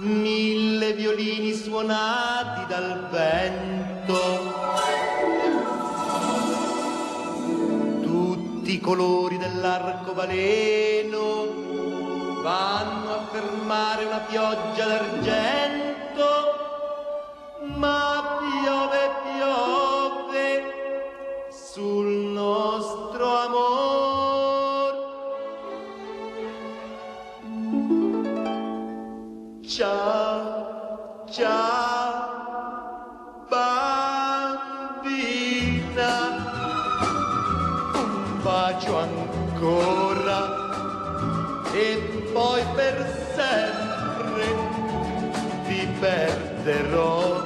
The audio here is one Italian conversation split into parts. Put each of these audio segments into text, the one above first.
1000 violini suonati dal vento, tutti i colori dell'arcobaleno vanno a fermare una pioggia d'argento, ma piove, piove sul nostro amor. Ciao, ciao, bambina, un bacio ancora e poi per sempre ti perderò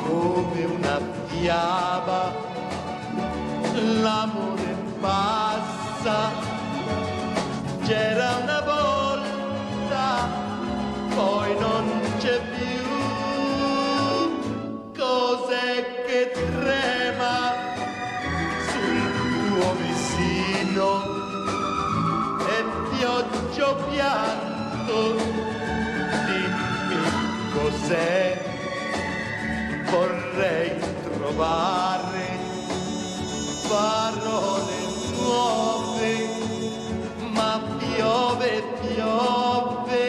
come una fiaba. L'amore passa, c'era una volta, poi non c'è più. Cos'è che trema sul tuo visino? E pioggia o pianto, dimmi cos'è. Vorrei trovare parole nuove, ma piove, piove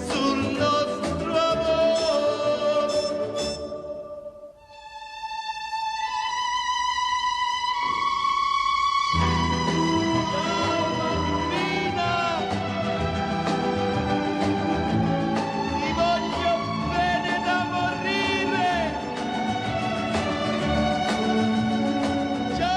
sul nostro amor. Ciao bambina, ti voglio bene da morire. Ciao,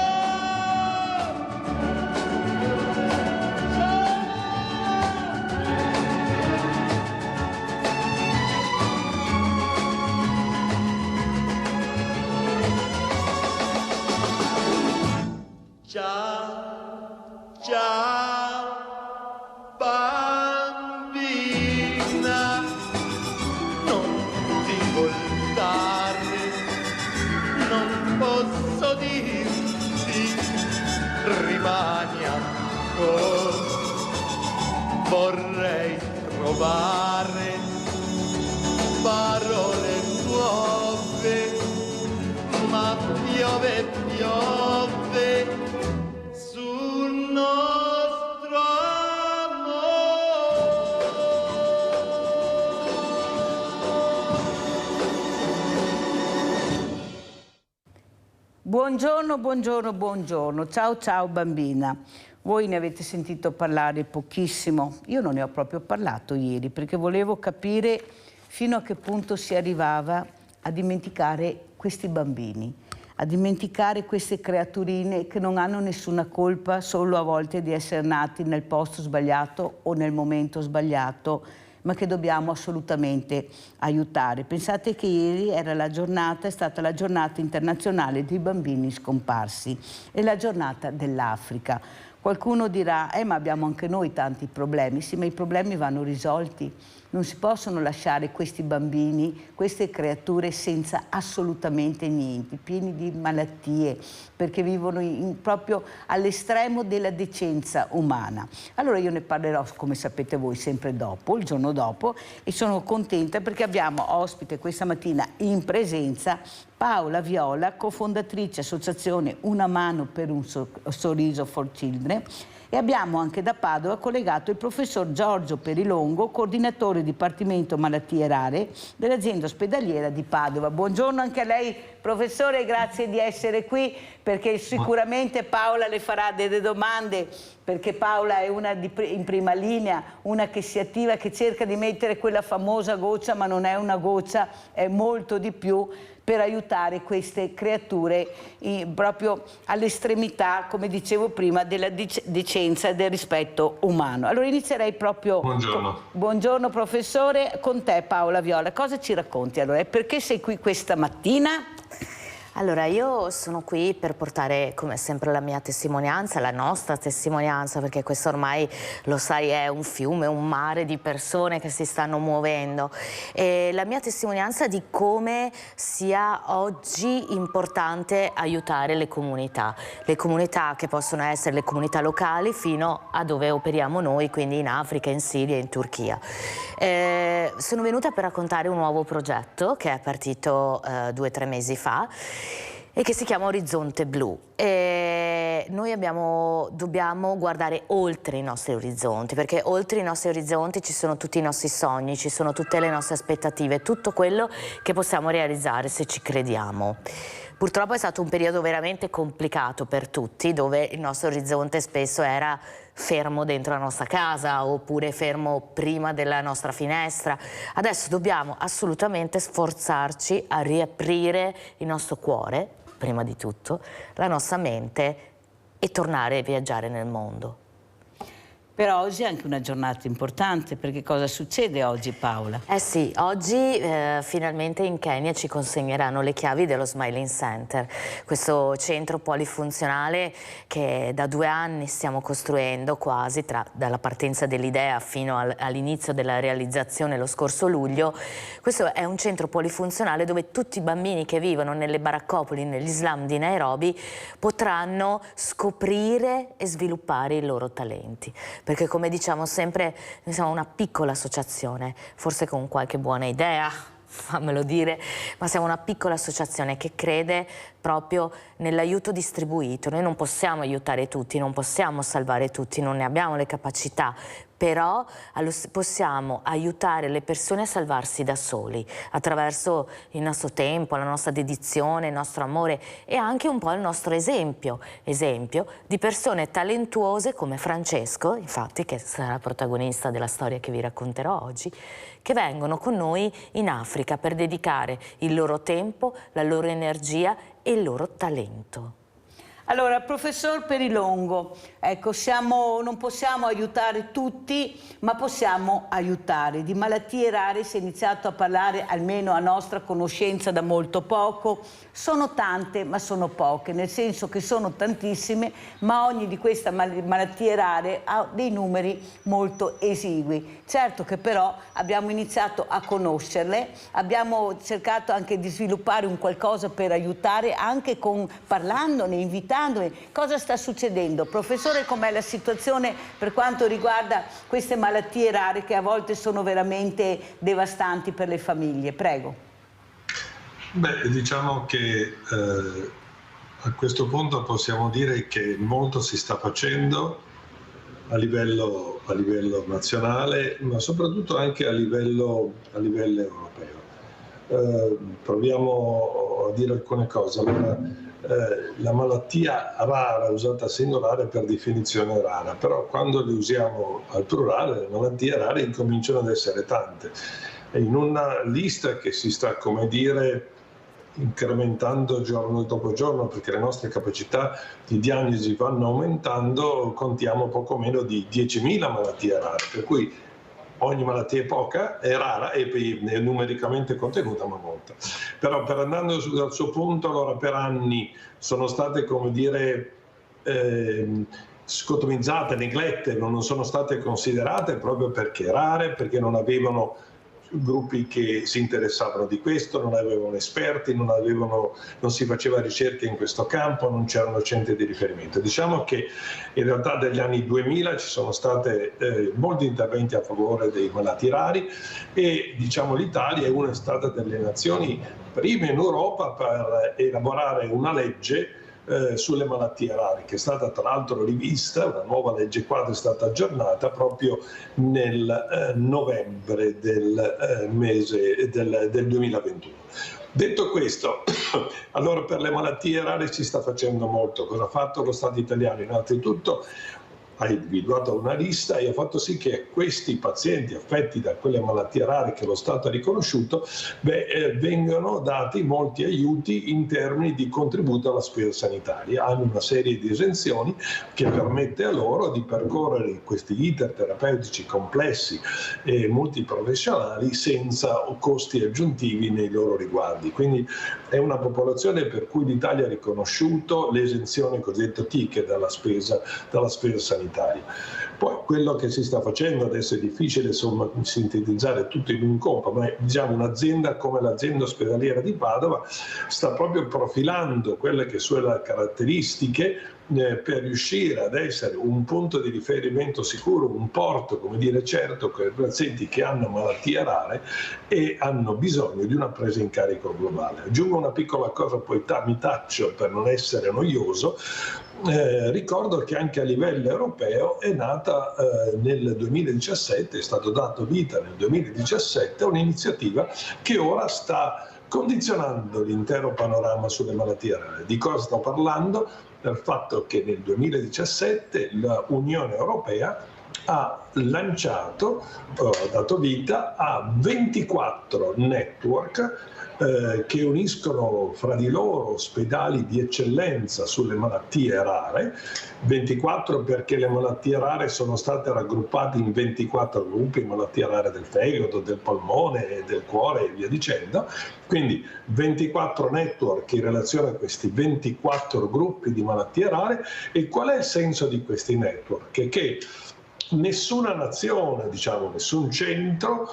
ciao, ciao, bambina, non ti voltare, non posso dirti, rimani ancora. Vorrei trovare parole nuove, ma piove, piove sul nostro amore. Buongiorno, buongiorno, buongiorno. Ciao, ciao bambina. Voi ne avete sentito parlare pochissimo. Io non ne ho proprio parlato ieri perché volevo capire fino a che punto si arrivava a dimenticare questi bambini, a dimenticare queste creaturine che non hanno nessuna colpa solo a volte di essere nati nel posto sbagliato o nel momento sbagliato, ma che dobbiamo assolutamente aiutare. Pensate che ieri era la giornata, è stata la giornata internazionale dei bambini scomparsi e la giornata dell'Africa. Qualcuno dirà, ma abbiamo anche noi tanti problemi. Sì, ma i problemi vanno risolti. Non si possono lasciare questi bambini, queste creature senza assolutamente niente, pieni di malattie, perché vivono proprio all'estremo della decenza umana. Allora io ne parlerò, come sapete voi, sempre dopo, il giorno dopo, e sono contenta perché abbiamo ospite questa mattina in presenza Paola Viola, cofondatrice associazione Una Mano per un Sorriso for Children, e abbiamo anche da Padova collegato il professor Giorgio Perilongo, coordinatore Dipartimento Malattie Rare dell'azienda ospedaliera di Padova. Buongiorno anche a lei professore, grazie di essere qui perché sicuramente Paola le farà delle domande, perché Paola è una in prima linea, una che si attiva, che cerca di mettere quella famosa goccia, ma non è una goccia, è molto di più, per aiutare queste creature proprio all'estremità, come dicevo prima, della decenza e del rispetto umano. Allora inizierei proprio... Buongiorno. Buongiorno professore, con te Paola Viola. Cosa ci racconti allora? Perché sei qui questa mattina? Allora, io sono qui per portare, come sempre, la mia testimonianza, la nostra testimonianza, perché questo ormai, lo sai, è un fiume, un mare di persone che si stanno muovendo. E la mia testimonianza di come sia oggi importante aiutare le comunità che possono essere le comunità locali fino a dove operiamo noi, quindi in Africa, in Siria e in Turchia. Sono venuta per raccontare un nuovo progetto che è partito 2 o 3 mesi fa e che si chiama Orizzonte Blu. E noi dobbiamo guardare oltre i nostri orizzonti, perché oltre i nostri orizzonti ci sono tutti i nostri sogni, ci sono tutte le nostre aspettative, tutto quello che possiamo realizzare se ci crediamo. Purtroppo è stato un periodo veramente complicato per tutti, dove il nostro orizzonte spesso era fermo dentro la nostra casa oppure fermo prima della nostra finestra. Adesso dobbiamo assolutamente sforzarci a riaprire il nostro cuore, prima di tutto, la nostra mente e tornare a viaggiare nel mondo. Però oggi è anche una giornata importante, perché cosa succede oggi, Paola? Eh sì, oggi finalmente in Kenya ci consegneranno le chiavi dello Smiling Center, questo centro polifunzionale che da 2 anni stiamo costruendo quasi, dalla partenza dell'idea fino all'inizio della realizzazione lo scorso luglio. Questo è un centro polifunzionale dove tutti i bambini che vivono nelle baraccopoli, negli slum di Nairobi, potranno scoprire e sviluppare i loro talenti. Perché, come diciamo sempre, noi siamo una piccola associazione, forse con qualche buona idea, fammelo dire, ma siamo una piccola associazione che crede proprio nell'aiuto distribuito. Noi non possiamo aiutare tutti, non possiamo salvare tutti, non ne abbiamo le capacità, però possiamo aiutare le persone a salvarsi da soli, attraverso il nostro tempo, la nostra dedizione, il nostro amore e anche un po' il nostro esempio di persone talentuose come Francesco, infatti, che sarà protagonista della storia che vi racconterò oggi, che vengono con noi in Africa per dedicare il loro tempo, la loro energia e il loro talento. Allora, professor Perilongo, ecco, non possiamo aiutare tutti, ma possiamo aiutare. Di malattie rare si è iniziato a parlare, almeno a nostra conoscenza, da molto poco. Sono tante, ma sono poche, nel senso che sono tantissime, ma ogni di queste malattie rare ha dei numeri molto esigui. Certo che però abbiamo iniziato a conoscerle, abbiamo cercato anche di sviluppare un qualcosa per aiutare, anche parlandone, invitandone. Cosa sta succedendo? Professore, com'è la situazione per quanto riguarda queste malattie rare che a volte sono veramente devastanti per le famiglie? Prego. Beh, diciamo che a questo punto possiamo dire che molto si sta facendo a livello nazionale, ma soprattutto anche a livello europeo. Proviamo a dire alcune cose. Allora, la malattia rara, usata singolare, per definizione rara, però quando le usiamo al plurale, le malattie rare incominciano ad essere tante. E in una lista che si sta, come dire, incrementando giorno dopo giorno, perché le nostre capacità di diagnosi vanno aumentando, contiamo poco meno di 10.000 malattie rare, per cui ogni malattia è poca, è rara e è numericamente contenuta, ma molta. Però, per andando dal suo punto, allora per anni sono state, come dire, scotomizzate, neglette, non sono state considerate proprio perché rare, perché non avevano gruppi che si interessavano di questo, non avevano esperti, non si faceva ricerca in questo campo, non c'erano centri di riferimento. Diciamo che in realtà dagli anni 2000 ci sono stati molti interventi a favore dei malati rari e, diciamo, l'Italia è stata delle nazioni prime in Europa per elaborare una legge sulle malattie rare, che è stata tra l'altro rivista, una nuova legge quadro è stata aggiornata proprio nel novembre del 2021. Detto questo, allora per le malattie rare si sta facendo molto. Cosa ha fatto lo Stato italiano? Innanzitutto ha individuato una lista e ha fatto sì che a questi pazienti affetti da quelle malattie rare che lo Stato ha riconosciuto vengano dati molti aiuti in termini di contributo alla spesa sanitaria. Hanno una serie di esenzioni che permette a loro di percorrere questi iter terapeutici complessi e multiprofessionali senza costi aggiuntivi nei loro riguardi. Quindi è una popolazione per cui l'Italia ha riconosciuto l'esenzione cosiddetta ticket dalla spesa sanitaria. Poi quello che si sta facendo adesso è difficile sintetizzare tutto in un compo, ma diciamo un'azienda come l'azienda ospedaliera di Padova sta proprio profilando quelle che sono le caratteristiche per riuscire ad essere un punto di riferimento sicuro, un porto, come dire, certo, per i pazienti che hanno malattie rare e hanno bisogno di una presa in carico globale. Aggiungo una piccola cosa, poi mi taccio per non essere noioso. Ricordo che anche a livello europeo è nata nel 2017, è stato dato vita nel 2017 a un'iniziativa che ora sta condizionando l'intero panorama sulle malattie rare. Di cosa sto parlando? Del fatto che nel 2017 l'Unione Europea ha lanciato, ha dato vita a 24 network che uniscono fra di loro ospedali di eccellenza sulle malattie rare, 24 perché le malattie rare sono state raggruppate in 24 gruppi, malattie rare del fegato, del polmone, del cuore e via dicendo, quindi 24 network in relazione a questi 24 gruppi di malattie rare. E qual è il senso di questi network? Che nessuna nazione, diciamo nessun centro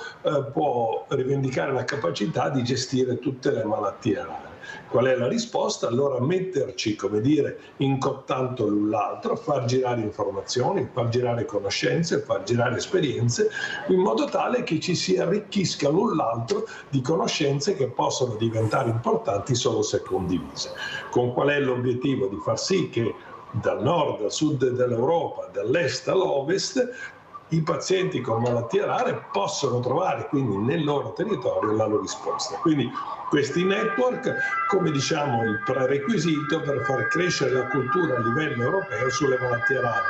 può rivendicare la capacità di gestire tutte le malattie rare. Qual è la risposta? Allora metterci, come dire, in contatto l'un l'altro, far girare informazioni, far girare conoscenze, far girare esperienze, in modo tale che ci si arricchisca l'un l'altro di conoscenze che possono diventare importanti solo se condivise. Con qual è l'obiettivo? Di far sì che dal nord al sud dell'Europa, dall'est all'ovest, i pazienti con malattie rare possono trovare quindi nel loro territorio la loro risposta. Quindi questi network, come diciamo, il prerequisito per far crescere la cultura a livello europeo sulle malattie rare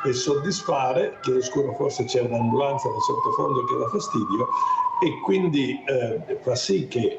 e soddisfare, chiedo scusa, forse c'è un'ambulanza nel sottofondo che dà fastidio, e quindi fa sì che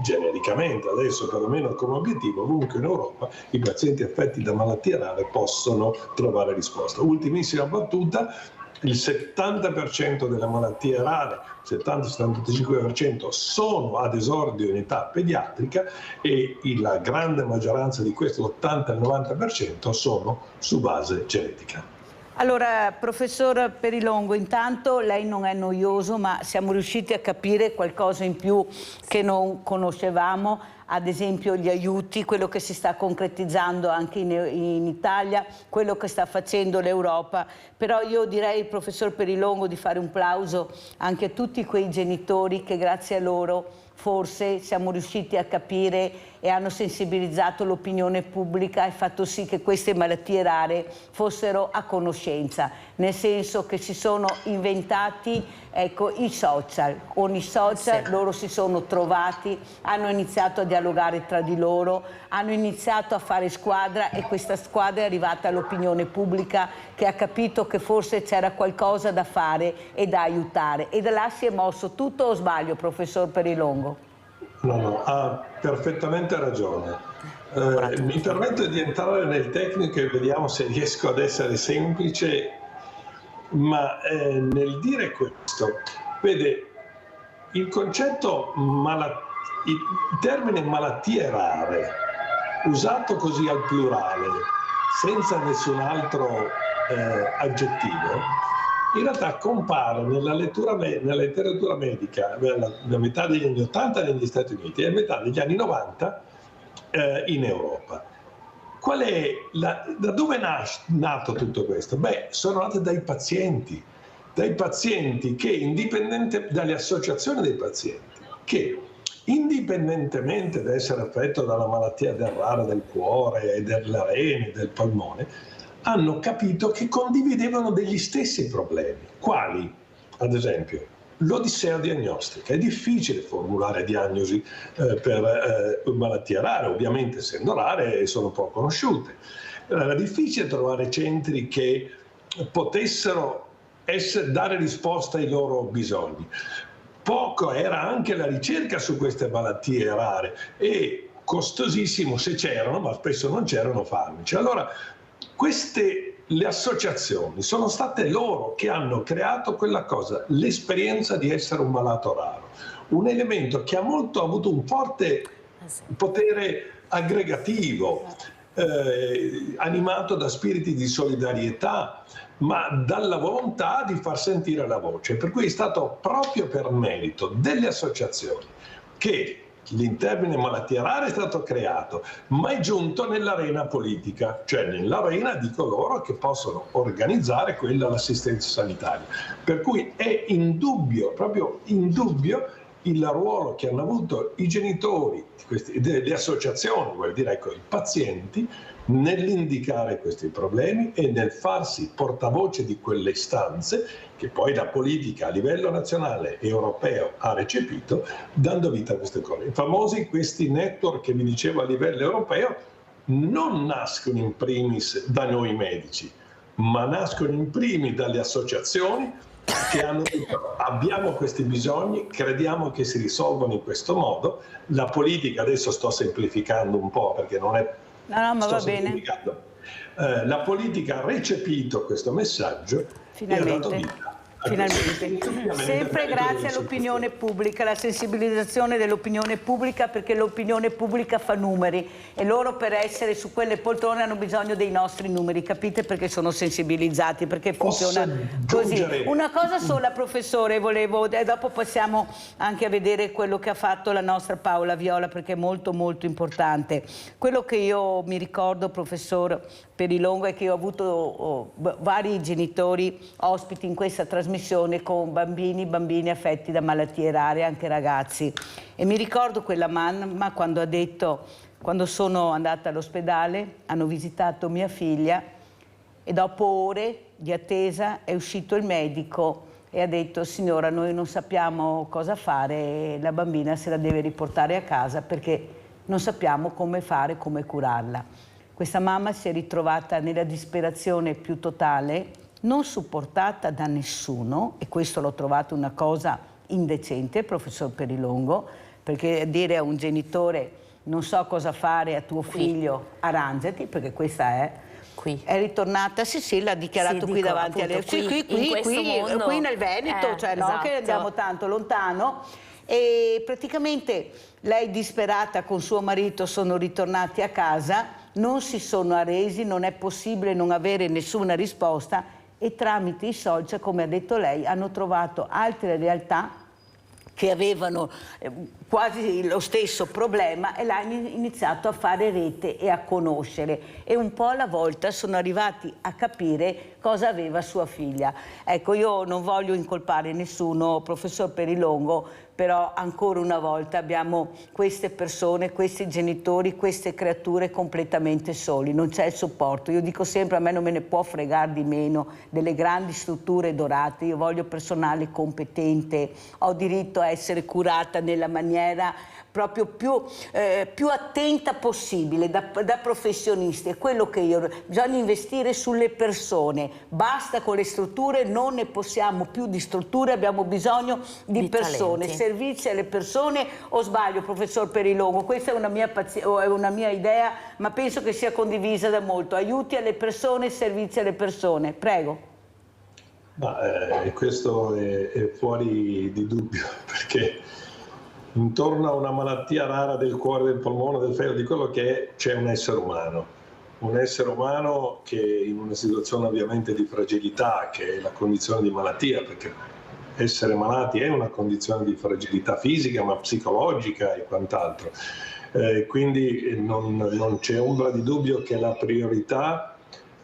genericamente adesso, perlomeno come obiettivo, ovunque in Europa i pazienti affetti da malattie rare possono trovare risposta. Ultimissima battuta: il 70% delle malattie rare, 70-75%, sono ad esordio in età pediatrica e la grande maggioranza di queste, l'80-90%, sono su base genetica. Allora, professor Perilongo, intanto lei non è noioso, ma siamo riusciti a capire qualcosa in più che non conoscevamo, ad esempio gli aiuti, quello che si sta concretizzando anche in Italia, quello che sta facendo l'Europa. Però io direi, professor Perilongo, di fare un plauso anche a tutti quei genitori che grazie a loro forse siamo riusciti a capire e hanno sensibilizzato l'opinione pubblica e fatto sì che queste malattie rare fossero a conoscenza, nel senso che si sono inventati, ecco, i social. Con i social sì, loro si sono trovati, hanno iniziato a dialogare tra di loro, hanno iniziato a fare squadra e questa squadra è arrivata all'opinione pubblica che ha capito che forse c'era qualcosa da fare e da aiutare. E da là si è mosso tutto, o sbaglio, professor Perilongo? No, ha perfettamente ragione. Mi permetto di entrare nel tecnico e vediamo se riesco ad essere semplice, ma nel dire questo, vede, il concetto il termine malattie rare, usato così al plurale, senza nessun altro aggettivo, in realtà compare nella letteratura medica nella metà degli anni 80 negli Stati Uniti e a metà degli anni 90 in Europa. Da dove è nato tutto questo? Beh, sono nate dai pazienti che, dalle associazioni dei pazienti, che indipendentemente da essere affetto dalla malattia rara del cuore, delle reni, del polmone, hanno capito che condividevano degli stessi problemi. Quali? Ad esempio, l'odissea diagnostica. È difficile formulare diagnosi per malattie rare, ovviamente essendo rare sono poco conosciute. Era difficile trovare centri che potessero dare risposta ai loro bisogni. Poco era anche la ricerca su queste malattie rare e costosissimo se c'erano, ma spesso non c'erano farmaci. Allora, le associazioni sono state loro che hanno creato quella cosa, l'esperienza di essere un malato raro, un elemento che ha avuto un forte potere aggregativo, animato da spiriti di solidarietà, ma dalla volontà di far sentire la voce. Per cui è stato proprio per merito delle associazioni che il termine malattia rara è stato creato, ma è giunto nell'arena politica, cioè nell'arena di coloro che possono organizzare quella l'assistenza sanitaria. Per cui è indubbio, proprio indubbio, il ruolo che hanno avuto i genitori, le associazioni, vuol dire ecco, i pazienti, nell'indicare questi problemi e nel farsi portavoce di quelle istanze che poi la politica a livello nazionale e europeo ha recepito, dando vita a queste cose. I famosi questi network che vi dicevo a livello europeo non nascono in primis da noi medici, ma nascono in primis dalle associazioni che hanno detto abbiamo questi bisogni, crediamo che si risolvano in questo modo. La politica, adesso sto semplificando un po' perché non è... No, ma va bene. La politica ha recepito questo messaggio e ha dato vita. Finalmente, sempre grazie all'opinione pubblica, alla sensibilizzazione dell'opinione pubblica, perché l'opinione pubblica fa numeri e loro per essere su quelle poltrone hanno bisogno dei nostri numeri, capite? Perché sono sensibilizzati, perché funziona così. Una cosa sola, professore, volevo, e dopo passiamo anche a vedere quello che ha fatto la nostra Paola Viola, perché è molto molto importante. Quello che io mi ricordo, professor Perilongo, è che io ho avuto vari genitori ospiti in questa trasmissione con bambini affetti da malattie rare, anche ragazzi. E mi ricordo quella mamma quando ha detto, quando sono andata all'ospedale, hanno visitato mia figlia e dopo ore di attesa è uscito il medico e ha detto: signora, noi non sappiamo cosa fare, la bambina se la deve riportare a casa perché non sappiamo come fare, come curarla. Questa mamma si è ritrovata nella disperazione più totale, non supportata da nessuno, e questo l'ho trovato una cosa indecente, professor Perilongo, perché dire a un genitore non so cosa fare a tuo figlio, arrangiati, perché questa è... È ritornata, sì, l'ha dichiarato qui davanti alle... Qui nel Veneto, cioè esatto. Non che andiamo tanto lontano. E praticamente lei disperata con suo marito sono ritornati a casa, non si sono arresi, non è possibile non avere nessuna risposta, e tramite i social, come ha detto lei, hanno trovato altre realtà che avevano quasi lo stesso problema e l'hanno iniziato a fare rete e a conoscere, e un po' alla volta sono arrivati a capire cosa aveva sua figlia. Ecco, io non voglio incolpare nessuno, professor Perilongo, però ancora una volta abbiamo queste persone, questi genitori, queste creature completamente soli, non c'è il supporto. Io dico sempre, a me non me ne può fregare di meno delle grandi strutture dorate, io voglio personale competente, ho diritto a essere curata nella maniera proprio più attenta possibile da professionisti. È quello che bisogna investire sulle persone, basta con le strutture, non ne possiamo più di strutture, abbiamo bisogno di persone, talenti. Servizi alle persone. O sbaglio, professor Perilongo? Questa è una mia idea, ma penso che sia condivisa da molto. Aiuti alle persone, servizi alle persone. Prego. Questo è fuori di dubbio, perché intorno a una malattia rara del cuore, del polmone, del fegato, di quello che è, c'è un essere umano che in una situazione ovviamente di fragilità, che è la condizione di malattia, perché essere malati è una condizione di fragilità fisica, ma psicologica e quant'altro. Quindi non c'è ombra di dubbio che la priorità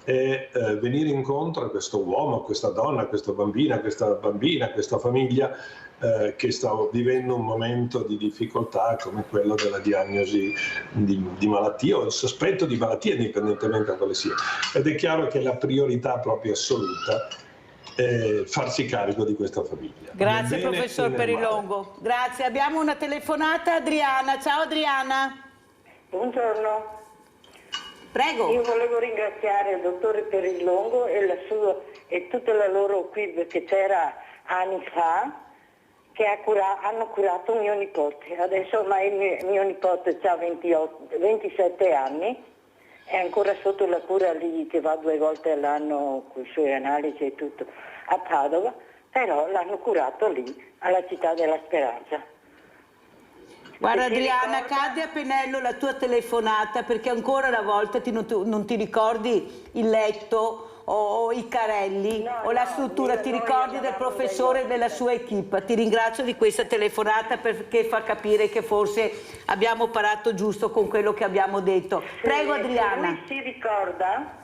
è venire incontro a questo uomo, a questa donna, a questa bambina, questa famiglia che sta vivendo un momento di difficoltà come quello della diagnosi di malattia o il sospetto di malattia, indipendentemente da quale sia. Ed è chiaro che la priorità proprio assoluta è farsi carico di questa famiglia. Grazie professor Perilongo. Grazie. Abbiamo una telefonata, Adriana. Ciao Adriana. Buongiorno. Prego. Io volevo ringraziare il dottore Perilongo e tutta la loro equipe che c'era anni fa, che hanno curato mio nipote. Adesso ormai mio nipote ha 27 anni, è ancora sotto la cura lì, che va 2 volte all'anno con i suoi analisi e tutto, a Padova, però l'hanno curato lì, alla Città della Speranza. Guarda Se ti Adriana, ricorda- cade a pennello la tua telefonata perché ancora una volta non ti ricordi il letto o i carelli No, o la no, struttura, ti noi ricordi del avevamo professore e degli della sua equipe. Ti ringrazio di questa telefonata perché fa capire che forse abbiamo parato giusto con quello che abbiamo detto. Prego Se Adriana. lui si ricorda,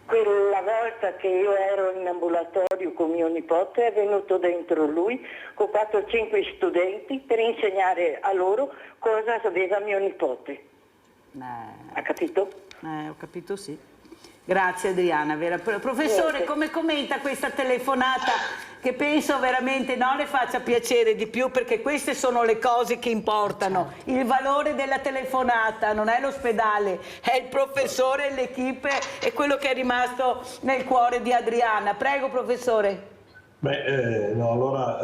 quella volta che io ero in ambulatorio con mio nipote, è venuto dentro lui con 4-5 studenti per insegnare a loro cosa aveva mio nipote. Ha capito? Ho capito, sì. Grazie Adriana. Professore, Niente. come commenta questa telefonata che penso veramente non le faccia piacere di più, perché queste sono le cose che importano. Il valore della telefonata non è l'ospedale, è il professore, l'equipe e quello che è rimasto nel cuore di Adriana. Prego professore. No, allora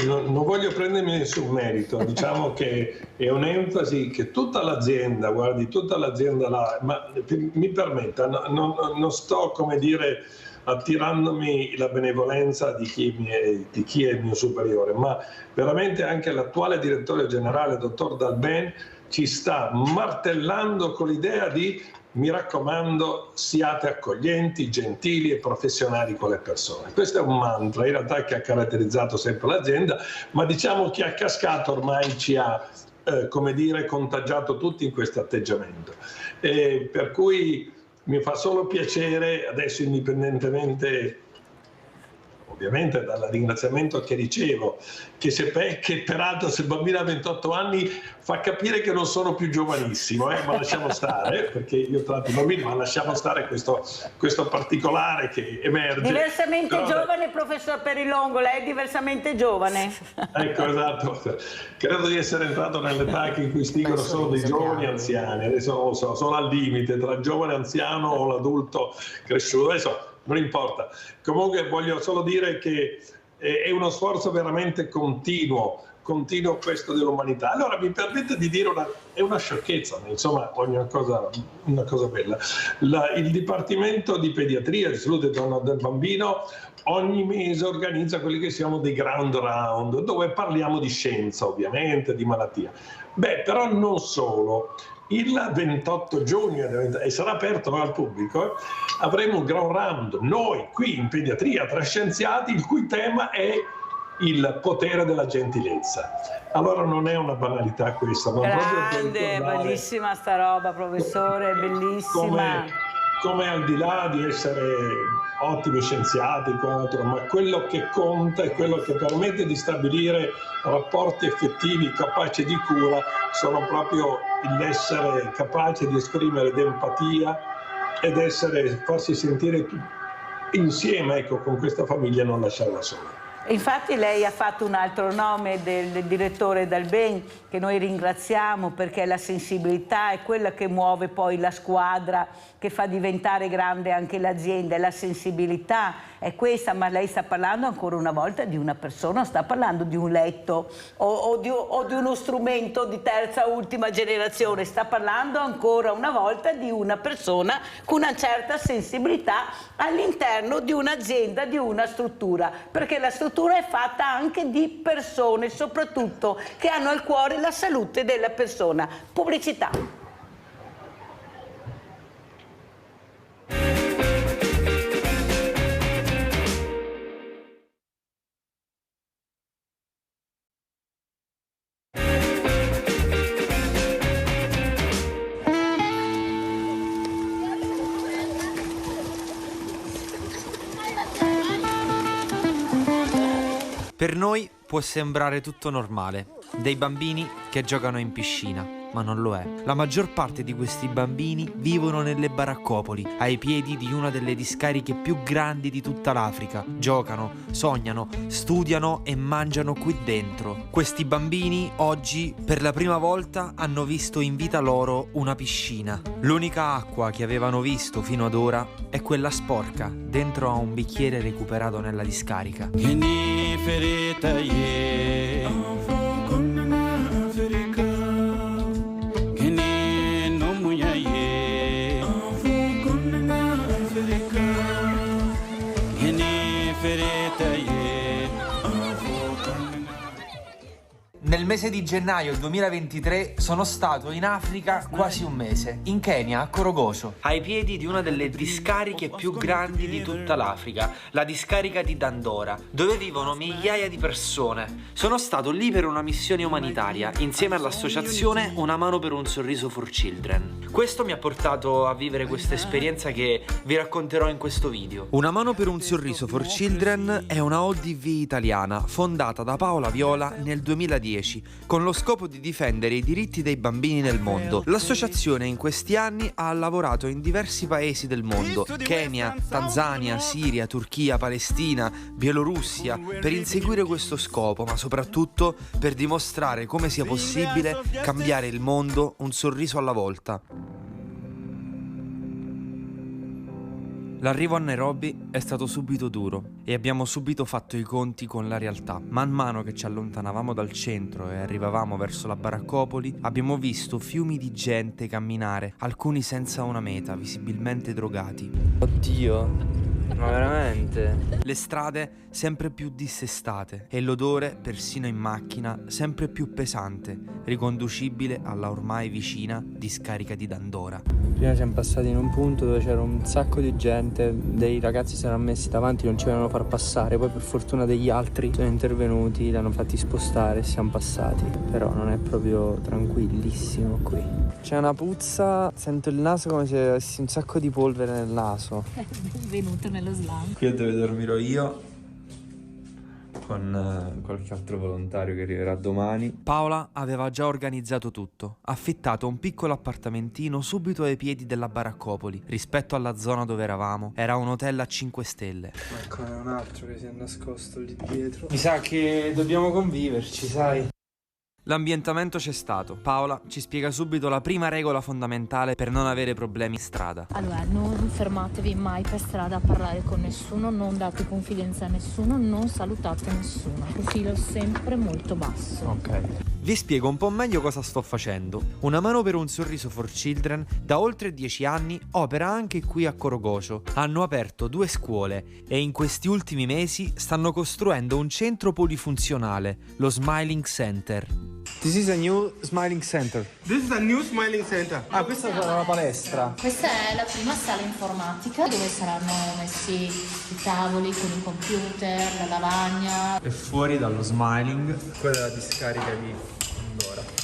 non voglio prendermi nessun merito, diciamo che è un'enfasi che tutta l'azienda, guardi, tutta l'azienda là, ma mi permetta, non sto, come dire, attirandomi la benevolenza di chi è il mio superiore, ma veramente anche l'attuale direttore generale, dottor Dalben, ci sta martellando con l'idea di: mi raccomando, siate accoglienti, gentili e professionali con le persone. Questo è un mantra in realtà che ha caratterizzato sempre l'azienda, ma diciamo che a cascata ormai ci ha come dire, contagiato tutti in questo atteggiamento. Per cui mi fa solo piacere, adesso indipendentemente ovviamente dal ringraziamento che ricevo, che peraltro se il bambino ha 28 anni fa capire che non sono più giovanissimo, ma lasciamo stare, perché io tratto i bambini, ma lasciamo stare questo particolare che emerge. Diversamente Però, giovane, professor Perilongo, lei è diversamente giovane. Ecco, esatto. Credo di essere entrato nell'età in cui stingono solo dei giovani e anziani. Adesso non lo so, sono al limite tra il giovane anziano o l'adulto cresciuto. Adesso non importa. Comunque voglio solo dire che è uno sforzo veramente continuo questo dell'umanità. Allora mi permette di dire è una sciocchezza, ma insomma una cosa bella. Il Dipartimento di Pediatria e di Salute del Bambino ogni mese organizza quelli che siano dei ground round, dove parliamo di scienza ovviamente, di malattia. Però non solo. Il 28 giugno, e sarà aperto al pubblico, avremo un ground round, noi qui in pediatria, tra scienziati, il cui tema è il potere della gentilezza. Allora non è una banalità questa, ma Grande, bellissima sta roba, professore, bellissima. Come al di là di essere ottimi scienziati, ma quello che conta è quello che permette di stabilire rapporti effettivi, capaci di cura, sono proprio l'essere capaci di esprimere d'empatia ed farsi sentire insieme, ecco, con questa famiglia, non lasciarla sola. Infatti lei ha fatto un altro nome del direttore Dalben, che noi ringraziamo, perché la sensibilità è quella che muove poi la squadra, che fa diventare grande anche l'azienda. La sensibilità è questa, ma lei sta parlando ancora una volta di una persona, sta parlando di un letto o di uno strumento di terza o ultima generazione, sta parlando ancora una volta di una persona con una certa sensibilità all'interno di un'azienda, di una struttura, perché la struttura è fatta anche di persone, soprattutto, che hanno al cuore la salute della persona. Pubblicità. Per noi può sembrare tutto normale, dei bambini che giocano in piscina, ma non lo è. La maggior parte di questi bambini vivono nelle baraccopoli, ai piedi di una delle discariche più grandi di tutta l'Africa. Giocano, sognano, studiano e mangiano qui dentro. Questi bambini oggi per la prima volta hanno visto in vita loro una piscina. L'unica acqua che avevano visto fino ad ora è quella sporca, dentro a un bicchiere recuperato nella discarica. Nel mese di gennaio 2023 sono stato in Africa quasi un mese, in Kenya, a Korogoso, ai piedi di una delle discariche più grandi di tutta l'Africa, la discarica di Dandora, dove vivono migliaia di persone. Sono stato lì per una missione umanitaria, insieme all'associazione Una Mano per un Sorriso for Children. Questo mi ha portato a vivere questa esperienza che vi racconterò in questo video. Una Mano per un Sorriso for Children è una ODV italiana fondata da Paola Viola nel 2010 con lo scopo di difendere i diritti dei bambini nel mondo. L'associazione in questi anni ha lavorato in diversi paesi del mondo: Kenya, Tanzania, Siria, Turchia, Palestina, Bielorussia, per inseguire questo scopo, ma soprattutto per dimostrare come sia possibile cambiare il mondo un sorriso alla volta. L'arrivo a Nairobi è stato subito duro e abbiamo subito fatto i conti con la realtà. Man mano che ci allontanavamo dal centro e arrivavamo verso la baraccopoli, abbiamo visto fiumi di gente camminare, alcuni senza una meta, visibilmente drogati. Oddio, ma veramente? Le strade sempre più dissestate e l'odore, persino in macchina, sempre più pesante, riconducibile alla ormai vicina discarica di Dandora. Prima siamo passati in un punto dove c'era un sacco di gente, dei ragazzi si erano messi davanti, non ci volevano far passare, poi per fortuna degli altri sono intervenuti, li hanno fatti spostare e siamo passati. Però non è proprio tranquillissimo qui. C'è una puzza, sento il naso come se avessi un sacco di polvere nel naso. Benvenuto nello slam. Qui è dove dormirò io, con qualche altro volontario che arriverà domani. Paola aveva già organizzato tutto, affittato un piccolo appartamentino subito ai piedi della baraccopoli. Rispetto alla zona dove eravamo, era un hotel a 5 stelle. Eccone un altro che si è nascosto lì dietro. Mi sa che dobbiamo conviverci, sai? L'ambientamento c'è stato. Paola ci spiega subito la prima regola fondamentale per non avere problemi in strada. Allora, non fermatevi mai per strada a parlare con nessuno, non date confidenza a nessuno, non salutate nessuno. Profilo sempre molto basso. Ok. Vi spiego un po' meglio cosa sto facendo. Una Mano per un Sorriso for Children da oltre 10 anni opera anche qui a Korogoso. Hanno aperto 2 scuole e in questi ultimi mesi stanno costruendo un centro polifunzionale, lo Smiling Center. This is a new smiling center. This is a new smiling center. Ah, questa sarà una palestra. Questa è la prima sala informatica dove saranno messi i tavoli con i computer, la lavagna. E fuori dallo smiling, quella è la discarica di Dandora.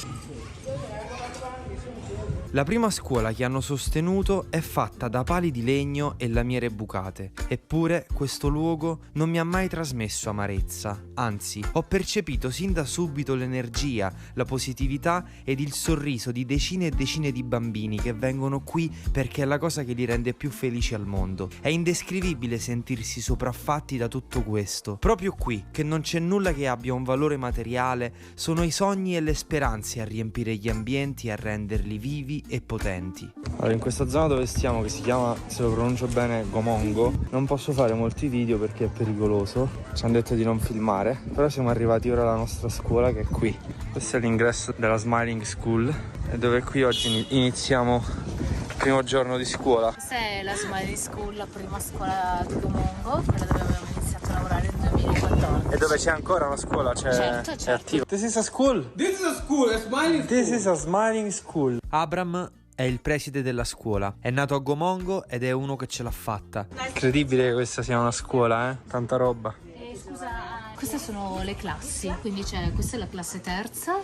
La prima scuola che hanno sostenuto è fatta da pali di legno e lamiere bucate. Eppure questo luogo non mi ha mai trasmesso amarezza. Anzi, ho percepito sin da subito l'energia, la positività ed il sorriso di decine e decine di bambini che vengono qui perché è la cosa che li rende più felici al mondo. È indescrivibile sentirsi sopraffatti da tutto questo. Proprio qui, che non c'è nulla che abbia un valore materiale, sono i sogni e le speranze a riempire gli ambienti e a renderli vivi e potenti. Allora, in questa zona dove stiamo, che si chiama, se lo pronuncio bene, Gomongo, non posso fare molti video perché è pericoloso. Ci hanno detto di non filmare, però siamo arrivati ora alla nostra scuola, che è qui. Questo è l'ingresso della Smiling School e dove qui oggi iniziamo il primo giorno di scuola. Questa è la Smiling School, la prima scuola di Gomongo, quella dove abbiamo iniziato a lavorare nel 2014. E dove c'è ancora una scuola? Certo. È attiva. This is a school. This is a school, a smiling school. This is a smiling school. Abram è il preside della scuola. È nato a Gomongo ed è uno che ce l'ha fatta. Incredibile che questa sia una scuola, Tanta roba. Scusa, queste sono le classi, quindi questa è la classe terza.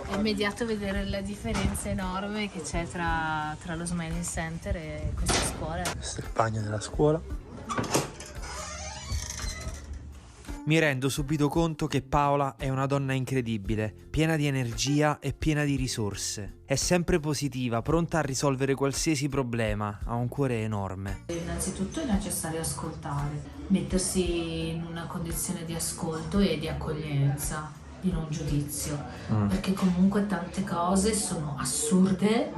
È immediato vedere la differenza enorme che c'è tra lo Smiling Center e questa scuola. Questo è il bagno della scuola. mi rendo subito conto che Paola è una donna incredibile, piena di energia e piena di risorse. È sempre positiva, pronta a risolvere qualsiasi problema, ha un cuore enorme. Innanzitutto è necessario ascoltare, mettersi in una condizione di ascolto e di accoglienza, di non giudizio, perché comunque tante cose sono assurde,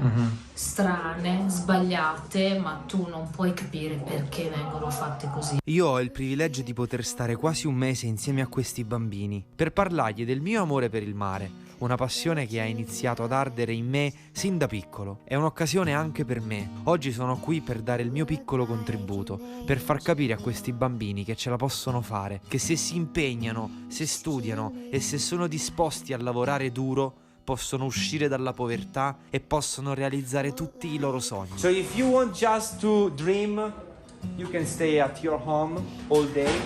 strane, sbagliate, ma tu non puoi capire perché vengono fatte così. Io ho il privilegio di poter stare quasi un mese insieme a questi bambini per parlargli del mio amore per il mare, una passione che ha iniziato ad ardere in me sin da piccolo. È un'occasione anche per me. Oggi sono qui per dare il mio piccolo contributo, per far capire a questi bambini che ce la possono fare, che se si impegnano, se studiano e se sono disposti a lavorare duro, possono uscire dalla povertà e possono realizzare tutti i loro sogni. So if you want just to dream, you can stay at your home all day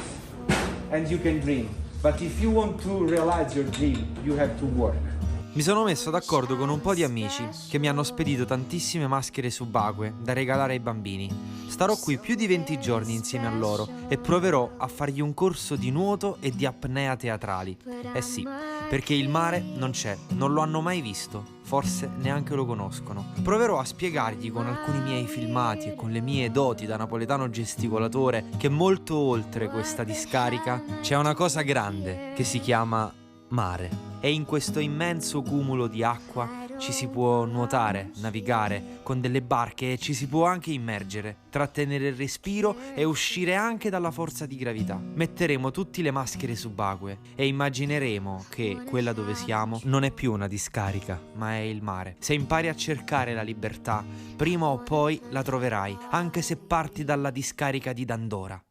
and you can dream. But if you want to realize your dream, you have to work. Mi sono messo d'accordo con un po' di amici che mi hanno spedito tantissime maschere subacquee da regalare ai bambini. Starò qui più di 20 giorni insieme a loro e proverò a fargli un corso di nuoto e di apnea teatrali. Eh sì, perché il mare non c'è, non lo hanno mai visto, forse neanche lo conoscono. Proverò a spiegargli con alcuni miei filmati e con le mie doti da napoletano gesticolatore che molto oltre questa discarica c'è una cosa grande che si chiama mare. E in questo immenso cumulo di acqua ci si può nuotare, navigare con delle barche e ci si può anche immergere, trattenere il respiro e uscire anche dalla forza di gravità. Metteremo tutte le maschere subacquee e immagineremo che quella dove siamo non è più una discarica, ma è il mare. Se impari a cercare la libertà, prima o poi la troverai, anche se parti dalla discarica di Dandora.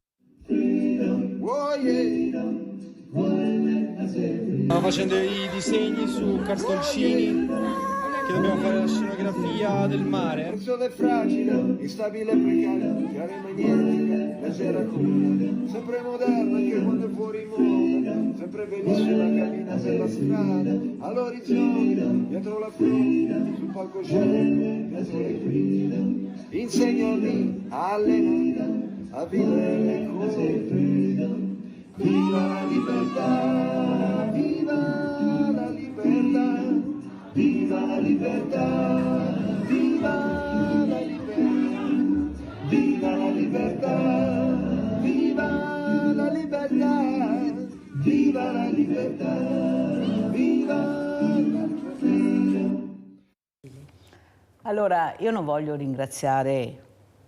Stiamo facendo i disegni su cartoncini che dobbiamo fare la scenografia del mare. Il sole è fragile, instabile e precario, chiara e magnetica, leggera comune, sempre moderna anche quando è fuori moda, sempre bellissima cammina sulla strada, all'orizzonte, dietro la fronte, sul palcoscenico, dietro le quinte, insegnami a allenare, a vivere le cose. Viva la libertà, viva la libertà, viva la libertà, viva la libertà, viva la libertà, viva la libertà, viva la libertà, viva la libertà. Allora, io non voglio ringraziare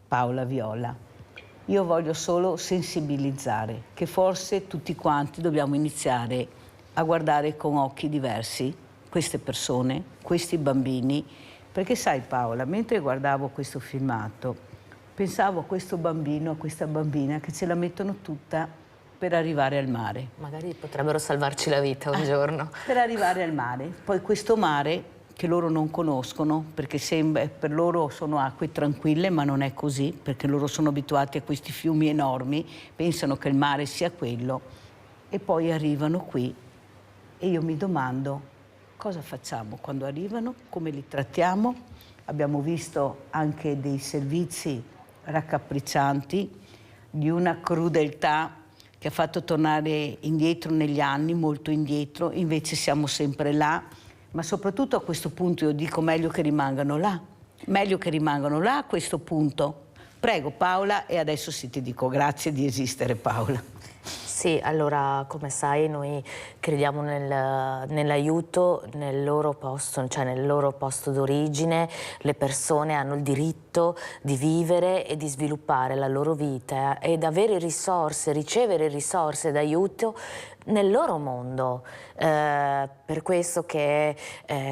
Paola Viola. Io voglio solo sensibilizzare che forse tutti quanti dobbiamo iniziare a guardare con occhi diversi queste persone, questi bambini, perché sai Paola, mentre guardavo questo filmato, pensavo a questo bambino, a questa bambina che ce la mettono tutta per arrivare al mare. Magari potrebbero salvarci la vita un giorno. Per arrivare al mare. Poi questo mare che loro non conoscono, perché per loro sono acque tranquille, ma non è così, perché loro sono abituati a questi fiumi enormi, pensano che il mare sia quello, e poi arrivano qui e io mi domando cosa facciamo quando arrivano, come li trattiamo. Abbiamo visto anche dei servizi raccapriccianti, di una crudeltà che ha fatto tornare indietro negli anni, molto indietro, invece siamo sempre là. Ma soprattutto a questo punto io dico meglio che rimangano là a questo punto. Prego Paola, e adesso sì ti dico grazie di esistere Paola. Sì, allora come sai noi crediamo nell'aiuto nel loro posto, cioè nel loro posto d'origine. Le persone hanno il diritto di vivere e di sviluppare la loro vita ed avere risorse, ricevere risorse d'aiuto nel loro mondo. Per questo che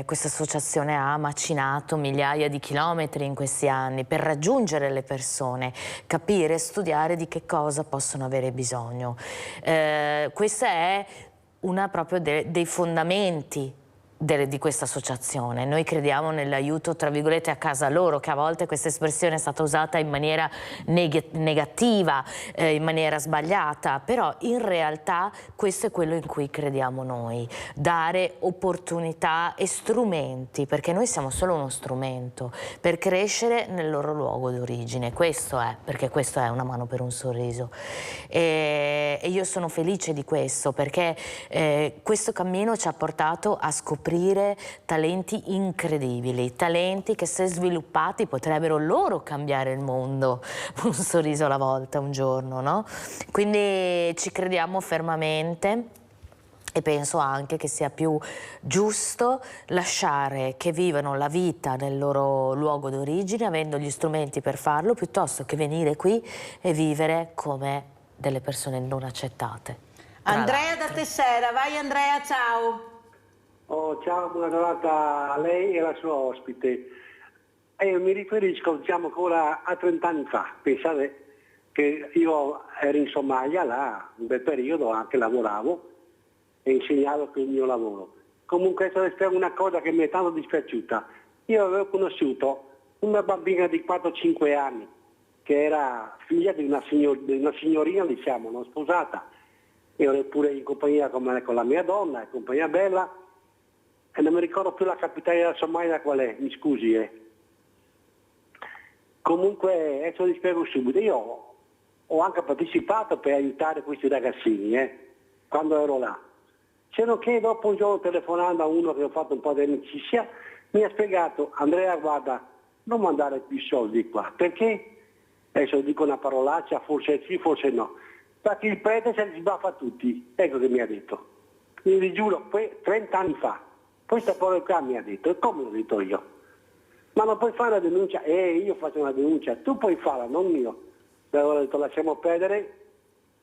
questa associazione ha macinato migliaia di chilometri in questi anni per raggiungere le persone, capire e studiare di che cosa possono avere bisogno. Questa è una proprio dei fondamenti di questa associazione. Noi crediamo nell'aiuto, tra virgolette, a casa loro, che a volte questa espressione è stata usata in maniera negativa, in maniera sbagliata, però in realtà questo è quello in cui crediamo noi, dare opportunità e strumenti, perché noi siamo solo uno strumento per crescere nel loro luogo d'origine. Questo è, perché questo è Una mano per un sorriso. E io sono felice di questo, perché questo cammino ci ha portato a scoprire talenti incredibili, talenti che, se sviluppati, potrebbero loro cambiare il mondo, un sorriso alla volta, un giorno, no? Quindi ci crediamo fermamente e penso anche che sia più giusto lasciare che vivano la vita nel loro luogo d'origine, avendo gli strumenti per farlo, piuttosto che venire qui e vivere come delle persone non accettate. Andrea da Tessera, vai Andrea, ciao! Oh, ciao, buona giornata a lei e alla sua ospite. Io mi riferisco, diciamo, ancora a 30 anni fa. Pensate che io ero in Somalia, là, un bel periodo, anche lavoravo e insegnavo per il mio lavoro. Comunque questa è una cosa che mi è tanto dispiaciuta. Io avevo conosciuto una bambina di 4-5 anni, che era figlia di una signorina, diciamo, non sposata. Io ero pure in compagnia con la mia donna, in compagnia bella, e non mi ricordo più la capitale della Somalia qual è, mi scusi. Comunque, adesso vi spiego subito, io ho anche partecipato per aiutare questi ragazzini, quando ero là. Se non che dopo un giorno, telefonando a uno che ho fatto un po' di amicizia, mi ha spiegato: Andrea, guarda, non mandare più soldi qua, perché? Adesso dico una parolaccia, forse sì, forse no, perché il prete se li sbaffa tutti, ecco che mi ha detto. Vi giuro, 30 anni fa. Questa parola qua mi ha detto, e come l'ho detto io? Ma non puoi fare una denuncia? Io faccio una denuncia, tu puoi farla, non io. Allora ho detto, lasciamo perdere,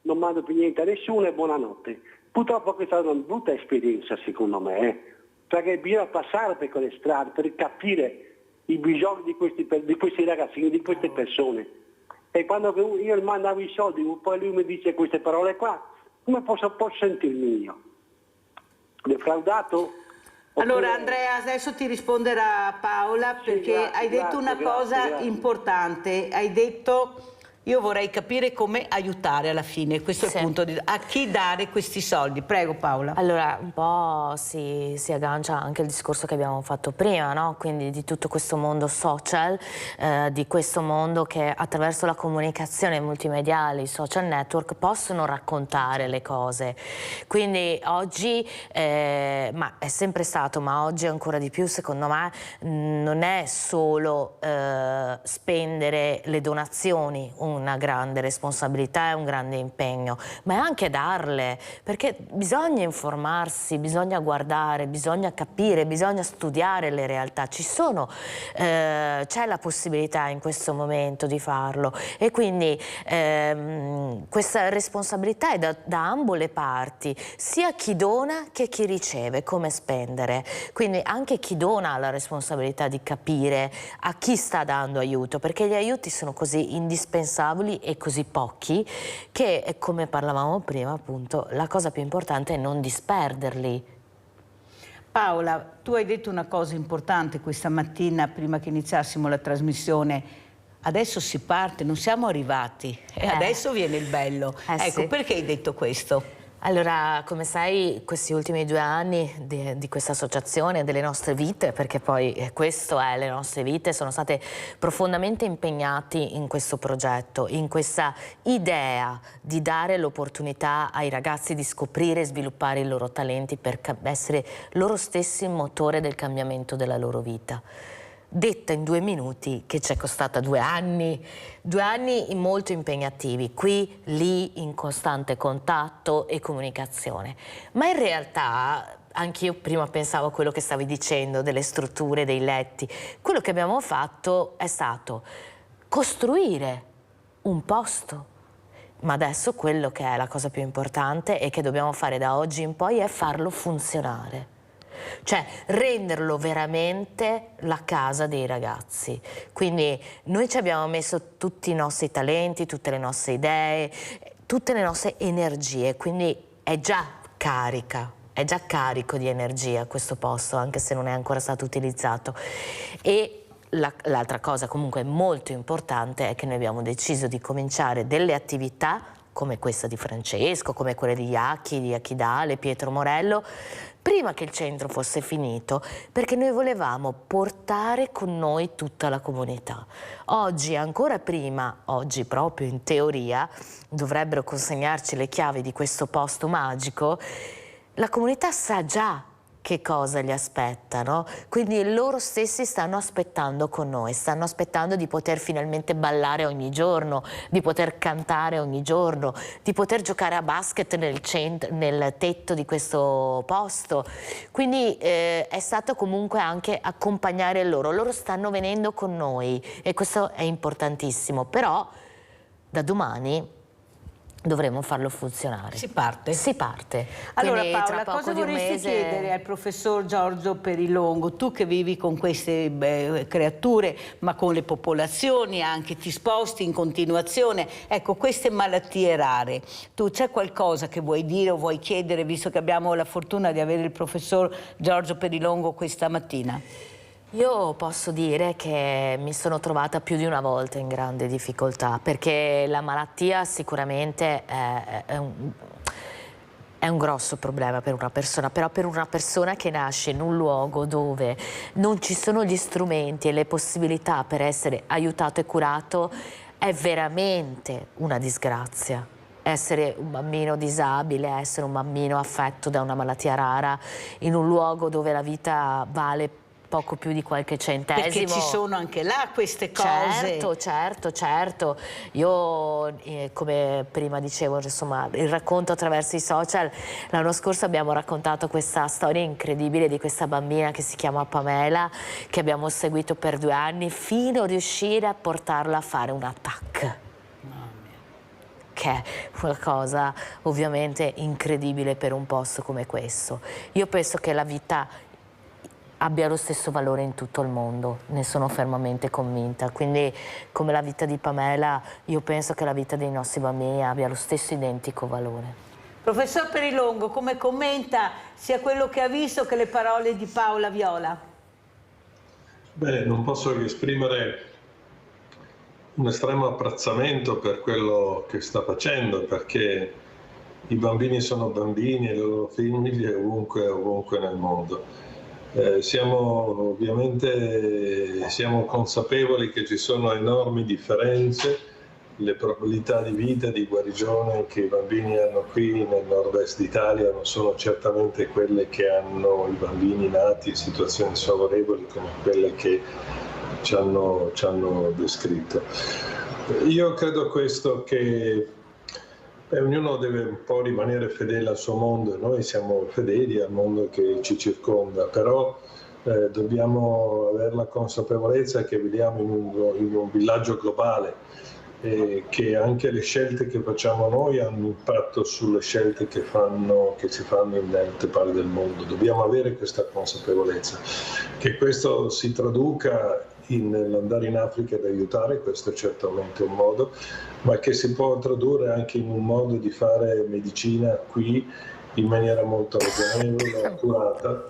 non mando più niente a nessuno e buonanotte. Purtroppo questa è una brutta esperienza, secondo me, perché bisogna passare per quelle strade per capire i bisogni di questi ragazzini, di queste persone. E quando io gli mandavo i soldi, poi lui mi dice queste parole qua, come posso sentirmi io? Defraudato? Allora Andrea, adesso ti risponderà Paola, perché grazie, hai detto una cosa importante, hai detto: io vorrei capire come aiutare alla fine, questo è il punto, a chi dare questi soldi. Prego Paola. Allora, un po' si aggancia anche il discorso che abbiamo fatto prima, no? Quindi di tutto questo mondo social, di questo mondo che attraverso la comunicazione multimediale, i social network, possono raccontare le cose. Quindi oggi, ma è sempre stato, ma oggi ancora di più, secondo me, non è solo spendere le donazioni, una grande responsabilità e un grande impegno, ma è anche darle, perché bisogna informarsi, bisogna guardare, bisogna capire, bisogna studiare le realtà. C'è la possibilità in questo momento di farlo, e quindi questa responsabilità è da ambo le parti, sia chi dona che chi riceve, come spendere. Quindi anche chi dona ha la responsabilità di capire a chi sta dando aiuto, perché gli aiuti sono così indispensabili e così pochi che, come parlavamo prima, appunto, la cosa più importante è non disperderli. Paola, tu hai detto una cosa importante questa mattina prima che iniziassimo la trasmissione. Adesso si parte, non siamo arrivati e adesso viene il bello. Ecco, sì. Perché hai detto questo? Allora, come sai, questi ultimi 2 anni di questa associazione, delle nostre vite, perché poi questo è, le nostre vite, sono state profondamente impegnati in questo progetto, in questa idea di dare l'opportunità ai ragazzi di scoprire e sviluppare i loro talenti per essere loro stessi il motore del cambiamento della loro vita. Detta in 2 minuti, che ci è costata 2 anni molto impegnativi, qui, lì, in costante contatto e comunicazione. Ma in realtà, anch'io prima pensavo a quello che stavi dicendo, delle strutture, dei letti. Quello che abbiamo fatto è stato costruire un posto. Ma adesso quello che è la cosa più importante e che dobbiamo fare da oggi in poi è farlo funzionare. Cioè renderlo veramente la casa dei ragazzi. Quindi noi ci abbiamo messo tutti i nostri talenti, tutte le nostre idee, tutte le nostre energie, quindi è già carica, è già carico di energia questo posto, anche se non è ancora stato utilizzato. E l'altra cosa comunque molto importante è che noi abbiamo deciso di cominciare delle attività come questa di Francesco, come quelle di Iacchi, di Achidale, Pietro Morello, prima che il centro fosse finito, perché noi volevamo portare con noi tutta la comunità. Oggi, ancora prima, oggi proprio in teoria, dovrebbero consegnarci le chiavi di questo posto magico. La comunità sa già che cosa li aspetta, no? Quindi loro stessi stanno aspettando con noi, stanno aspettando di poter finalmente ballare ogni giorno, di poter cantare ogni giorno, di poter giocare a basket nel tetto di questo posto. Quindi è stato comunque anche accompagnare loro stanno venendo con noi e questo è importantissimo, però da domani dovremo farlo funzionare. Si parte? Si parte. Allora quindi, Paola, cosa vorresti chiedere al professor Giorgio Perilongo? Tu che vivi con queste creature, ma con le popolazioni anche, ti sposti in continuazione, ecco, queste malattie rare, tu c'è qualcosa che vuoi dire o vuoi chiedere, visto che abbiamo la fortuna di avere il professor Giorgio Perilongo questa mattina? Io posso dire che mi sono trovata più di una volta in grande difficoltà, perché la malattia sicuramente è un grosso problema per una persona, però per una persona che nasce in un luogo dove non ci sono gli strumenti e le possibilità per essere aiutato e curato è veramente una disgrazia. Essere un bambino disabile, essere un bambino affetto da una malattia rara in un luogo dove la vita vale poco più di qualche centesimo. Perché ci sono anche là queste cose. Certo. Io, come prima dicevo, insomma, il racconto attraverso i social, l'anno scorso abbiamo raccontato questa storia incredibile di questa bambina che si chiama Pamela, che abbiamo seguito per 2 anni, fino a riuscire a portarla a fare un TAC. Che è una cosa ovviamente incredibile per un posto come questo. Io penso che la vita abbia lo stesso valore in tutto il mondo, ne sono fermamente convinta, quindi come la vita di Pamela io penso che la vita dei nostri bambini abbia lo stesso identico valore. Professor Perilongo, come commenta sia quello che ha visto che le parole di Paola Viola? Beh, non posso che esprimere un estremo apprezzamento per quello che sta facendo, perché i bambini sono bambini e le loro famiglie ovunque nel mondo. Siamo consapevoli che ci sono enormi differenze, le probabilità di vita, di guarigione che i bambini hanno qui nel nord-est d'Italia non sono certamente quelle che hanno i bambini nati in situazioni sfavorevoli come quelle che ci hanno descritto. Io credo questo, che ognuno deve un po' rimanere fedele al suo mondo e noi siamo fedeli al mondo che ci circonda, però dobbiamo avere la consapevolezza che viviamo in un villaggio globale e che anche le scelte che facciamo noi hanno impatto sulle scelte che si fanno in altre parti del mondo. Dobbiamo avere questa consapevolezza, che questo si traduca nell'andare in Africa ad aiutare, questo è certamente un modo, ma che si può tradurre anche in un modo di fare medicina qui in maniera molto ragionevole, accurata,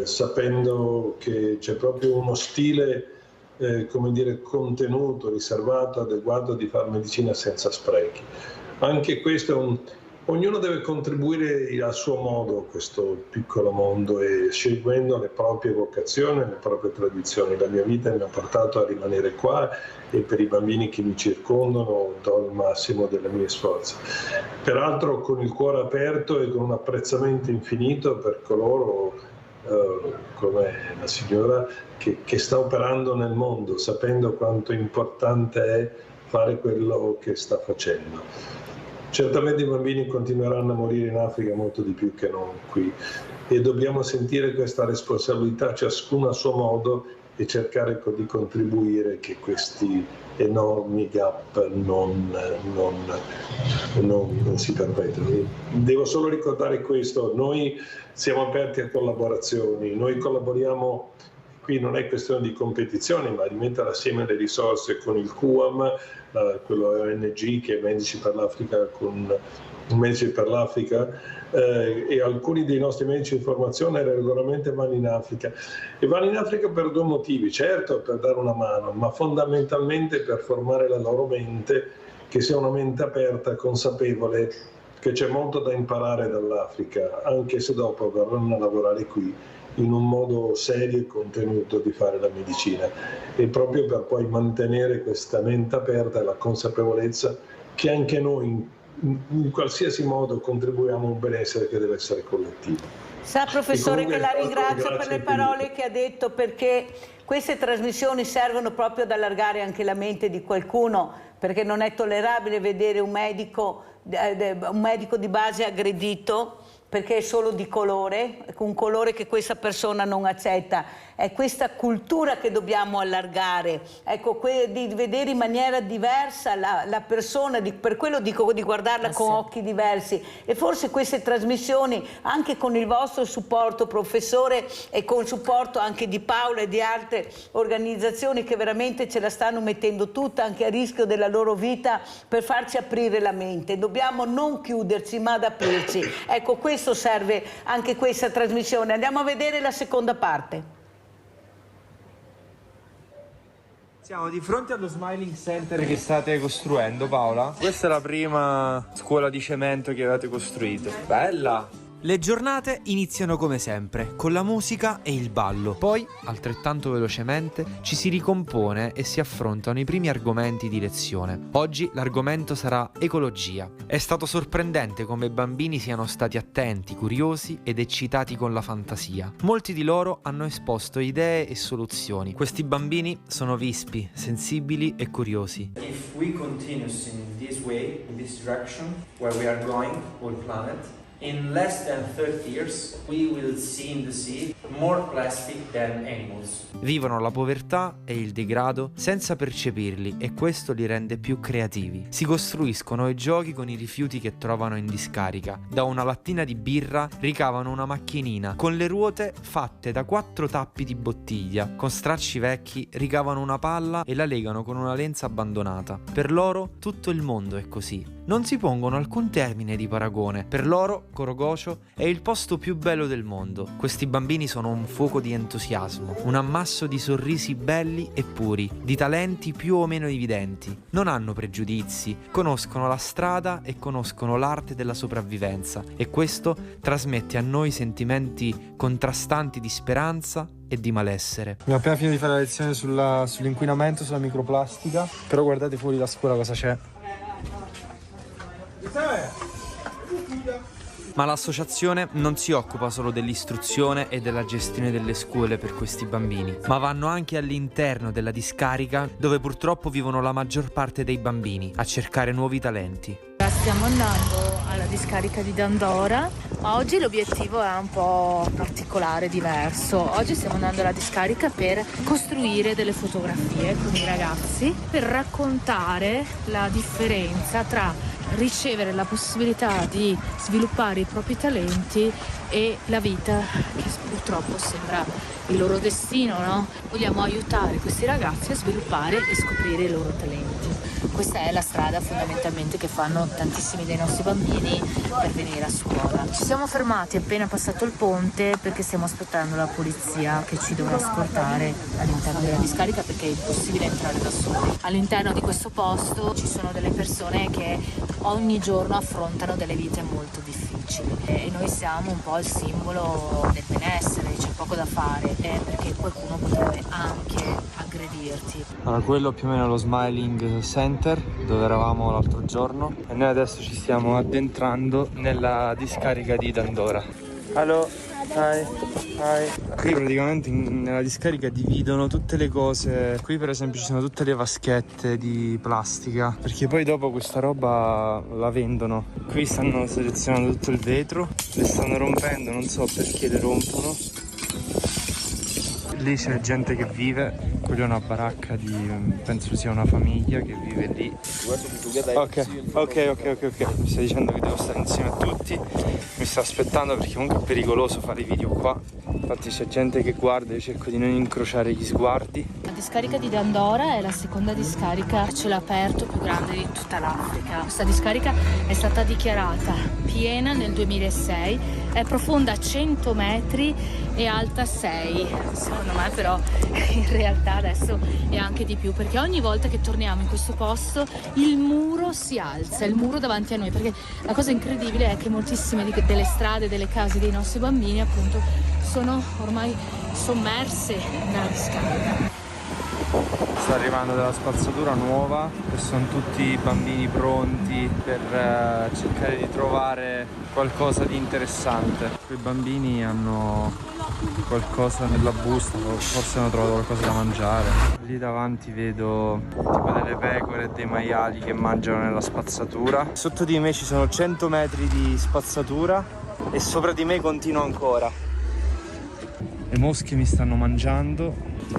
sapendo che c'è proprio uno stile come dire, contenuto, riservato, adeguato di fare medicina senza sprechi. Anche questo ognuno deve contribuire a suo modo a questo piccolo mondo e seguendo le proprie vocazioni, le proprie tradizioni. La mia vita mi ha portato a rimanere qua e per i bambini che mi circondano do il massimo delle mie sforze. Peraltro con il cuore aperto e con un apprezzamento infinito per coloro come la signora che sta operando nel mondo, sapendo quanto importante è fare quello che sta facendo. Certamente i bambini continueranno a morire in Africa molto di più che non qui e dobbiamo sentire questa responsabilità ciascuno a suo modo e cercare di contribuire che questi enormi gap non si perpetuino. Devo solo ricordare questo, noi siamo aperti a collaborazioni, noi collaboriamo qui non è questione di competizione, ma di mettere assieme le risorse con il QAM, quello ONG che è Medici per l'Africa, con Medici per l'Africa, e alcuni dei nostri medici di formazione regolarmente vanno in Africa. E vanno in Africa per due motivi: certo per dare una mano, ma fondamentalmente per formare la loro mente, che sia una mente aperta, consapevole che c'è molto da imparare dall'Africa, anche se dopo verranno a lavorare qui in un modo serio e contenuto di fare la medicina, e proprio per poi mantenere questa mente aperta e la consapevolezza che anche noi in qualsiasi modo contribuiamo a un benessere che deve essere collettivo. Sa, professore, che la ringrazio per le infinite parole che ha detto, perché queste trasmissioni servono proprio ad allargare anche la mente di qualcuno, perché non è tollerabile vedere un medico di base aggredito perché è solo di colore, un colore che questa persona non accetta. È questa cultura che dobbiamo allargare, ecco, di vedere in maniera diversa la persona, per quello dico di guardarla con occhi diversi, e forse queste trasmissioni, anche con il vostro supporto, professore, e con il supporto anche di Paola e di altre organizzazioni che veramente ce la stanno mettendo tutta, anche a rischio della loro vita, per farci aprire la mente. Dobbiamo non chiuderci ma ad aprirci. Ecco, questo serve anche questa trasmissione. Andiamo a vedere la seconda parte. Siamo di fronte allo Smiling Center che state costruendo, Paola. Questa è la prima scuola di cemento che avete costruito. Bella! Le giornate iniziano come sempre, con la musica e il ballo. Poi, altrettanto velocemente, ci si ricompone e si affrontano i primi argomenti di lezione. Oggi l'argomento sarà ecologia. È stato sorprendente come i bambini siano stati attenti, curiosi ed eccitati con la fantasia. Molti di loro hanno esposto idee e soluzioni. Questi bambini sono vispi, sensibili e curiosi. If we continue in this way, in this direction, where we are going, whole planet, in less than 30 years, we will see in the sea more plastic than animals. Vivono la povertà e il degrado senza percepirli, e questo li rende più creativi. Si costruiscono i giochi con i rifiuti che trovano in discarica. Da una lattina di birra ricavano una macchinina con le ruote fatte da 4 tappi di bottiglia. Con stracci vecchi ricavano una palla e la legano con una lenza abbandonata. Per loro tutto il mondo è così. Non si pongono alcun termine di paragone. Per loro Korogocho è il posto più bello del mondo. Questi bambini sono un fuoco di entusiasmo, un ammasso di sorrisi belli e puri, di talenti più o meno evidenti. Non hanno pregiudizi, conoscono la strada e conoscono l'arte della sopravvivenza, e questo trasmette a noi sentimenti contrastanti di speranza e di malessere. Abbiamo appena finito di fare la lezione sull'inquinamento, sulla microplastica, però guardate fuori la scuola cosa c'è. Ma l'associazione non si occupa solo dell'istruzione e della gestione delle scuole per questi bambini, ma vanno anche all'interno della discarica, dove purtroppo vivono la maggior parte dei bambini, a cercare nuovi talenti. Stiamo andando alla discarica di Dandora, ma oggi l'obiettivo è un po' particolare, diverso. Oggi stiamo andando alla discarica per costruire delle fotografie con i ragazzi, per raccontare la differenza tra ricevere la possibilità di sviluppare i propri talenti e la vita che purtroppo sembra il loro destino, no? Vogliamo aiutare questi ragazzi a sviluppare e scoprire i loro talenti. Questa è la strada fondamentalmente che fanno tantissimi dei nostri bambini per venire a scuola. Ci siamo fermati appena passato il ponte perché stiamo aspettando la polizia che ci dovrà scortare all'interno della discarica, perché è impossibile entrare da soli. All'interno di questo posto ci sono delle persone che ogni giorno affrontano delle vite molto difficili e noi siamo un po' il simbolo del benessere. C'è poco da fare perché qualcuno potrebbe anche aggredirti. Allora, quello più o meno è lo Smiling Center dove eravamo l'altro giorno, e noi adesso ci stiamo addentrando nella discarica di Dandora. Hello, hi. Qui praticamente nella discarica dividono tutte le cose. Qui per esempio ci sono tutte le vaschette di plastica, perché poi dopo questa roba la vendono. Qui stanno selezionando tutto il vetro, le stanno rompendo, non so perché le rompono. Lì c'è gente che vive Quella è una baracca di, penso sia una famiglia che vive lì. Ok. Mi stai dicendo che devo stare insieme a tutti. Mi sta aspettando perché comunque è pericoloso fare i video qua. Infatti c'è gente che guarda, io cerco di non incrociare gli sguardi. La discarica di Dandora è la seconda discarica a cielo aperto più grande di tutta l'Africa. Questa discarica è stata dichiarata piena nel 2006, è profonda 100 metri e alta 6. Secondo me però in realtà adesso è anche di più, perché ogni volta che torniamo in questo posto il muro si alza, il muro davanti a noi, perché la cosa incredibile è che moltissime delle strade, delle case dei nostri bambini appunto sono ormai sommerse nella discarica. Sta arrivando della spazzatura nuova e sono tutti bambini pronti per cercare di trovare qualcosa di interessante. Quei bambini hanno qualcosa nella busta, forse hanno trovato qualcosa da mangiare. Lì davanti vedo tipo delle pecore e dei maiali che mangiano nella spazzatura. Sotto di me ci sono 100 metri di spazzatura e sopra di me continua ancora. Le mosche mi stanno mangiando.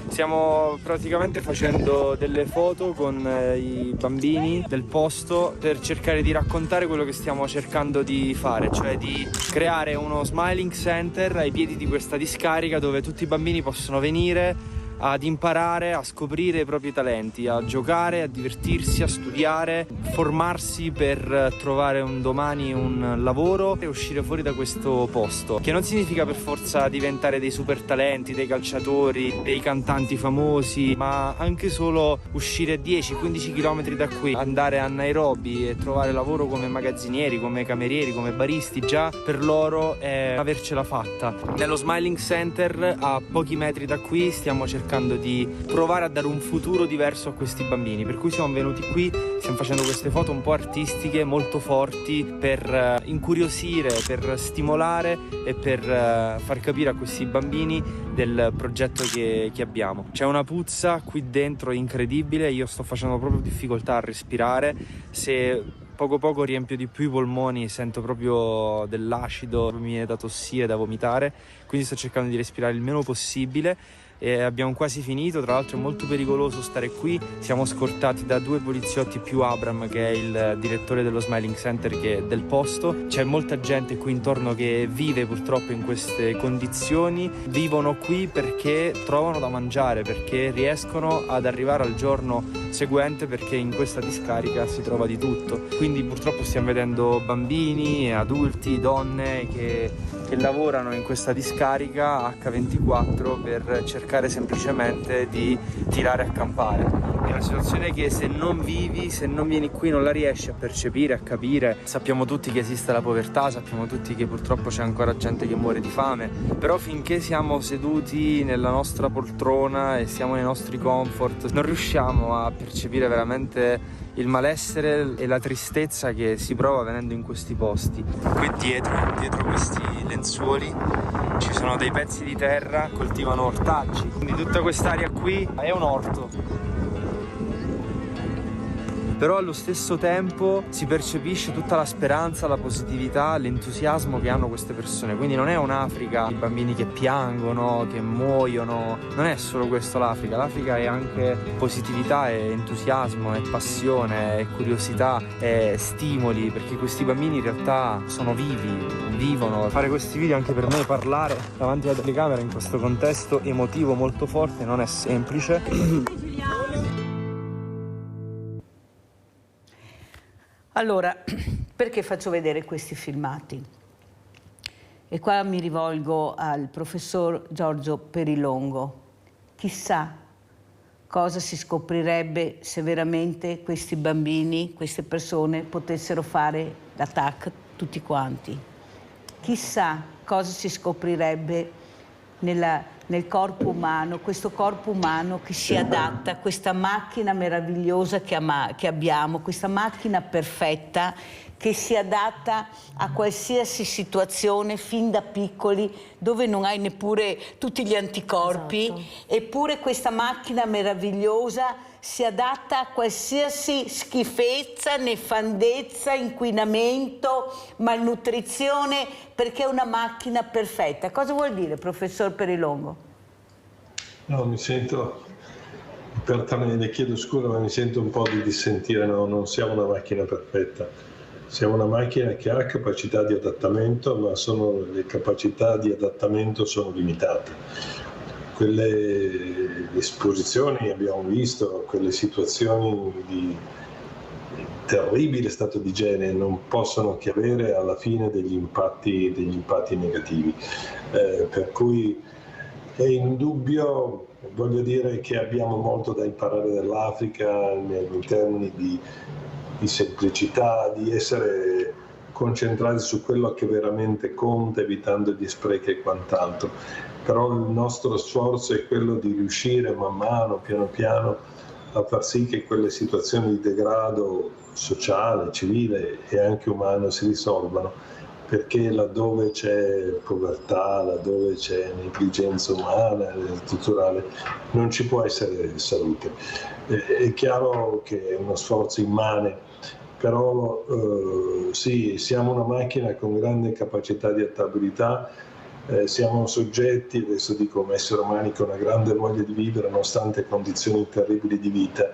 Stiamo praticamente facendo delle foto con i bambini del posto per cercare di raccontare quello che stiamo cercando di fare, cioè di creare uno Smiling Center ai piedi di questa discarica dove tutti i bambini possono venire ad imparare a scoprire i propri talenti, a giocare, a divertirsi, a studiare, formarsi per trovare un domani un lavoro e uscire fuori da questo posto, che non significa per forza diventare dei super talenti, dei calciatori, dei cantanti famosi, ma anche solo uscire 10-15 km da qui, andare a Nairobi e trovare lavoro come magazzinieri, come camerieri, come baristi. Già per loro è avercela fatta. Nello Smiling Center a pochi metri da qui stiamo cercando di provare a dare un futuro diverso a questi bambini, per cui siamo venuti qui, stiamo facendo queste foto un po' artistiche, molto forti, per incuriosire, per stimolare e per far capire a questi bambini del progetto che abbiamo. C'è una puzza qui dentro incredibile, io sto facendo proprio difficoltà a respirare, se poco riempio di più i polmoni sento proprio dell'acido, mi viene da tossire, da vomitare, quindi sto cercando di respirare il meno possibile. E abbiamo quasi finito, tra l'altro è molto pericoloso stare qui, siamo scortati da 2 poliziotti più Abram, che è il direttore dello Smiling Center che è del posto. C'è molta gente qui intorno che vive purtroppo in queste condizioni, vivono qui perché trovano da mangiare, perché riescono ad arrivare al giorno seguente, perché in questa discarica si trova di tutto. Quindi purtroppo stiamo vedendo bambini, adulti, donne che lavorano in questa discarica H24 per cercare semplicemente di tirare a campare. È una situazione che se non vivi, se non vieni qui non la riesci a percepire, a capire. Sappiamo tutti che esiste la povertà, sappiamo tutti che purtroppo c'è ancora gente che muore di fame, però finché siamo seduti nella nostra poltrona e siamo nei nostri comfort non riusciamo a percepire veramente il malessere e la tristezza che si prova venendo in questi posti. Qui dietro questi lenzuoli ci sono dei pezzi di terra, coltivano ortaggi, quindi tutta quest'area qui è un orto. Però allo stesso tempo si percepisce tutta la speranza, la positività, l'entusiasmo che hanno queste persone. Quindi non è un'Africa di bambini che piangono, che muoiono, non è solo questo l'Africa. L'Africa è anche positività, è entusiasmo, è passione, è curiosità, è stimoli, perché questi bambini in realtà sono vivi, vivono. Fare questi video anche per me, parlare davanti alla telecamera in questo contesto emotivo molto forte non è semplice. Allora, perché faccio vedere questi filmati? E qua mi rivolgo al professor Giorgio Perilongo. Chissà cosa si scoprirebbe se veramente questi bambini, queste persone potessero fare la TAC tutti quanti. Chissà cosa si scoprirebbe nel corpo umano, questo corpo umano che si adatta a questa macchina meravigliosa che abbiamo, questa macchina perfetta che si adatta a qualsiasi situazione fin da piccoli, dove non hai neppure tutti gli anticorpi, esatto. Eppure questa macchina meravigliosa si adatta a qualsiasi schifezza, nefandezza, inquinamento, malnutrizione, perché è una macchina perfetta. Cosa vuol dire, professor Perilongo? No, mi sento le chiedo scusa, ma mi sento un po' di dissentire. No, non siamo una macchina perfetta, siamo una macchina che ha capacità di adattamento, ma le capacità di adattamento sono limitate. Quelle esposizioni, abbiamo visto, quelle situazioni di terribile stato di igiene non possono che avere alla fine degli impatti negativi. Per cui è indubbio, voglio dire, che abbiamo molto da imparare dall'Africa in termini di semplicità, di essere concentrati su quello che veramente conta, evitando gli sprechi e quant'altro. Però il nostro sforzo è quello di riuscire man mano, piano piano, a far sì che quelle situazioni di degrado sociale, civile e anche umano si risolvano, perché laddove c'è povertà, laddove c'è negligenza umana e strutturale, non ci può essere salute. È chiaro che è uno sforzo immane, però sì, siamo una macchina con grande capacità di adattabilità. Siamo soggetti, adesso dico come esseri umani, con una grande voglia di vivere nonostante condizioni terribili di vita,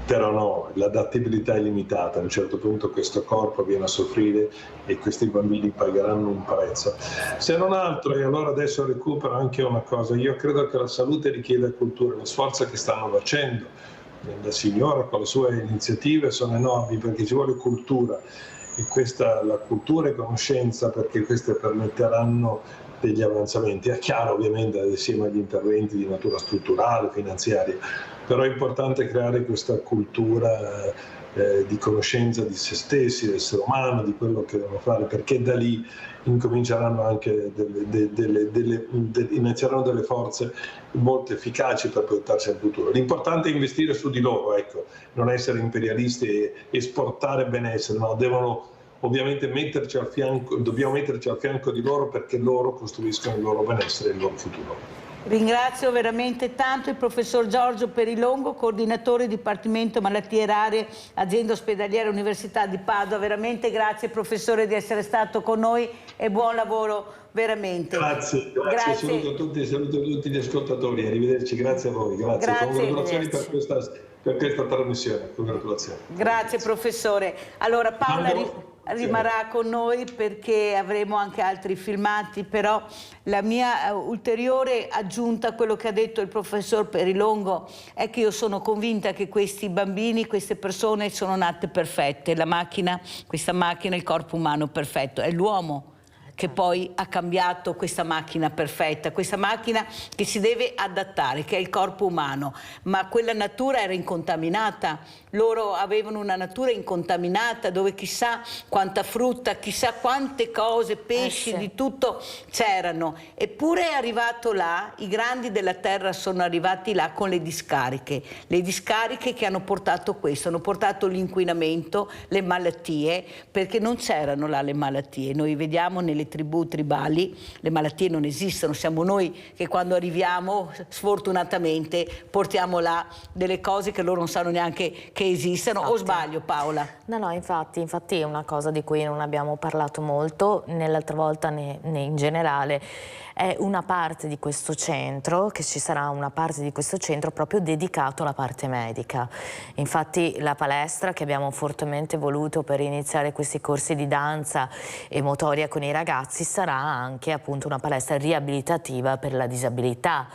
però no, l'adattabilità è limitata. A un certo punto questo corpo viene a soffrire e questi bambini pagheranno un prezzo. Se non altro, e allora adesso recupero anche una cosa, io credo che la salute richieda cultura, lo sforzo che stanno facendo la signora con le sue iniziative sono enormi, perché ci vuole cultura. E la cultura e conoscenza, perché queste permetteranno degli avanzamenti. È chiaro, ovviamente, assieme agli interventi di natura strutturale, finanziaria, però è importante creare questa cultura di conoscenza di se stessi, dell'essere umano, di quello che devono fare, perché da lì incominceranno anche inizieranno delle forze molto efficaci per proiettarsi al futuro. L'importante è investire su di loro, ecco, non essere imperialisti e esportare benessere, no, devono ovviamente dobbiamo metterci al fianco di loro, perché loro costruiscono il loro benessere e il loro futuro. Ringrazio veramente tanto il professor Giorgio Perilongo, coordinatore Dipartimento Malattie Rare, Azienda Ospedaliera Università di Padova. Veramente grazie professore di essere stato con noi e buon lavoro veramente. Grazie. Saluto tutti gli ascoltatori, arrivederci, grazie a voi, grazie. Congratulazioni per questa trasmissione, congratulazioni. Grazie professore. Allora Paola rimarrà con noi perché avremo anche altri filmati, però la mia ulteriore aggiunta a quello che ha detto il professor Perilongo è che io sono convinta che questi bambini, queste persone sono nate perfette. Questa macchina, il corpo umano perfetto, è l'uomo che poi ha cambiato questa macchina perfetta, questa macchina che si deve adattare, che è il corpo umano, ma quella natura era incontaminata, loro avevano una natura incontaminata dove chissà quanta frutta, chissà quante cose, pesci, di tutto c'erano, eppure è arrivato là, i grandi della terra sono arrivati là con le discariche che hanno portato questo, hanno portato l'inquinamento, le malattie, perché non c'erano là le malattie, noi vediamo nelle tribù tribali, le malattie non esistono, siamo noi che quando arriviamo sfortunatamente portiamo là delle cose che loro non sanno neanche che esistano. Infatti. O sbaglio Paola? No, infatti è una cosa di cui non abbiamo parlato molto né l'altra volta né in generale. È una parte di questo centro, che ci sarà una parte di questo centro proprio dedicato alla parte medica. Infatti la palestra che abbiamo fortemente voluto per iniziare questi corsi di danza e motoria con i ragazzi sarà anche appunto una palestra riabilitativa per la disabilità.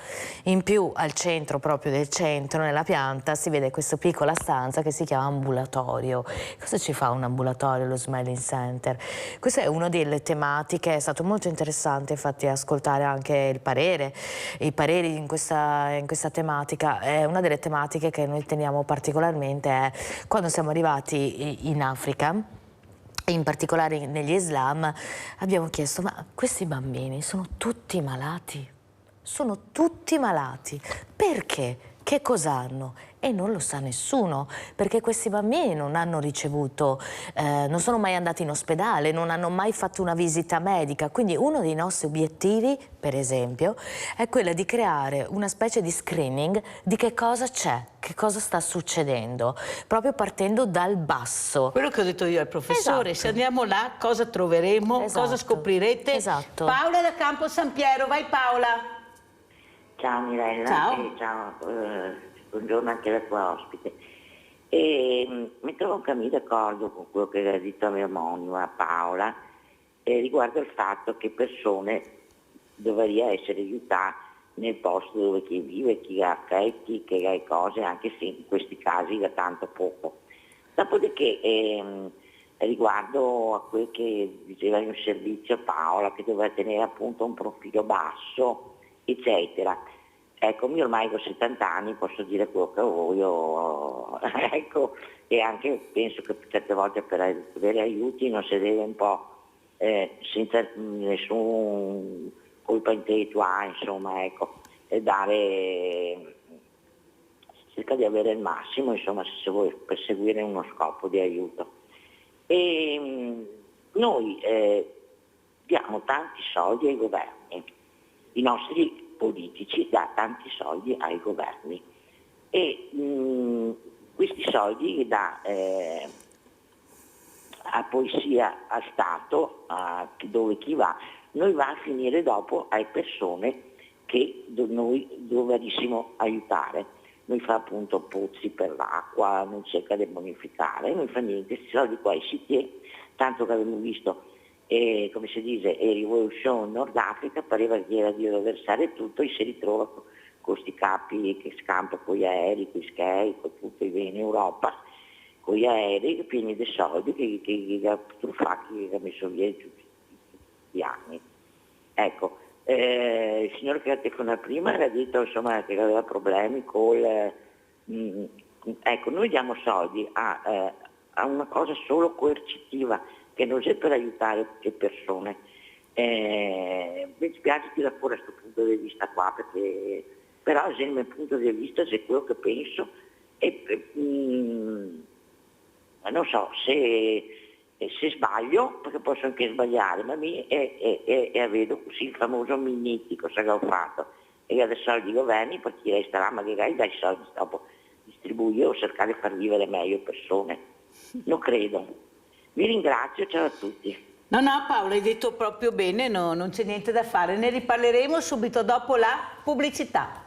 In più al centro, proprio del centro, nella pianta, si vede questa piccola stanza che si chiama ambulatorio. Cosa ci fa un ambulatorio, lo Smiling Center? Questa è una delle tematiche, è stato molto interessante infatti ascoltare anche i pareri in questa tematica. È una delle tematiche che noi teniamo particolarmente è quando siamo arrivati in Africa, in particolare negli Islam, abbiamo chiesto: ma questi bambini sono tutti malati? Sono tutti malati. Perché? Che cosa hanno? E non lo sa nessuno, perché questi bambini non hanno ricevuto, non sono mai andati in ospedale, non hanno mai fatto una visita medica. Quindi uno dei nostri obiettivi, per esempio, è quello di creare una specie di screening di che cosa c'è, che cosa sta succedendo, proprio partendo dal basso. Quello che ho detto io al professore, se andiamo là cosa troveremo, cosa scoprirete. Esatto. Paola da Campo San Piero, vai Paola. Ciao Mirella. Ciao. Ciao. buongiorno anche alla tua ospite. E mi trovo anche d'accordo con quello che ha detto la mia omonima Paola riguardo al fatto che persone dovrebbero essere aiutate nel posto dove chi vive, chi ha affetti, che ha cose, anche se in questi casi da tanto poco. Dopodiché riguardo a quel che diceva in servizio Paola, che doveva tenere appunto un profilo basso, eccetera. Ecco, io ormai con 70 anni posso dire quello che voglio, ecco, e anche penso che certe volte per avere aiuti non si deve un po' senza nessun colpa intellettuale, insomma, ecco, e cerca di avere il massimo, insomma, se vuoi perseguire uno scopo di aiuto. E noi diamo tanti soldi ai governi, i nostri politici danno tanti soldi ai governi e questi soldi dà a poesia al Stato, dove chi va, noi va a finire dopo alle persone che noi dovrissimo aiutare. Noi fa appunto pozzi per l'acqua, non cerca di bonificare, non fa niente, questi soldi qua si tiene, tanto che abbiamo visto, come si dice, Revolution Nord Africa, pareva che era di versare tutto e si ritrova con questi capi che scampano con gli aerei, con i sky, con tutto i beni in Europa, con gli aerei pieni di soldi che ha truffato, che ha messo via tutti gli anni. Ecco, il signore che ha telefonato prima era detto insomma, che aveva problemi ecco, noi diamo soldi a una cosa solo coercitiva, che non c'è per aiutare le persone. Mi spiace tirare fuori questo punto di vista qua, perché però se il mio punto di vista c'è quello che penso e non so se sbaglio, perché posso anche sbagliare, ma vedo così il famoso Minniti, cosa che ho fatto, e adesso soldi i governi, per chi resterà magari dai soldi dopo distribuire o cercare di far vivere meglio persone. Non credo. Vi ringrazio, ciao a tutti. No, Paola, hai detto proprio bene, no, non c'è niente da fare, ne riparleremo subito dopo la pubblicità.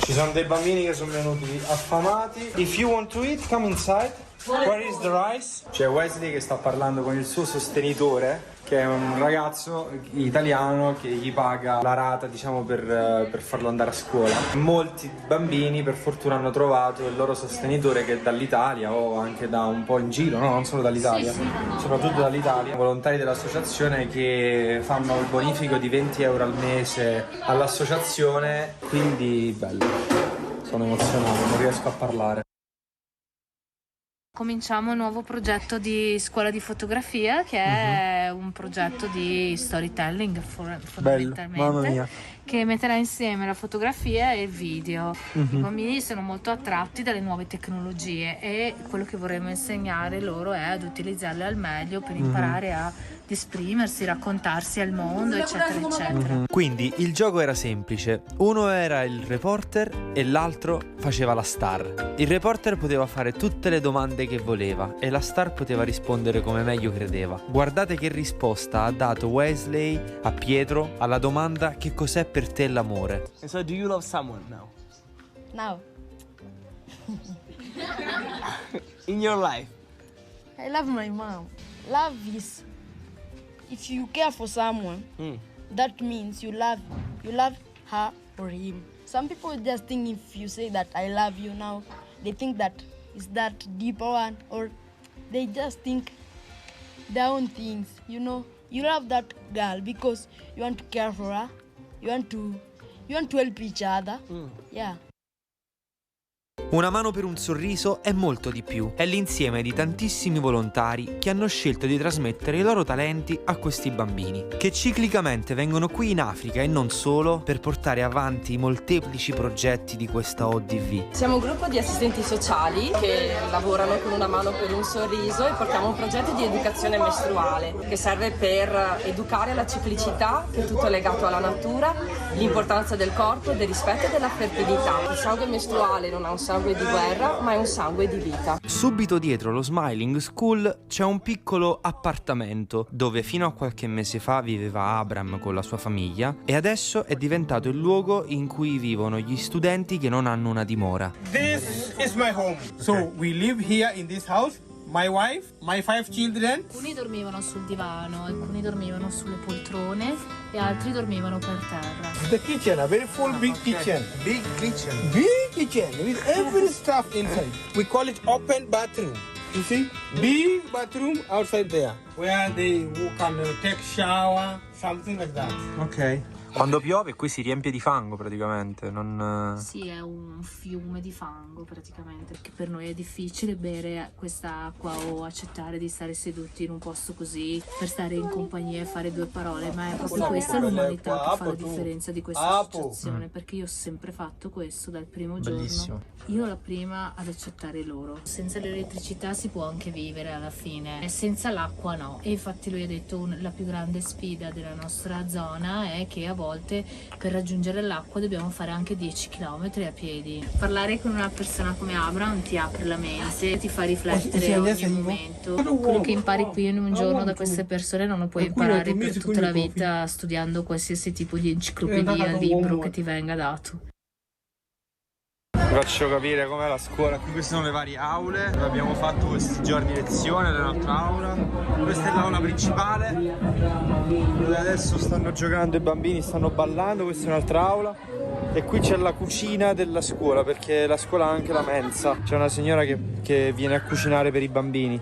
Ci sono dei bambini che sono venuti affamati. If you want to eat, come inside. Where is the rice? C'è Wesley che sta parlando con il suo sostenitore, che è un ragazzo italiano che gli paga la rata, diciamo, per farlo andare a scuola. Molti bambini per fortuna hanno trovato il loro sostenitore, che è dall'Italia o anche da un po' in giro, no? Non solo dall'Italia, soprattutto dall'Italia. Volontari dell'associazione che fanno il bonifico di 20 euro al mese all'associazione, quindi bello. Sono emozionato, non riesco a parlare. Cominciamo un nuovo progetto di scuola di fotografia, che è un progetto di storytelling fondamentalmente. Bello, mamma mia. Che metterà insieme la fotografia e il video. I bambini sono molto attratti dalle nuove tecnologie e quello che vorremmo insegnare loro è ad utilizzarle al meglio per imparare a esprimersi, raccontarsi al mondo, eccetera, eccetera. Quindi il gioco era semplice, uno era il reporter e l'altro faceva la star. Il reporter poteva fare tutte le domande che voleva e la star poteva rispondere come meglio credeva. Guardate che risposta ha dato Wesley a Pietro alla domanda: che cos'è per te l'amore? And so do you love someone now? Now, In your life? I love my mom. Love is if you care for someone, that means you love her or him. Some people just think if you say that I love you now, they think that is that deeper one, or they just think their own things, you know. You love that girl because you want to care for her, you want to help each other. Yeah. Una mano per un sorriso è molto di più. È l'insieme di tantissimi volontari che hanno scelto di trasmettere i loro talenti a questi bambini, che ciclicamente vengono qui in Africa e non solo per portare avanti i molteplici progetti di questa ODV. Siamo un gruppo di assistenti sociali che lavorano con una mano per un sorriso e portiamo un progetto di educazione mestruale che serve per educare alla ciclicità, che è tutto legato alla natura, l'importanza del corpo, del rispetto e della fertilità. Il sangue mestruale non è un sangue di guerra, ma è un sangue di vita. Subito dietro lo Smiling School c'è un piccolo appartamento dove fino a qualche mese fa viveva Abram con la sua famiglia e adesso è diventato il luogo in cui vivono gli studenti che non hanno una dimora. This is my home. So we live here in this house. My wife, my 5 children. Alcuni dormivano sul divano, alcuni dormivano sulle poltrone e altri dormivano per terra. The kitchen, a very full big kitchen. Big kitchen. Big kitchen with every stuff inside. We call it open bathroom. You see? Big bathroom outside there where they can take shower, something like that. Ok. Quando piove qui si riempie di fango praticamente, non... Sì, è un fiume di fango praticamente, perché per noi è difficile bere questa acqua o accettare di stare seduti in un posto così per stare in compagnia e fare due parole, ma è proprio questa l'umanità che fa la differenza di questa associazione, perché io ho sempre fatto questo dal primo giorno. Bellissimo. Io la prima ad accettare loro. Senza l'elettricità si può anche vivere alla fine, senza l'acqua no. E infatti lui ha detto la più grande sfida della nostra zona è che a volte per raggiungere l'acqua dobbiamo fare anche 10 km a piedi. Parlare con una persona come Abraham ti apre la mente, ti fa riflettere ogni momento. Quello che impari qui in un giorno da queste persone non lo puoi imparare per tutta la vita studiando qualsiasi tipo di enciclopedia, libro che ti venga dato. Vi faccio capire com'è la scuola. Qui queste sono le varie aule dove abbiamo fatto questi giorni lezione nell'altra aula. Questa è l'aula principale dove adesso stanno giocando i bambini, stanno ballando. Questa è un'altra aula e qui c'è la cucina della scuola, perché la scuola ha anche la mensa. C'è una signora che viene a cucinare per i bambini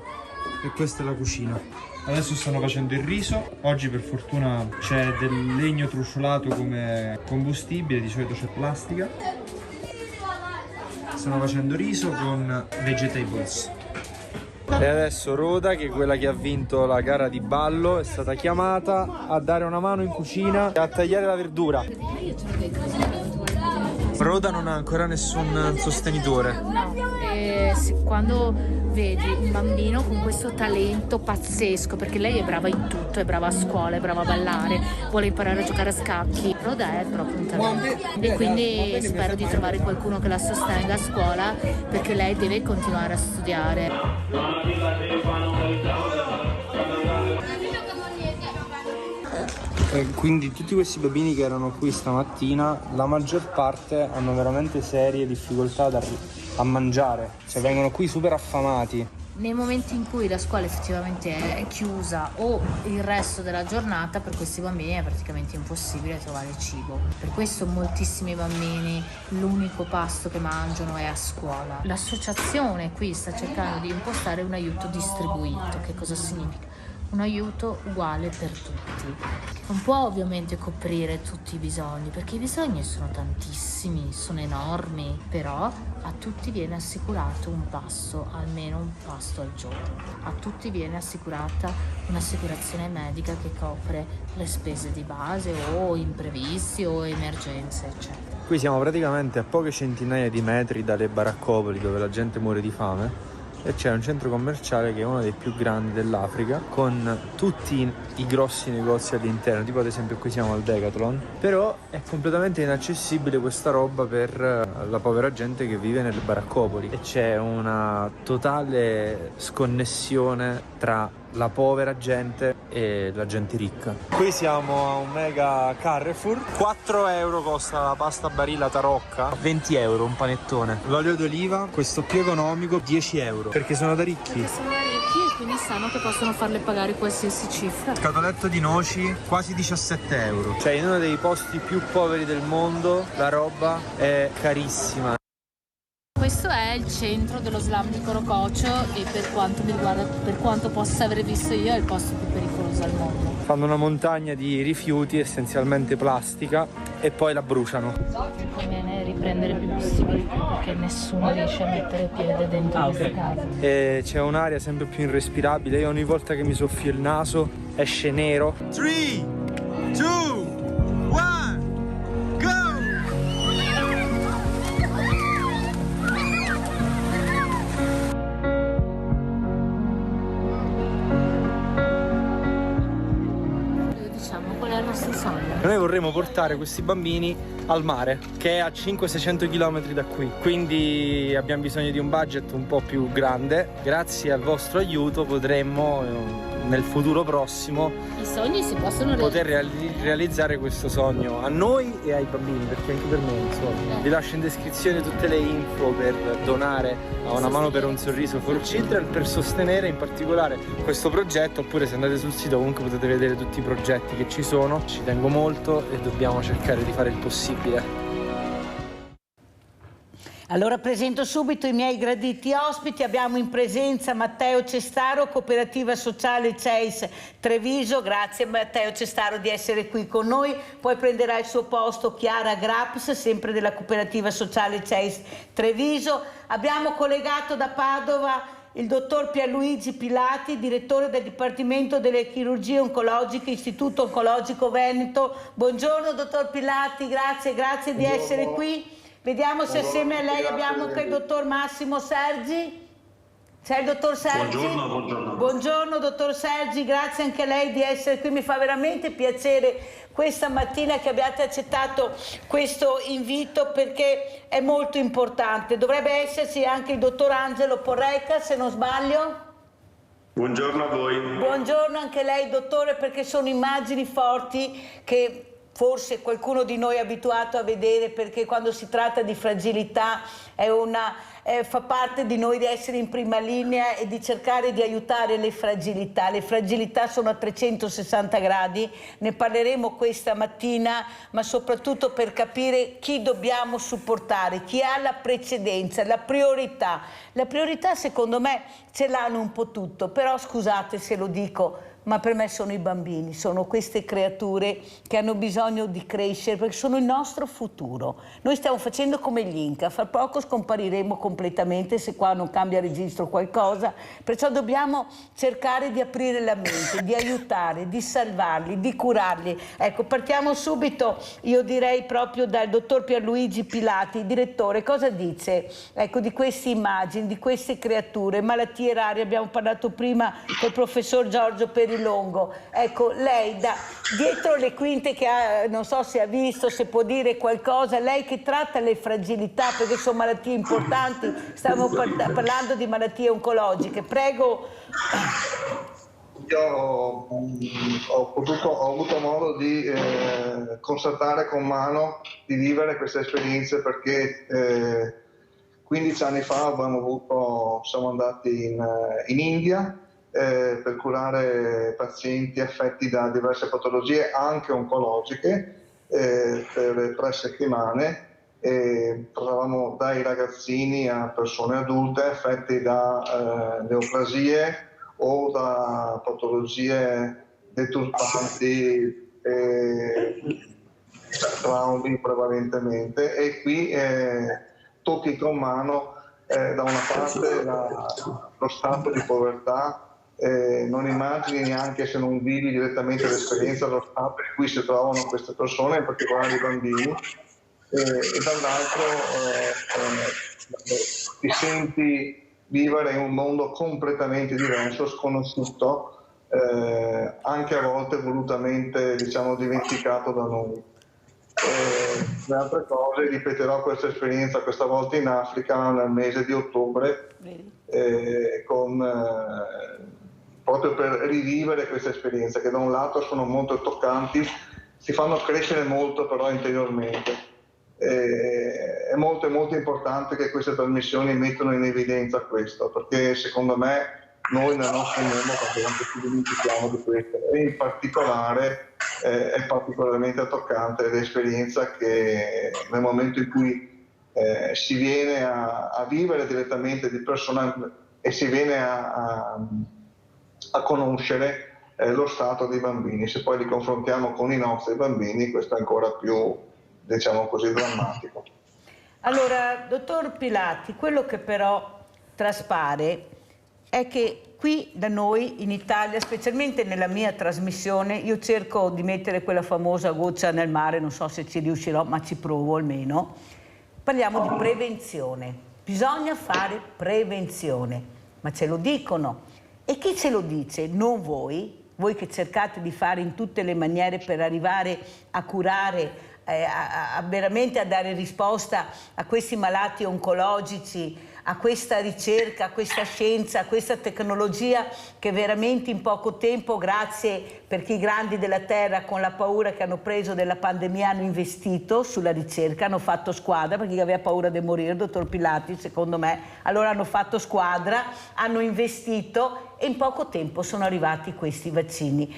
e questa è la cucina. Adesso stanno facendo il riso. Oggi per fortuna c'è del legno truciolato come combustibile, di solito c'è plastica. Stanno facendo riso con vegetables. E adesso Rhoda, che è quella che ha vinto la gara di ballo, è stata chiamata a dare una mano in cucina e a tagliare la verdura. Rhoda non ha ancora nessun sostenitore. No, quando vedi un bambino con questo talento pazzesco, perché lei è brava in tutto, è brava a scuola, è brava a ballare, vuole imparare a giocare a scacchi. Rhoda è proprio un talento e quindi spero di trovare qualcuno che la sostenga a scuola, perché lei deve continuare a studiare. Quindi tutti questi bambini che erano qui stamattina, la maggior parte hanno veramente serie difficoltà a mangiare, cioè vengono qui super affamati. Nei momenti in cui la scuola effettivamente è chiusa o il resto della giornata, per questi bambini è praticamente impossibile trovare cibo. Per questo moltissimi bambini l'unico pasto che mangiano è a scuola. L'associazione qui sta cercando di impostare un aiuto distribuito. Che cosa significa? Un aiuto uguale per tutti. Non può ovviamente coprire tutti i bisogni, perché i bisogni sono tantissimi, sono enormi, però a tutti viene assicurato un pasto, almeno un pasto al giorno. A tutti viene assicurata un'assicurazione medica che copre le spese di base o imprevisti o emergenze, eccetera. Qui siamo praticamente a poche centinaia di metri dalle baraccopoli dove la gente muore di fame. E c'è un centro commerciale che è uno dei più grandi dell'Africa, con tutti i grossi negozi all'interno, tipo ad esempio qui siamo al Decathlon, però è completamente inaccessibile questa roba per la povera gente che vive nelle baraccopoli e c'è una totale sconnessione tra la povera gente e la gente ricca. Qui siamo a un mega Carrefour. 4 euro costa la pasta Barilla Tarocca, 20 euro un panettone. L'olio d'oliva, questo più economico, 10 euro, perché sono da ricchi. Sono ricchi e quindi sanno che possono farle pagare qualsiasi cifra. Scatoletto di noci, quasi 17 euro. Cioè in uno dei posti più poveri del mondo la roba è carissima. Questo è il centro dello slam di Corococho e per quanto mi riguarda, per quanto possa aver visto io, è il posto più pericoloso al mondo. Fanno una montagna di rifiuti, essenzialmente plastica, e poi la bruciano. Conviene riprendere il più possibile perché nessuno riesce a mettere piede dentro questa casa. E c'è un'aria sempre più irrespirabile, io ogni volta che mi soffio il naso esce nero. 3, 2, 1, go! Diciamo, qual è il nostro sogno? Noi vorremmo portare questi bambini al mare, che è a 500-600 km da qui, quindi abbiamo bisogno di un budget un po' più grande. Grazie al vostro aiuto potremmo nel futuro prossimo I sogni si possono poter realizzare questo sogno a noi e ai bambini, perché anche per me è un sogno. Vi lascio in descrizione tutte le info per donare a Una Mano per un Sorriso for Children, per sostenere in particolare questo progetto, oppure se andate sul sito comunque potete vedere tutti i progetti che ci sono. Ci tengo molto e dobbiamo cercare di fare il possibile. Allora presento subito i miei graditi ospiti. Abbiamo in presenza Matteo Cestaro, Cooperativa Sociale CEIS Treviso. Grazie Matteo Cestaro di essere qui con noi. Poi prenderà il suo posto Chiara Graps, sempre della Cooperativa Sociale CEIS Treviso. Abbiamo collegato da Padova il dottor Pierluigi Pilati, direttore del Dipartimento delle Chirurgie Oncologiche, Istituto Oncologico Veneto. Buongiorno dottor Pilati, grazie di essere qui. Vediamo se assieme a lei abbiamo anche il dottor Massimo Sergi. C'è il dottor Sergi? Buongiorno. Buongiorno dottor Sergi, grazie anche a lei di essere qui. Mi fa veramente piacere questa mattina che abbiate accettato questo invito, perché è molto importante. Dovrebbe esserci anche il dottor Angelo Porreca, se non sbaglio. Buongiorno a voi. Buongiorno anche lei dottore, perché sono immagini forti che forse qualcuno di noi è abituato a vedere, perché quando si tratta di fragilità fa parte di noi di essere in prima linea e di cercare di aiutare le fragilità. Le fragilità sono a 360 gradi, ne parleremo questa mattina, ma soprattutto per capire chi dobbiamo supportare, chi ha la precedenza, la priorità. La priorità secondo me ce l'hanno un po' tutto, però scusate se lo dico, ma per me sono i bambini, sono queste creature che hanno bisogno di crescere perché sono il nostro futuro. Noi stiamo facendo come gli Inca, fra poco scompariremo completamente se qua non cambia registro qualcosa, perciò dobbiamo cercare di aprire la mente, di aiutare, di salvarli, di curarli. Ecco, partiamo subito, io direi proprio dal dottor Pierluigi Pilati, direttore. Cosa dice di queste immagini, di queste creature, malattie rare? Abbiamo parlato prima col professor Giorgio Perilongo. Ecco, lei da dietro le quinte che ha, non so se ha visto, se può dire qualcosa, lei che tratta le fragilità, perché sono malattie importanti, stiamo parlando di malattie oncologiche, prego. Io ho avuto modo di constatare con mano, di vivere queste esperienze, perché 15 anni fa siamo andati in India per curare pazienti affetti da diverse patologie, anche oncologiche, per 3 settimane. Parlavamo dai ragazzini a persone adulte affetti da neoplasie o da patologie deturpanti, traumi prevalentemente, e qui tocchi con mano da una parte lo stato di povertà, non immagini neanche, se non vivi direttamente l'esperienza, lo stato in cui si trovano queste persone, in particolare i bambini, e dall'altro ti senti vivere in un mondo completamente diverso, sconosciuto, anche a volte volutamente, diciamo, dimenticato da noi. Le altre cose, ripeterò questa esperienza questa volta in Africa nel mese di ottobre, proprio per rivivere questa esperienza, che da un lato sono molto toccanti, si fanno crescere molto però interiormente. È molto importante che queste trasmissioni mettano in evidenza questo, perché secondo me noi nel nostro mondo ci dimentichiamo di questo, e in particolare è particolarmente toccante l'esperienza che nel momento in cui si viene a vivere direttamente di persona e si viene a conoscere lo stato dei bambini. Se poi li confrontiamo con i nostri bambini, questo è ancora più diciamo così, drammatico. Allora, dottor Pilati, quello che però traspare è che qui da noi in Italia, specialmente nella mia trasmissione, io cerco di mettere quella famosa goccia nel mare, non so se ci riuscirò, ma ci provo almeno. Parliamo di prevenzione. Bisogna fare prevenzione, ma ce lo dicono. E chi ce lo dice? Non voi che cercate di fare in tutte le maniere per arrivare a curare, veramente a dare risposta a questi malati oncologici, a questa ricerca, a questa scienza, a questa tecnologia che veramente in poco tempo, grazie perché i grandi della terra con la paura che hanno preso della pandemia hanno investito sulla ricerca, hanno fatto squadra, perché chi aveva paura di morire, dottor Pilati, secondo me, allora hanno fatto squadra, hanno investito e in poco tempo sono arrivati questi vaccini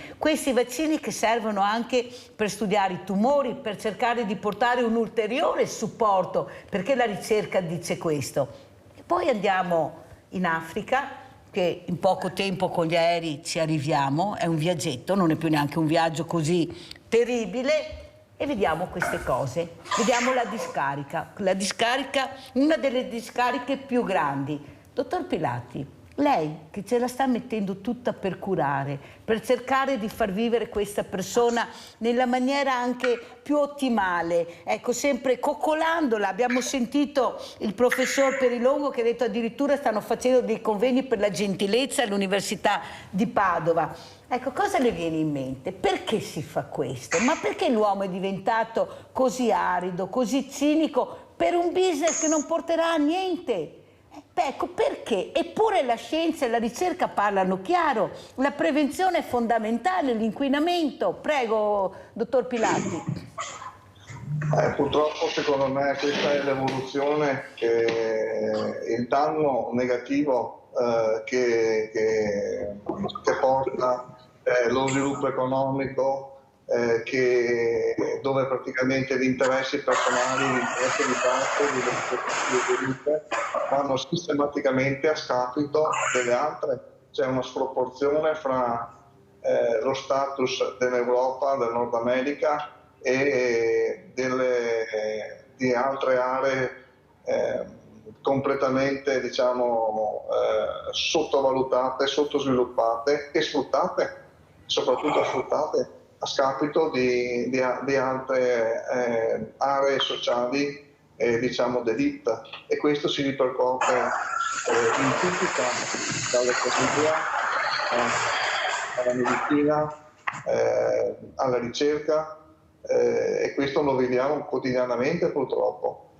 che servono anche per studiare i tumori, per cercare di portare un ulteriore supporto, perché la ricerca dice questo. Poi andiamo in Africa, che in poco tempo con gli aerei ci arriviamo, è un viaggetto, non è più neanche un viaggio così terribile, e vediamo queste cose. Vediamo la discarica, una delle discariche più grandi. Dottor Pilati, lei che ce la sta mettendo tutta per curare, per cercare di far vivere questa persona nella maniera anche più ottimale, ecco, sempre coccolandola. Abbiamo sentito il professor Perilongo che ha detto addirittura stanno facendo dei convegni per la gentilezza all'Università di Padova. Ecco, cosa le viene in mente? Perché si fa questo? Ma perché l'uomo è diventato così arido, così cinico per un business che non porterà a niente? Beh, ecco perché, eppure la scienza e la ricerca parlano chiaro, la prevenzione è fondamentale, l'inquinamento. Prego, dottor Pilati. Purtroppo secondo me questa è l'evoluzione, il danno negativo che porta lo sviluppo economico, dove praticamente gli interessi personali, gli interessi di parte, vanno sistematicamente a scapito delle altre. C'è una sproporzione fra lo status dell'Europa, del Nord America e di altre aree completamente, diciamo, sottovalutate, sottosviluppate e sfruttate, soprattutto sfruttate a scapito di altre aree sociali, diciamo, d'élite, e questo si ripercuote in tutti i campi, dall'economia alla medicina, alla ricerca, e questo lo viviamo quotidianamente purtroppo.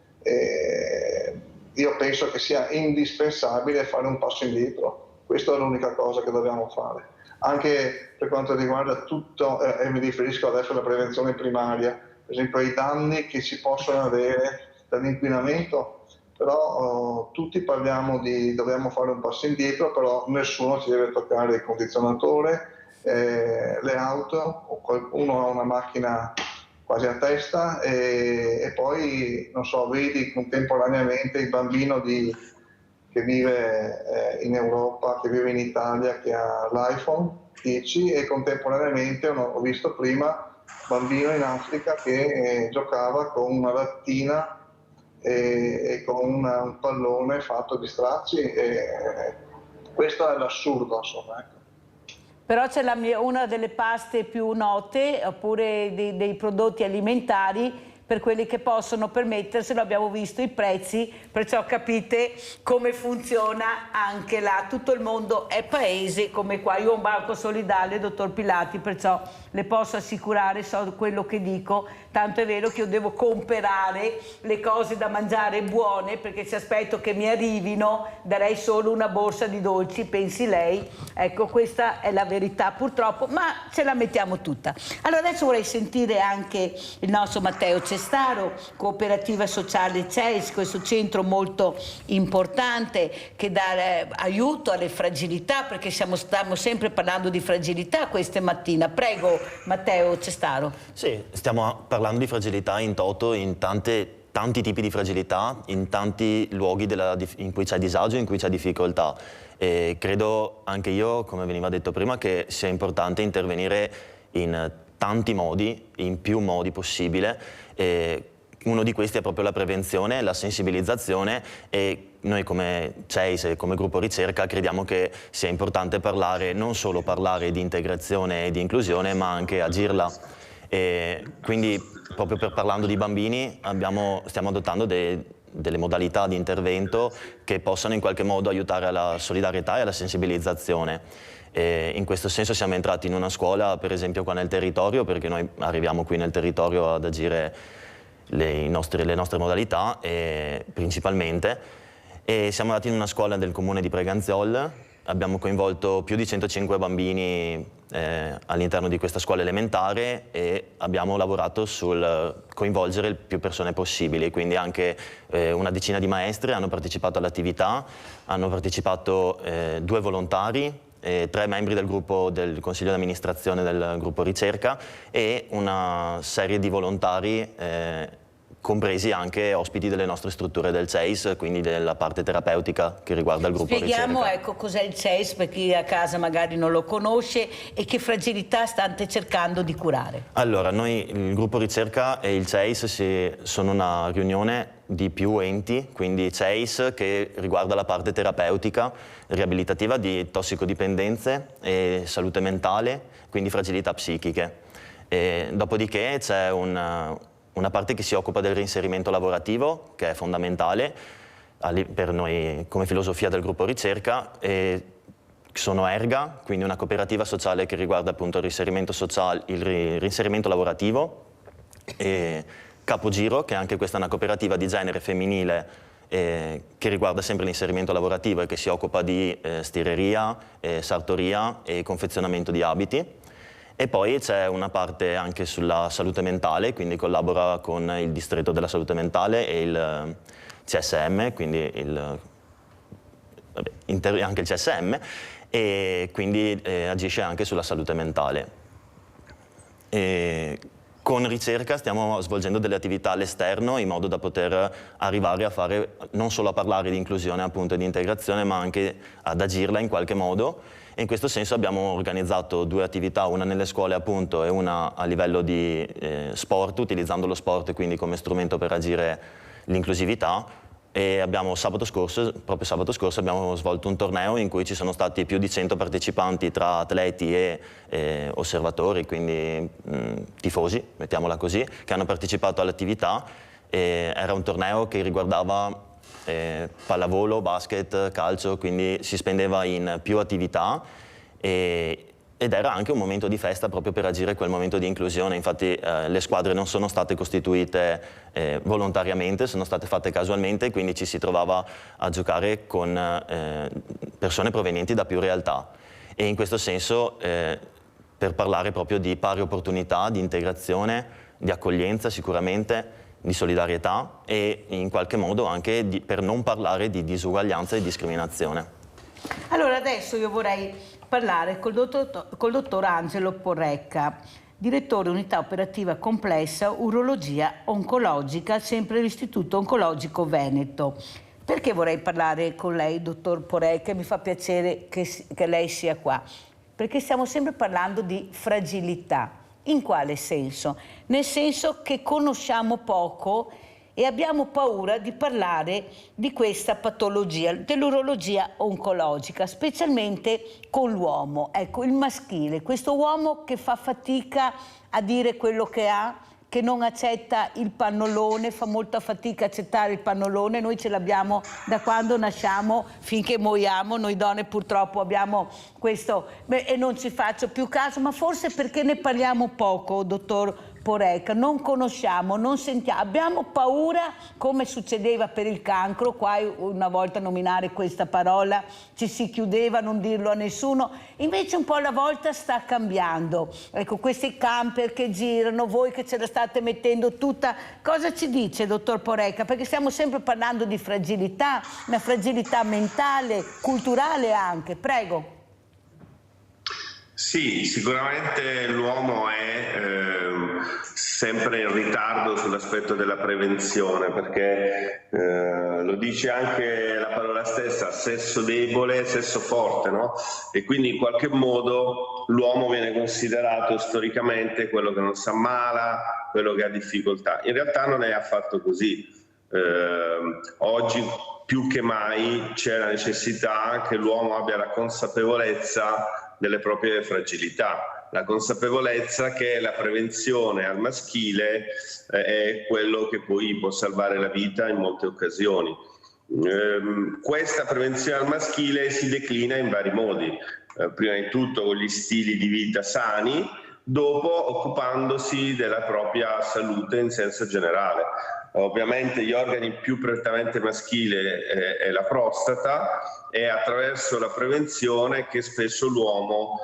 Io penso che sia indispensabile fare un passo indietro, questa è l'unica cosa che dobbiamo fare. Anche per quanto riguarda tutto, e mi riferisco adesso alla prevenzione primaria, per esempio ai danni che si possono avere dall'inquinamento, però tutti parliamo dobbiamo fare un passo indietro, però nessuno ci deve toccare il condizionatore, le auto, o qualcuno ha una macchina quasi a testa e poi, non so, vedi contemporaneamente il bambino che vive in Europa, che vive in Italia, che ha l'iPhone 10, e contemporaneamente ho visto prima un bambino in Africa che giocava con una lattina e con un pallone fatto di stracci. Questo è l'assurdo, insomma. Ecco. Però c'è una delle paste più note, oppure dei prodotti alimentari, per quelli che possono permetterselo, abbiamo visto i prezzi, perciò capite come funziona anche là. Tutto il mondo è paese come qua. Io ho un banco solidale, dottor Pilati, perciò le posso assicurare, so quello che dico, tanto è vero che io devo comprare le cose da mangiare buone, perché se aspetto che mi arrivino darei solo una borsa di dolci, pensi lei. Ecco, questa è la verità purtroppo, ma ce la mettiamo tutta. Allora adesso vorrei sentire anche il nostro Matteo Cestaro, Cooperativa Sociale CEIS, questo centro molto importante che dà aiuto alle fragilità, perché stiamo sempre parlando di fragilità queste mattine. Prego, Matteo Cestaro. Sì, stiamo parlando di fragilità in toto, in tanti tipi di fragilità, in tanti luoghi in cui c'è disagio, in cui c'è difficoltà. E credo anche io, come veniva detto prima, che sia importante intervenire in tanti modi, in più modi possibile. Uno di questi è proprio la prevenzione, la sensibilizzazione, e noi come CEIS e come gruppo ricerca crediamo che sia importante parlare, non solo parlare di integrazione e di inclusione, ma anche agirla. E quindi proprio parlando di bambini stiamo adottando delle modalità di intervento che possano in qualche modo aiutare alla solidarietà e alla sensibilizzazione. In questo senso siamo entrati in una scuola, per esempio qua nel territorio, perché noi arriviamo qui nel territorio ad agire le nostre modalità principalmente, e siamo andati in una scuola del comune di Preganziol. Abbiamo coinvolto più di 105 bambini all'interno di questa scuola elementare e abbiamo lavorato sul coinvolgere il più persone possibili, quindi anche una decina di maestre hanno partecipato all'attività, hanno partecipato 2 volontari, 3 membri del gruppo del consiglio di amministrazione del gruppo ricerca e una serie di volontari compresi anche ospiti delle nostre strutture del CEIS, quindi della parte terapeutica che riguarda il gruppo Spieghiamo, ricerca. ecco, cos'è il CEIS per chi a casa magari non lo conosce e che fragilità state cercando di curare. Allora, noi, il gruppo ricerca e il CEIS sono una riunione di più enti, quindi CEIS che riguarda la parte terapeutica, riabilitativa di tossicodipendenze e salute mentale, quindi fragilità psichiche. E dopodiché c'è una parte che si occupa del reinserimento lavorativo, che è fondamentale per noi come filosofia del gruppo ricerca, e sono Erga, quindi una cooperativa sociale che riguarda appunto il reinserimento sociale, il reinserimento lavorativo, e Capogiro, che anche questa è una cooperativa di genere femminile che riguarda sempre l'inserimento lavorativo e che si occupa di stireria, sartoria e confezionamento di abiti. E poi c'è una parte anche sulla salute mentale, quindi collabora con il distretto della salute mentale e il CSM, quindi anche il CSM, e quindi agisce anche sulla salute mentale. Con ricerca stiamo svolgendo delle attività all'esterno in modo da poter arrivare a fare, non solo a parlare di inclusione appunto e di integrazione, ma anche ad agirla in qualche modo. E in questo senso abbiamo organizzato 2 attività, una nelle scuole appunto e una a livello di sport, utilizzando lo sport quindi come strumento per agire l'inclusività. E abbiamo proprio sabato scorso abbiamo svolto un torneo in cui ci sono stati più di 100 partecipanti tra atleti e osservatori, quindi tifosi, mettiamola così, che hanno partecipato all'attività. Era un torneo che riguardava pallavolo, basket, calcio, quindi si spendeva in più attività ed era anche un momento di festa proprio per agire quel momento di inclusione. Infatti le squadre non sono state costituite volontariamente, sono state fatte casualmente, quindi ci si trovava a giocare con persone provenienti da più realtà. E in questo senso per parlare proprio di pari opportunità, di integrazione, di accoglienza sicuramente, di solidarietà e in qualche modo anche per non parlare di disuguaglianza e discriminazione. Allora adesso io vorrei parlare col dottor Angelo Porrecca, direttore unità operativa complessa urologia oncologica, sempre all'Istituto Oncologico Veneto. Perché vorrei parlare con lei, dottor Porrecca? Mi fa piacere che lei sia qua, perché stiamo sempre parlando di fragilità. In quale senso? Nel senso che conosciamo poco e abbiamo paura di parlare di questa patologia, dell'urologia oncologica, specialmente con l'uomo, ecco, il maschile, questo uomo che fa fatica a dire quello che ha, che non accetta il pannolone, fa molta fatica a accettare il pannolone. Noi ce l'abbiamo da quando nasciamo finché moriamo, noi donne purtroppo abbiamo questo, e non ci faccio più caso, ma forse perché ne parliamo poco, dottor Porrecca, non conosciamo, non sentiamo, abbiamo paura, come succedeva per il cancro. Qua una volta nominare questa parola ci si chiudeva, non dirlo a nessuno, invece un po' alla volta sta cambiando. Ecco, questi camper che girano, voi che ce la state mettendo tutta, cosa ci dice, dottor Porrecca? Perché stiamo sempre parlando di fragilità, una fragilità mentale, culturale anche, prego. Sì, sicuramente l'uomo è sempre in ritardo sull'aspetto della prevenzione, perché lo dice anche la parola stessa, sesso debole, sesso forte, no? E quindi in qualche modo l'uomo viene considerato storicamente quello che non si ammala, quello che ha difficoltà. In realtà non è affatto così. Oggi più che mai c'è la necessità che l'uomo abbia la consapevolezza delle proprie fragilità, la consapevolezza che la prevenzione al maschile è quello che poi può salvare la vita in molte occasioni. Questa prevenzione al maschile si declina in vari modi, prima di tutto con gli stili di vita sani, dopo occupandosi della propria salute in senso generale. Ovviamente gli organi più prettamente maschile è la prostata, e attraverso la prevenzione che spesso l'uomo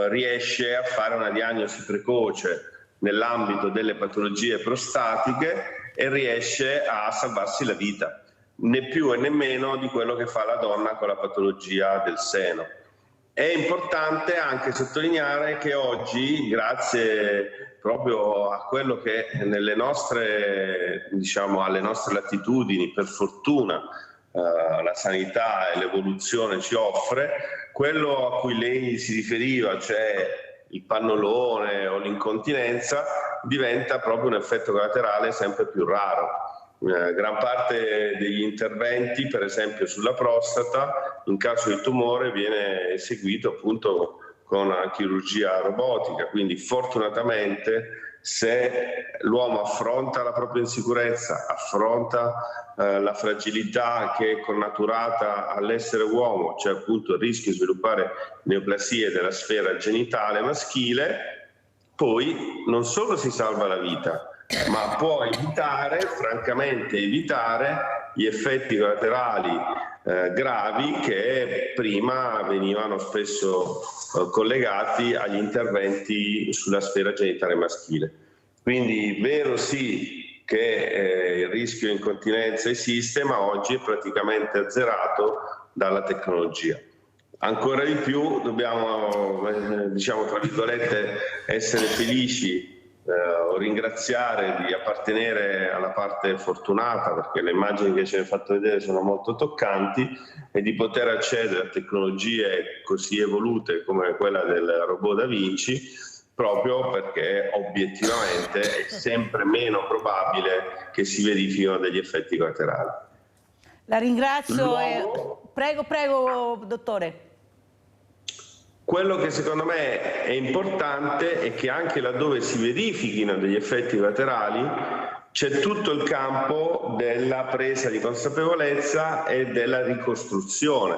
riesce a fare una diagnosi precoce nell'ambito delle patologie prostatiche e riesce a salvarsi la vita, né più e né meno di quello che fa la donna con la patologia del seno. È importante anche sottolineare che oggi, grazie proprio a quello che nelle nostre, diciamo, alle nostre latitudini, per fortuna, la sanità e l'evoluzione ci offre, quello a cui lei si riferiva, cioè il pannolone o l'incontinenza, diventa proprio un effetto collaterale sempre più raro. Gran parte degli interventi, per esempio sulla prostata, in caso di tumore viene eseguito appunto con una chirurgia robotica, quindi fortunatamente se l'uomo affronta la propria insicurezza, affronta la fragilità che è connaturata all'essere uomo, cioè appunto il rischio di sviluppare neoplasie della sfera genitale maschile, poi non solo si salva la vita, ma può evitare, francamente evitare, gli effetti collaterali gravi che prima venivano spesso collegati agli interventi sulla sfera genitale maschile. Quindi vero sì che il rischio incontinenza esiste, ma oggi è praticamente azzerato dalla tecnologia. Ancora di più dobbiamo, diciamo tra virgolette, essere felici o ringraziare di appartenere alla parte fortunata, perché le immagini che ci hai fatto vedere sono molto toccanti, e di poter accedere a tecnologie così evolute come quella del robot Da Vinci, proprio perché obiettivamente è sempre meno probabile che si verifichino degli effetti collaterali. La ringrazio. Prego, dottore. Quello che secondo me è importante è che anche laddove si verifichino degli effetti collaterali c'è tutto il campo della presa di consapevolezza e della ricostruzione.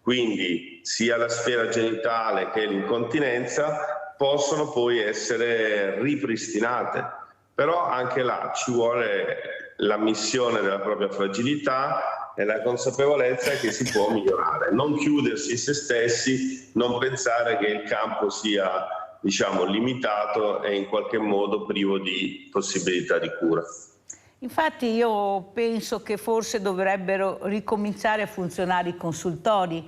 Quindi sia la sfera genitale che l'incontinenza possono poi essere ripristinate, però anche là ci vuole l'ammissione della propria fragilità e la consapevolezza che si può migliorare, non chiudersi in se stessi, non pensare che il campo sia, diciamo, limitato e in qualche modo privo di possibilità di cura. Infatti io penso che forse dovrebbero ricominciare a funzionare i consultori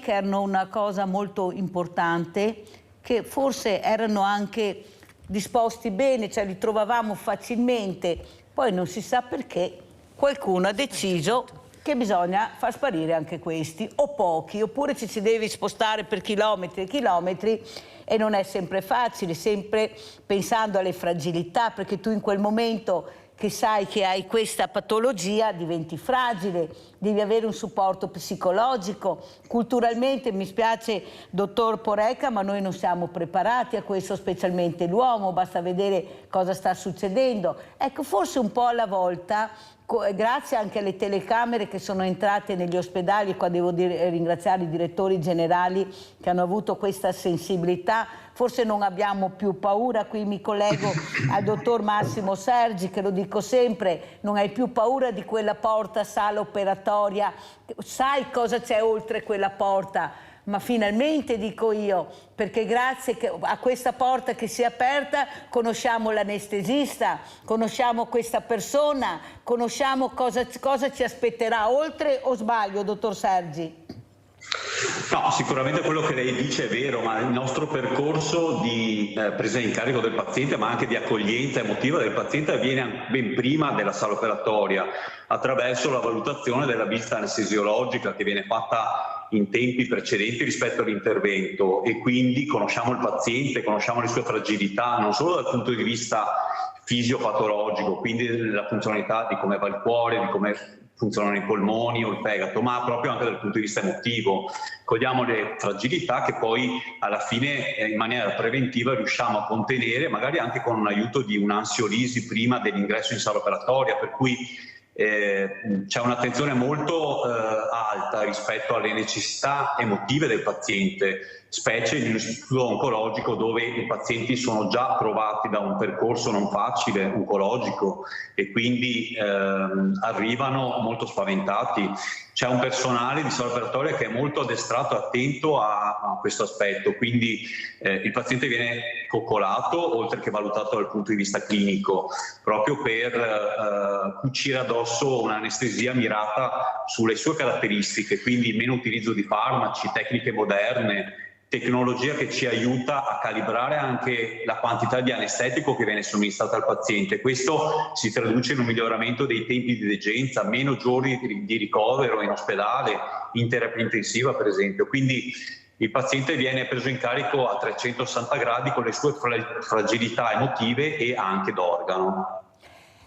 che erano una cosa molto importante, che forse erano anche disposti bene, cioè li trovavamo facilmente, poi non si sa perché qualcuno ha deciso che bisogna far sparire anche questi, o pochi, oppure ci si deve spostare per chilometri e chilometri, e non è sempre facile, sempre pensando alle fragilità, perché tu in quel momento che sai che hai questa patologia diventi fragile, devi avere un supporto psicologico. Culturalmente, mi spiace dottor Poreka, ma noi non siamo preparati a questo, specialmente l'uomo, basta vedere cosa sta succedendo. Ecco, forse un po' alla volta, grazie anche alle telecamere che sono entrate negli ospedali, qua devo ringraziare i direttori generali che hanno avuto questa sensibilità, forse non abbiamo più paura. Qui mi collego al dottor Massimo Sergi, che lo dico sempre, non hai più paura di quella porta sala operatoria, sai cosa c'è oltre quella porta, ma finalmente, dico io, perché grazie a questa porta che si è aperta conosciamo l'anestesista, conosciamo questa persona, conosciamo cosa ci aspetterà oltre, o sbaglio, dottor Sergi? No, sicuramente quello che lei dice è vero, ma il nostro percorso di presa in carico del paziente, ma anche di accoglienza emotiva del paziente, avviene ben prima della sala operatoria, attraverso la valutazione della visita anestesiologica che viene fatta in tempi precedenti rispetto all'intervento, e quindi conosciamo il paziente, conosciamo le sue fragilità, non solo dal punto di vista fisiopatologico, quindi la funzionalità di come va il cuore, di come funzionano i polmoni o il fegato, ma proprio anche dal punto di vista emotivo. Cogliamo le fragilità che poi alla fine in maniera preventiva riusciamo a contenere, magari anche con l'aiuto di un'ansiolisi prima dell'ingresso in sala operatoria, per cui c'è un'attenzione molto alta rispetto alle necessità emotive del paziente, specie in un istituto oncologico dove i pazienti sono già provati da un percorso non facile oncologico e quindi arrivano molto spaventati. C'è un personale di sala operatoria che è molto addestrato e attento a questo aspetto, quindi il paziente viene coccolato oltre che valutato dal punto di vista clinico, proprio per cucire addosso un'anestesia mirata sulle sue caratteristiche, quindi meno utilizzo di farmaci, tecniche moderne, tecnologia che ci aiuta a calibrare anche la quantità di anestetico che viene somministrata al paziente. Questo si traduce in un miglioramento dei tempi di degenza, meno giorni di ricovero in ospedale, in terapia intensiva per esempio. Quindi il paziente viene preso in carico a 360 gradi con le sue fragilità emotive e anche d'organo.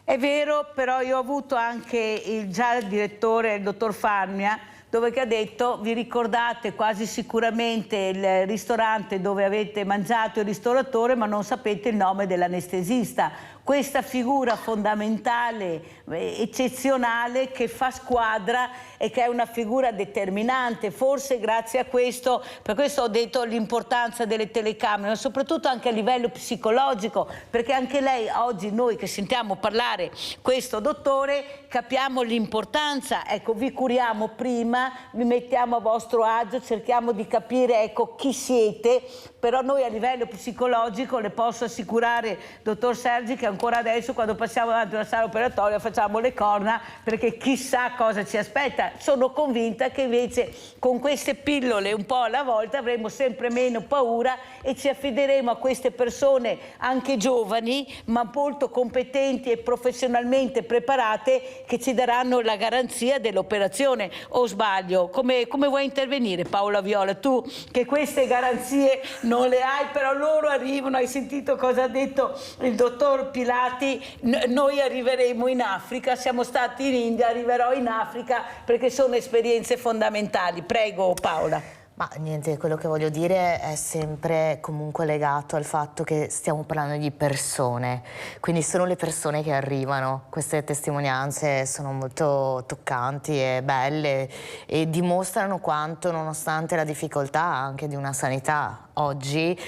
È vero, però io ho avuto anche già il direttore, il dottor Farnia, dove che ha detto: vi ricordate quasi sicuramente il ristorante dove avete mangiato, il ristoratore, ma non sapete il nome dell'anestesista. Questa figura fondamentale, eccezionale, che fa squadra e che è una figura determinante. Forse grazie a questo, per questo ho detto l'importanza delle telecamere, ma soprattutto anche a livello psicologico, perché anche lei, oggi noi che sentiamo parlare questo dottore, capiamo l'importanza. Ecco, vi curiamo prima, vi mettiamo a vostro agio, cerchiamo di capire, ecco, chi siete, però noi a livello psicologico le posso assicurare, dottor Sergi, che ancora adesso quando passiamo davanti a una sala operatoria facciamo le corna, perché chissà cosa ci aspetta. Sono convinta che invece con queste pillole un po' alla volta avremo sempre meno paura e ci affideremo a queste persone anche giovani ma molto competenti e professionalmente preparate, che ci daranno la garanzia dell'operazione. O sbaglio? Come vuoi intervenire, Paola Viola? Tu che queste garanzie non le hai, però loro arrivano. Hai sentito cosa ha detto il dottor Pilati? Noi arriveremo in Africa, siamo stati in India, arriverò in Africa, perché sono esperienze fondamentali. Prego Paola. Ma niente, quello che voglio dire è sempre comunque legato al fatto che stiamo parlando di persone, quindi sono le persone che arrivano. Queste testimonianze sono molto toccanti e belle e dimostrano quanto, nonostante la difficoltà anche di una sanità oggi,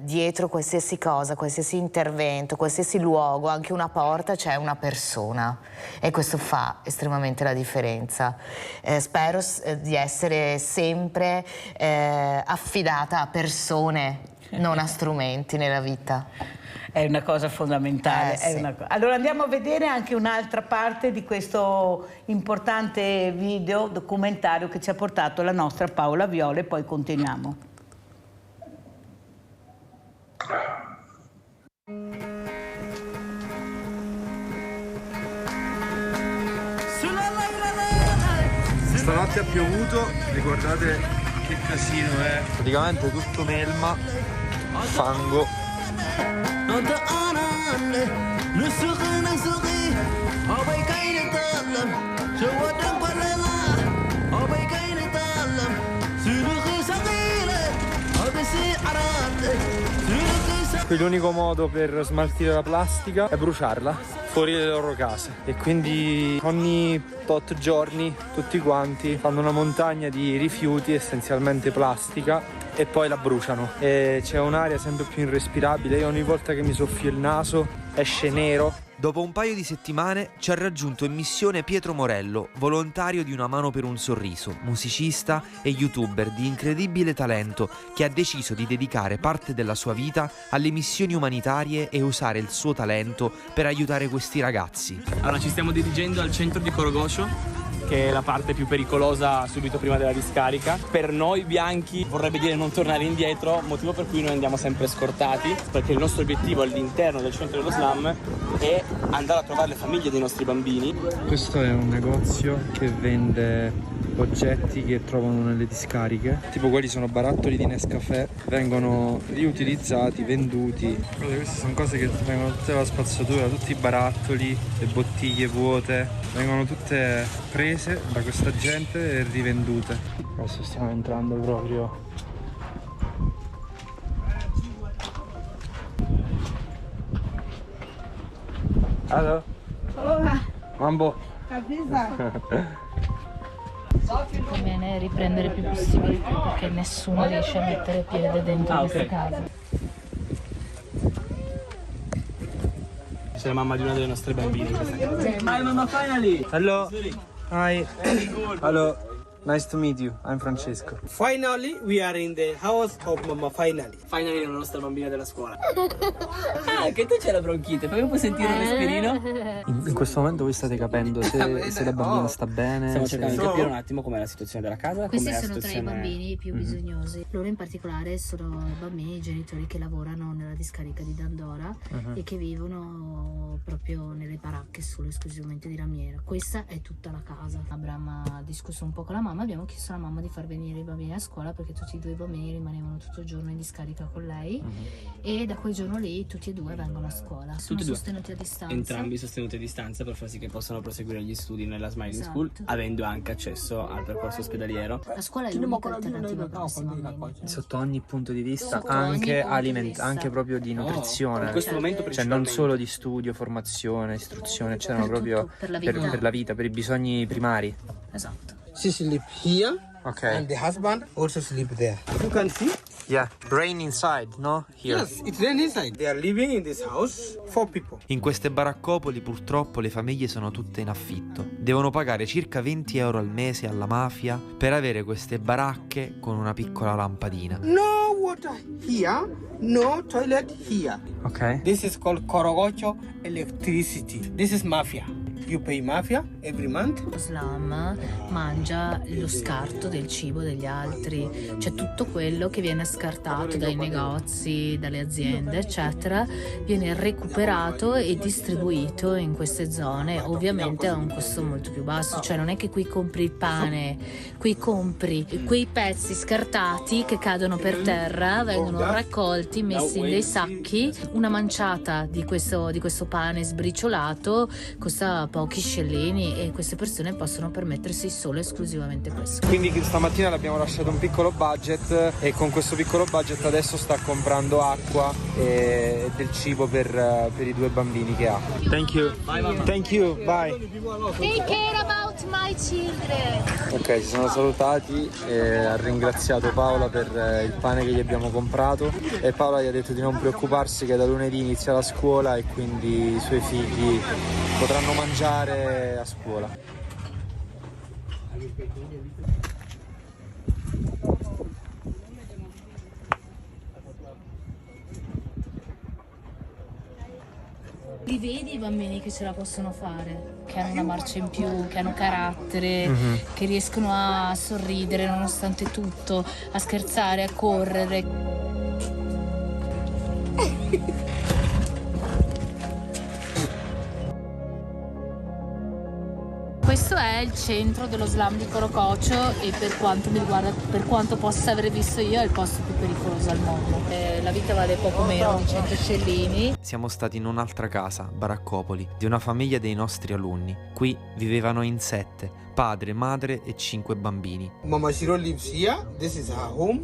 dietro qualsiasi cosa, qualsiasi intervento, qualsiasi luogo, anche una porta, c'è una persona e questo fa estremamente la differenza. Spero di essere sempre affidata a persone, non a strumenti nella vita. È una cosa fondamentale. Sì. Allora andiamo a vedere anche un'altra parte di questo importante video documentario che ci ha portato la nostra Paola Viola e poi continuiamo. Stanotte ha piovuto e guardate che casino è. Praticamente tutto melma, fango. Qui l'unico modo per smaltire la plastica è bruciarla fuori dalle loro case e quindi ogni tot giorni tutti quanti fanno una montagna di rifiuti, essenzialmente plastica, e poi la bruciano e c'è un'aria sempre più irrespirabile. Io ogni volta che mi soffio il naso esce nero. Dopo un paio di settimane ci ha raggiunto in missione Pietro Morello, volontario di Una Mano per un Sorriso, musicista e youtuber di incredibile talento che ha deciso di dedicare parte della sua vita alle missioni umanitarie e usare il suo talento per aiutare questi ragazzi. Allora ci stiamo dirigendo al centro di Corogoscio, che è la parte più pericolosa subito prima della discarica. Per noi bianchi vorrebbe dire non tornare indietro, motivo per cui noi andiamo sempre scortati, perché il nostro obiettivo all'interno del centro dello slam è andare a trovare le famiglie dei nostri bambini. Questo è un negozio che vende oggetti che trovano nelle discariche. Tipo quelli sono barattoli di Nescafè, vengono riutilizzati, venduti. Guardate, queste sono cose che vengono tutte dalla spazzatura, tutti i barattoli, le bottiglie vuote, vengono tutte prese da questa gente e rivendute. Adesso stiamo entrando proprio. Hello. Mambo. Conviene riprendere il più possibile perché nessuno riesce a mettere piede dentro questa casa. C'è la mamma di una delle nostre bambine in questa casa. Hi mamma, finally! Hello. Hi. Hello. Nice to meet you. I'm Francesco. Finally, we are in the house of Mama. Finally. Finally, la nostra bambina della scuola. Ah, che tu c'è la bronchite, poi puoi sentire un respirino? In questo momento voi state capendo se la bambina sta bene. Stiamo cercando di capire un attimo com'è la situazione della casa. Questi sono tra i bambini più bisognosi. Loro in particolare sono bambini e genitori che lavorano nella discarica di Dandora e che vivono proprio nelle baracche solo esclusivamente di lamiera. Questa è tutta la casa. Abbiamo discusso un po' con la mamma. Abbiamo chiesto alla mamma di far venire i bambini a scuola perché tutti e due i bambini rimanevano tutto il giorno in discarica con lei e da quel giorno lì tutti e due vengono a scuola. Sono sostenuti a distanza. Entrambi sostenuti a distanza per far sì che possano proseguire gli studi nella Smiling School, avendo anche accesso al percorso ospedaliero. La scuola è l'unica alternativa per questi bambini. Sotto ogni punto di vista, anche anche proprio di nutrizione. In questo momento cioè non solo di studio, formazione, istruzione, c'erano proprio per la vita, per i bisogni primari. Esatto. She sleep here, Okay. and the husband also sleep there. You can see? Yeah, rain inside, no? Here. Yes, it's rain inside. They are living in this house, 4 people. In queste baraccopoli purtroppo le famiglie sono tutte in affitto. Devono pagare circa 20 euro al mese alla mafia per avere queste baracche con una piccola lampadina. No water here, no toilet here. Okay. This is called Korogocho electricity. This is mafia. You pay mafia every month. Lo slam mangia lo scarto del cibo degli altri, cioè tutto quello che viene scartato dai negozi, dalle aziende, eccetera, viene recuperato e distribuito in queste zone, ovviamente a un costo molto più basso. Cioè non è che qui compri il pane, qui compri quei pezzi scartati che cadono per terra, vengono raccolti, messi in dei sacchi. Una manciata di questo pane sbriciolato costa pochi scellini e queste persone possono permettersi solo e esclusivamente questo. Quindi stamattina le abbiamo lasciato un piccolo budget e con questo piccolo budget adesso sta comprando acqua e del cibo per i 2 bambini che ha. Thank you. Bye. Thank you. Bye. Take care about my children. Ok, si sono salutati e ha ringraziato Paola per il pane che gli abbiamo comprato e Paola gli ha detto di non preoccuparsi che da lunedì inizia la scuola e quindi i suoi figli potranno mangiare a scuola. Li vedi i bambini che ce la possono fare, che hanno una marcia in più, che hanno carattere, che riescono a sorridere nonostante tutto, a scherzare, a correre. Questo è il centro dello slam di Corococho e per quanto mi riguarda, per quanto possa aver visto io, è il posto più pericoloso al mondo. La vita vale poco meno di 100 scellini. Siamo stati in un'altra casa, Baraccopoli, di una famiglia dei nostri alunni. Qui vivevano in 7, padre, madre e 5 bambini. Mama Shiro lives here. This is her home.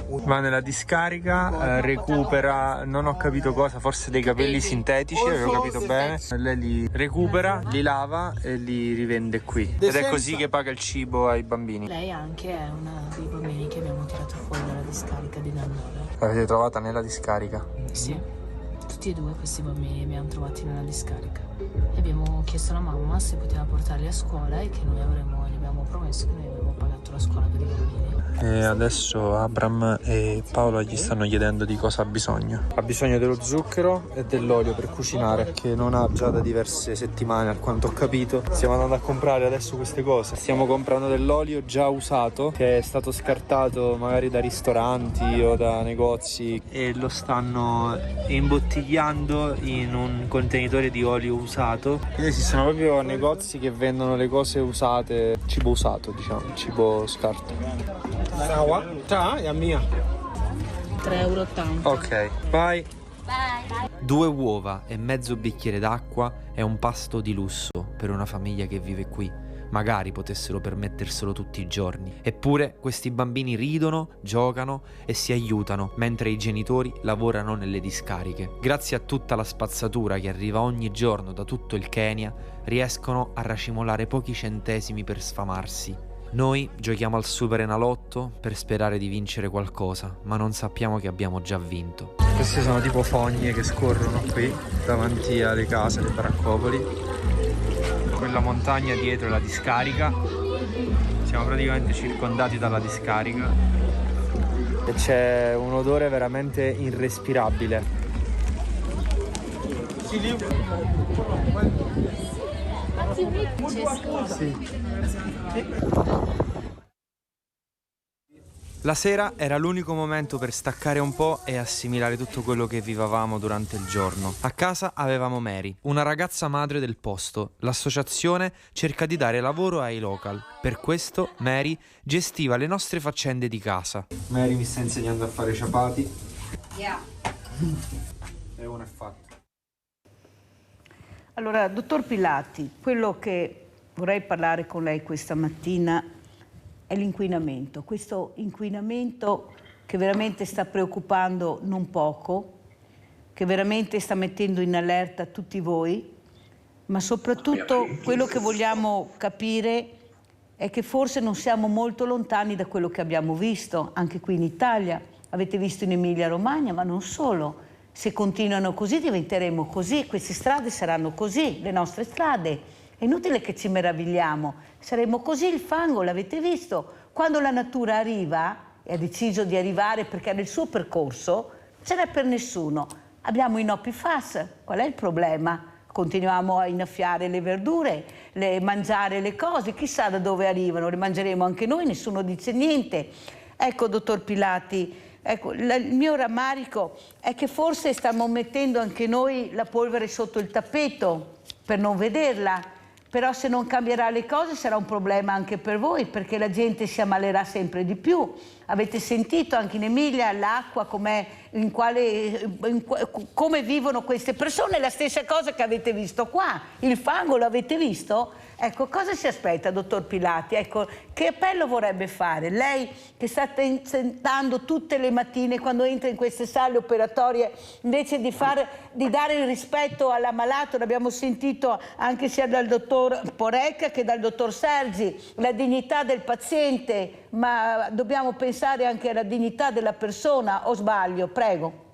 Va nella discarica, recupera, non ho capito cosa, forse dei capelli sintetici, avevo capito bene. Lei li recupera, li lava e li rivende qui. Ed è così che paga il cibo ai bambini. Lei anche è una dei bambini che abbiamo tirato fuori dalla discarica di Dandora. L'avete trovata nella discarica? Sì, tutti e 2 questi bambini li abbiamo trovati nella discarica. E abbiamo chiesto alla mamma se poteva portarli a scuola e che noi gli abbiamo promesso che noi avremmo pagato la scuola per i bambini. E adesso Abram e Paola gli stanno chiedendo di cosa ha bisogno. Ha bisogno dello zucchero e dell'olio per cucinare, che non ha già da diverse settimane, a quanto ho capito. Stiamo andando a comprare adesso queste cose. Stiamo comprando dell'olio già usato, che è stato scartato magari da ristoranti o da negozi, e lo stanno imbottigliando in un contenitore di olio usato. Ed esistono proprio negozi che vendono le cose usate, cibo usato, diciamo, cibo scarto. Sawa, ta è mia. 3,80 €. Ok, vai. 2 uova e mezzo bicchiere d'acqua è un pasto di lusso per una famiglia che vive qui. Magari potessero permetterselo tutti i giorni. Eppure questi bambini ridono, giocano e si aiutano mentre i genitori lavorano nelle discariche. Grazie a tutta la spazzatura che arriva ogni giorno da tutto il Kenya, riescono a racimolare pochi centesimi per sfamarsi. Noi giochiamo al Super Enalotto per sperare di vincere qualcosa, ma non sappiamo che abbiamo già vinto. Queste sono tipo fogne che scorrono qui davanti alle case, alle baraccopoli. Quella montagna dietro è la discarica. Siamo praticamente circondati dalla discarica e c'è un odore veramente irrespirabile. Sì. La sera era l'unico momento per staccare un po' e assimilare tutto quello che vivavamo durante il giorno. A casa avevamo Mary, una ragazza madre del posto. L'associazione cerca di dare lavoro ai local. Per questo Mary gestiva le nostre faccende di casa. Mary mi sta insegnando a fare ciapati. Yeah. E uno è fatto. Allora, dottor Pilati, quello che vorrei parlare con lei questa mattina è l'inquinamento. Questo inquinamento che veramente sta preoccupando non poco, che veramente sta mettendo in allerta tutti voi, ma soprattutto quello che vogliamo capire è che forse non siamo molto lontani da quello che abbiamo visto anche qui in Italia. Avete visto in Emilia-Romagna, ma non solo. Se continuano così diventeremo così, queste strade saranno così, le nostre strade. È inutile che ci meravigliamo, saremo così, il fango, l'avete visto? Quando la natura arriva, e ha deciso di arrivare perché era il suo percorso, non ce n'è per nessuno. Abbiamo i no PFAS, qual è il problema? Continuiamo a innaffiare le verdure, mangiare le cose, chissà da dove arrivano, le mangeremo anche noi, nessuno dice niente. Ecco, dottor Pilati, ecco, il mio rammarico è che forse stiamo mettendo anche noi la polvere sotto il tappeto per non vederla. Però se non cambierà le cose sarà un problema anche per voi, perché la gente si ammalerà sempre di più. Avete sentito anche in Emilia l'acqua come vivono queste persone, la stessa cosa che avete visto qua. Il fango lo avete visto? Ecco, cosa si aspetta, dottor Pilati? Ecco, che appello vorrebbe fare? Lei che sta tentando tutte le mattine quando entra in queste sale operatorie, invece di dare il rispetto all'ammalato, l'abbiamo sentito anche sia dal dottor Porecca che dal dottor Sergi, la dignità del paziente, ma dobbiamo pensare anche alla dignità della persona, o sbaglio? Prego.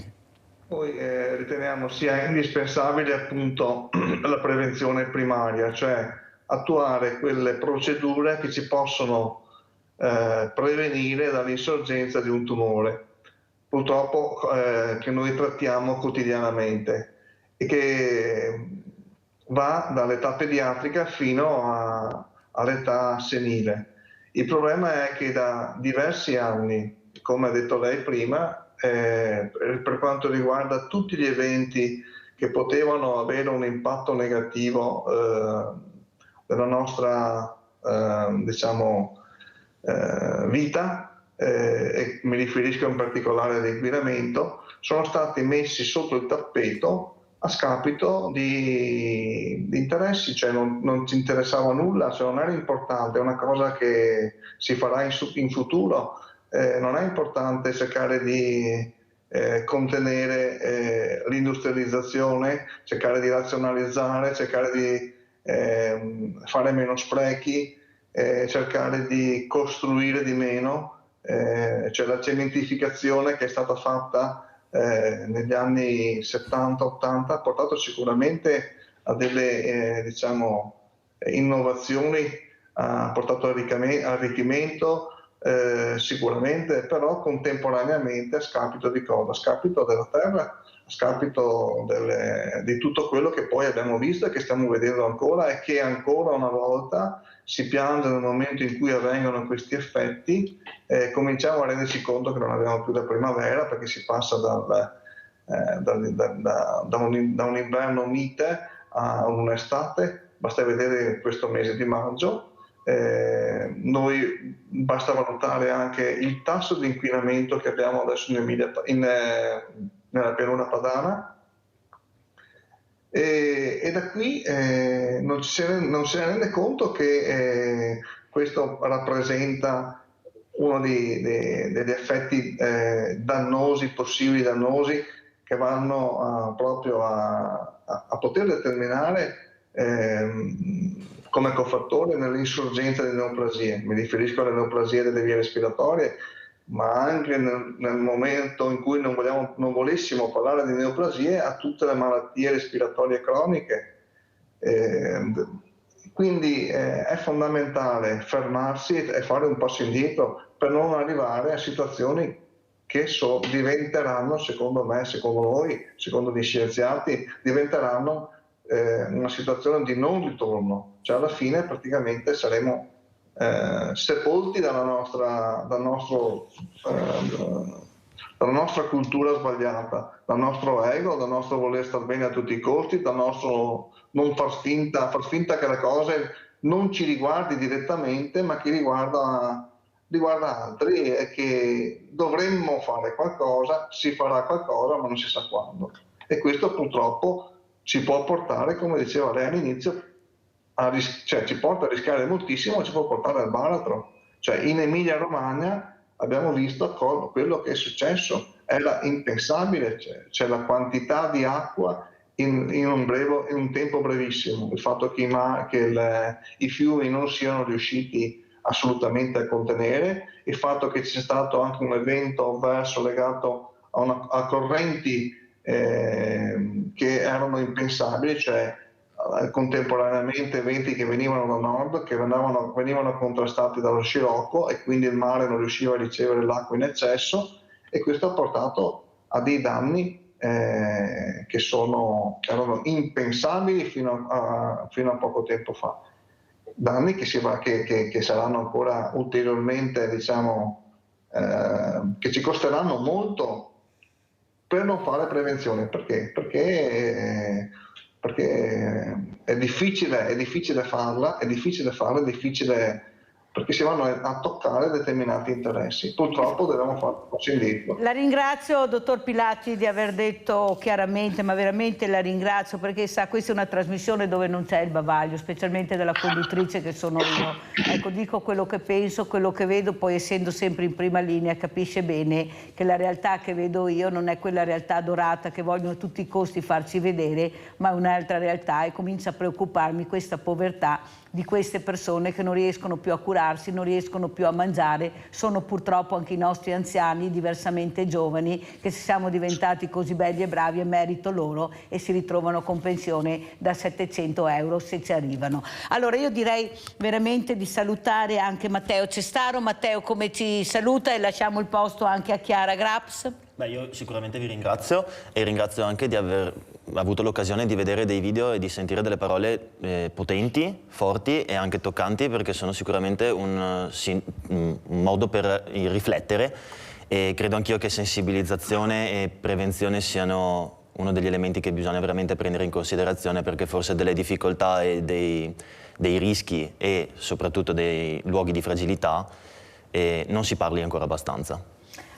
Noi riteniamo sia indispensabile appunto la prevenzione primaria, cioè attuare quelle procedure che ci possono prevenire dall'insorgenza di un tumore, purtroppo che noi trattiamo quotidianamente e che va dall'età pediatrica fino all'età senile. Il problema è che da diversi anni, come ha detto lei prima, per quanto riguarda tutti gli eventi che potevano avere un impatto negativo della nostra vita, e mi riferisco in particolare all'inquinamento, sono stati messi sotto il tappeto a scapito di interessi, cioè non ci interessava nulla, cioè non era importante, è una cosa che si farà in futuro, non è importante cercare di contenere l'industrializzazione, cercare di razionalizzare, cercare di fare meno sprechi, cercare di costruire di meno, cioè la cementificazione che è stata fatta negli anni 70-80 ha portato sicuramente a delle innovazioni, ha portato arricchimento sicuramente, però contemporaneamente a scapito di cosa? A scapito della terra, a scapito di tutto quello che poi abbiamo visto e che stiamo vedendo ancora e che ancora una volta si piange nel momento in cui avvengono questi effetti. Cominciamo a renderci conto che non abbiamo più la primavera, perché si passa da un inverno mite a un'estate. Basta vedere questo mese di maggio, Noi basta valutare anche il tasso di inquinamento che abbiamo adesso nella pianura padana, e da qui non se ne rende conto che questo rappresenta uno degli effetti possibili dannosi, che vanno proprio a poter determinare come cofattore nell'insorgenza di neoplasie. Mi riferisco alle neoplasie delle vie respiratorie, ma anche nel momento in cui non volessimo parlare di neoplasie, a tutte le malattie respiratorie croniche. Quindi è fondamentale fermarsi e fare un passo indietro per non arrivare a situazioni che diventeranno, secondo me, secondo noi, secondo gli scienziati, diventeranno una situazione di non ritorno. Cioè alla fine praticamente saremo sepolti dalla nostra cultura sbagliata, dal nostro ego, dal nostro voler star bene a tutti i costi, dal nostro non far finta che le cose non ci riguardi direttamente, ma che riguarda altri, e che dovremmo fare qualcosa, si farà qualcosa, ma non si sa quando. E questo purtroppo ci può portare, come diceva lei all'inizio, ci porta a rischiare moltissimo, ci può portare al baratro. Cioè in Emilia-Romagna abbiamo visto quello che è successo, era impensabile, c'è la quantità di acqua in un tempo brevissimo, il fatto che i fiumi non siano riusciti assolutamente a contenere, il fatto che c'è stato anche un evento avverso legato a correnti che erano impensabili, cioè contemporaneamente venti che venivano da nord, che venivano contrastati dallo scirocco, e quindi il mare non riusciva a ricevere l'acqua in eccesso, e questo ha portato a dei danni che erano impensabili fino a poco tempo fa. Danni che saranno ancora ulteriormente, che ci costeranno molto per non fare prevenzione. Perché è difficile farla, perché si vanno a toccare determinati interessi. Purtroppo dobbiamo fare un passo indietro. La ringrazio, dottor Pilati, di aver detto chiaramente, ma veramente la ringrazio, perché sa, questa è una trasmissione dove non c'è il bavaglio, specialmente della conduttrice che sono io. Ecco, dico quello che penso, quello che vedo, poi essendo sempre in prima linea capisce bene che la realtà che vedo io non è quella realtà dorata che vogliono a tutti i costi farci vedere, ma è un'altra realtà, e comincia a preoccuparmi questa povertà di queste persone che non riescono più a curarsi, non riescono più a mangiare. Sono purtroppo anche i nostri anziani, diversamente giovani, che siamo diventati così belli e bravi, è merito loro, e si ritrovano con pensione da 700 euro se ci arrivano. Allora io direi veramente di salutare anche Matteo Cestaro. Matteo, come ci saluta, e lasciamo il posto anche a Chiara Graps. Beh, io sicuramente vi ringrazio, e ringrazio anche di aver avuto l'occasione di vedere dei video e di sentire delle parole potenti, forti e anche toccanti, perché sono sicuramente un modo per riflettere, e credo anch'io che sensibilizzazione e prevenzione siano uno degli elementi che bisogna veramente prendere in considerazione, perché forse delle difficoltà e dei rischi e soprattutto dei luoghi di fragilità non si parli ancora abbastanza.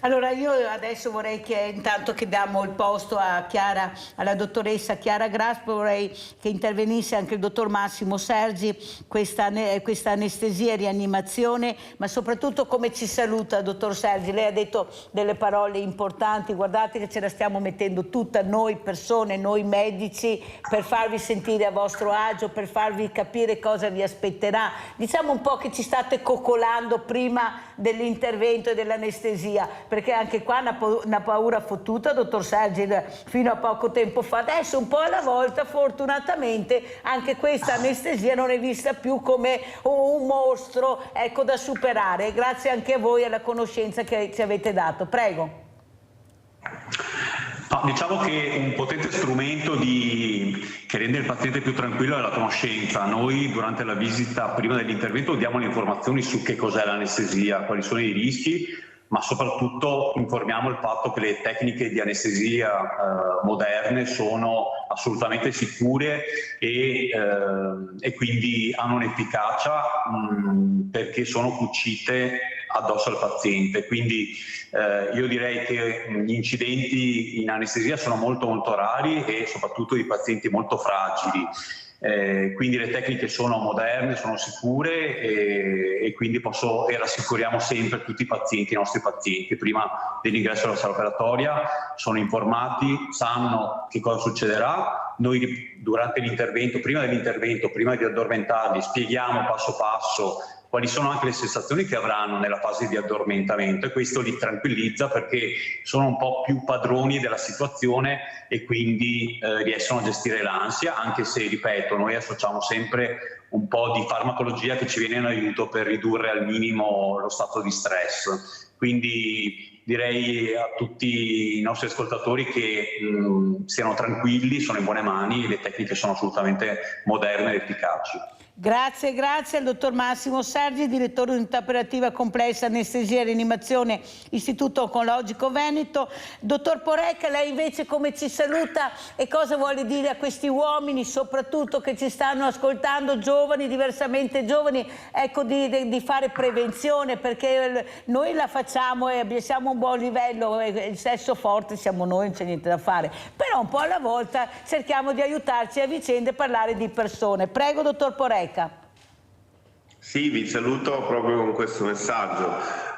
Allora io adesso vorrei che, intanto che diamo il posto a Chiara, alla dottoressa Chiara Graps, vorrei che intervenisse anche il dottor Massimo Sergi, questa anestesia e rianimazione, ma soprattutto come ci saluta, dottor Sergi. Lei ha detto delle parole importanti, guardate che ce la stiamo mettendo tutta noi persone, noi medici, per farvi sentire a vostro agio, per farvi capire cosa vi aspetterà. Diciamo un po' che ci state coccolando prima dell'intervento e dell'anestesia, perché anche qua una paura fottuta, dottor Sergi, fino a poco tempo fa. Adesso un po' alla volta, fortunatamente, anche questa anestesia non è vista più come un mostro, ecco, da superare. Grazie anche a voi e alla conoscenza che ci avete dato. Prego. No, diciamo che un potente strumento che rende il paziente più tranquillo è la conoscenza. Noi durante la visita, prima dell'intervento, diamo le informazioni su che cos'è l'anestesia, quali sono i rischi, ma soprattutto informiamo il fatto che le tecniche di anestesia moderne sono assolutamente sicure e quindi hanno un'efficacia perché sono cucite addosso al paziente. Quindi io direi che gli incidenti in anestesia sono molto rari e soprattutto i pazienti molto fragili. Quindi le tecniche sono moderne, sono sicure e quindi rassicuriamo sempre tutti i nostri pazienti prima dell'ingresso alla sala operatoria, sono informati, sanno che cosa succederà. Noi durante l'intervento, prima di addormentarli, spieghiamo passo passo quali sono anche le sensazioni che avranno nella fase di addormentamento, e questo li tranquillizza perché sono un po' più padroni della situazione e quindi riescono a gestire l'ansia, anche se, ripeto, noi associamo sempre un po' di farmacologia che ci viene in aiuto per ridurre al minimo lo stato di stress. Quindi direi a tutti i nostri ascoltatori che siano tranquilli, sono in buone mani, le tecniche sono assolutamente moderne ed efficaci. Grazie al dottor Massimo Sergi, direttore unità operativa complessa anestesia e rianimazione, Istituto Oncologico Veneto. Dottor Porec, lei invece come ci saluta e cosa vuole dire a questi uomini soprattutto che ci stanno ascoltando, giovani, diversamente giovani, ecco, di fare prevenzione, perché noi la facciamo e siamo a un buon livello, il sesso forte siamo noi, non c'è niente da fare, però un po' alla volta cerchiamo di aiutarci a vicenda e parlare di persone. Prego, dottor Porec. Sì, vi saluto proprio con questo messaggio.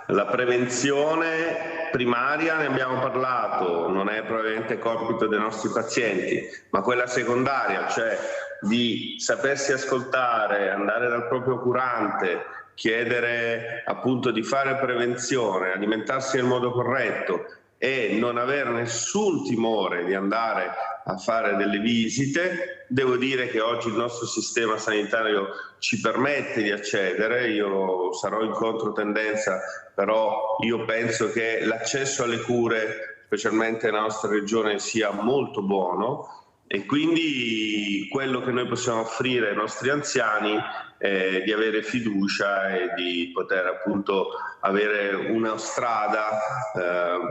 La prevenzione primaria, ne abbiamo parlato, non è probabilmente compito dei nostri pazienti, ma quella secondaria, cioè di sapersi ascoltare, andare dal proprio curante, chiedere appunto di fare prevenzione, alimentarsi nel modo corretto e non avere nessun timore di andare a fare delle visite. Devo dire che oggi il nostro sistema sanitario ci permette di accedere, io sarò in controtendenza, però io penso che l'accesso alle cure, specialmente nella nostra regione, sia molto buono, e quindi quello che noi possiamo offrire ai nostri anziani è di avere fiducia e di poter appunto avere una strada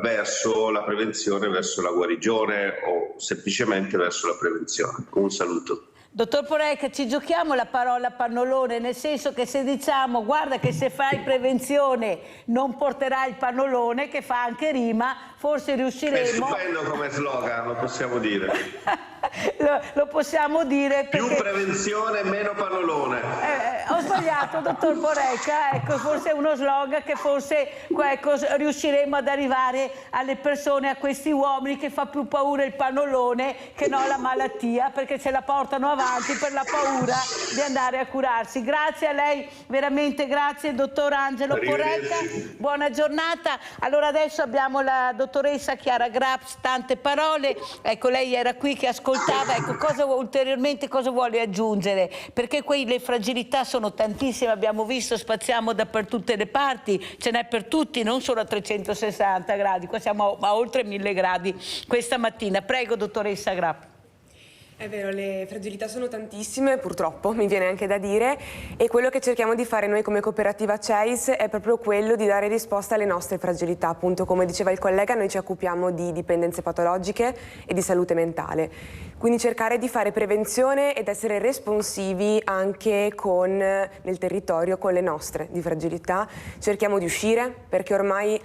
verso la prevenzione, verso la guarigione o semplicemente verso la prevenzione. Un saluto. Dottor Porec, ci giochiamo la parola pannolone, nel senso che se diciamo guarda che se fai prevenzione non porterai il pannolone, che fa anche rima, forse riusciremo... È stupendo come slogan, lo possiamo dire. Lo possiamo dire perché... Più prevenzione, meno pannolone. Ho sbagliato, dottor Porec, ecco, forse è uno slogan che forse riusciremo ad arrivare alle persone, a questi uomini, che fa più paura il pannolone che no la malattia, perché ce la portano avanti per la paura di andare a curarsi. Grazie a lei, veramente grazie, dottor Angelo Porec, buona giornata. Allora adesso abbiamo la dottoressa Chiara Graps, tante parole, ecco, lei era qui che ascoltava, ecco, ulteriormente cosa vuole aggiungere? Perché le fragilità sono tantissime, abbiamo visto, spaziamo da per tutte le parti, ce n'è per tutti, non solo a 360 gradi, qua siamo a oltre 1000 gradi questa mattina. Prego, dottoressa Grapp. È vero, le fragilità sono tantissime, purtroppo, mi viene anche da dire, e quello che cerchiamo di fare noi come cooperativa CEIS è proprio quello di dare risposta alle nostre fragilità. Appunto, come diceva il collega, noi ci occupiamo di dipendenze patologiche e di salute mentale. Quindi cercare di fare prevenzione ed essere responsivi anche nel territorio con le nostre di fragilità. Cerchiamo di uscire perché ormai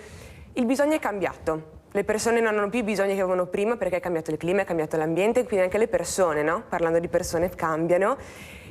il bisogno è cambiato. Le persone non hanno più i bisogni che avevano prima perché è cambiato il clima, è cambiato l'ambiente, quindi anche le persone, no? Parlando di persone, cambiano,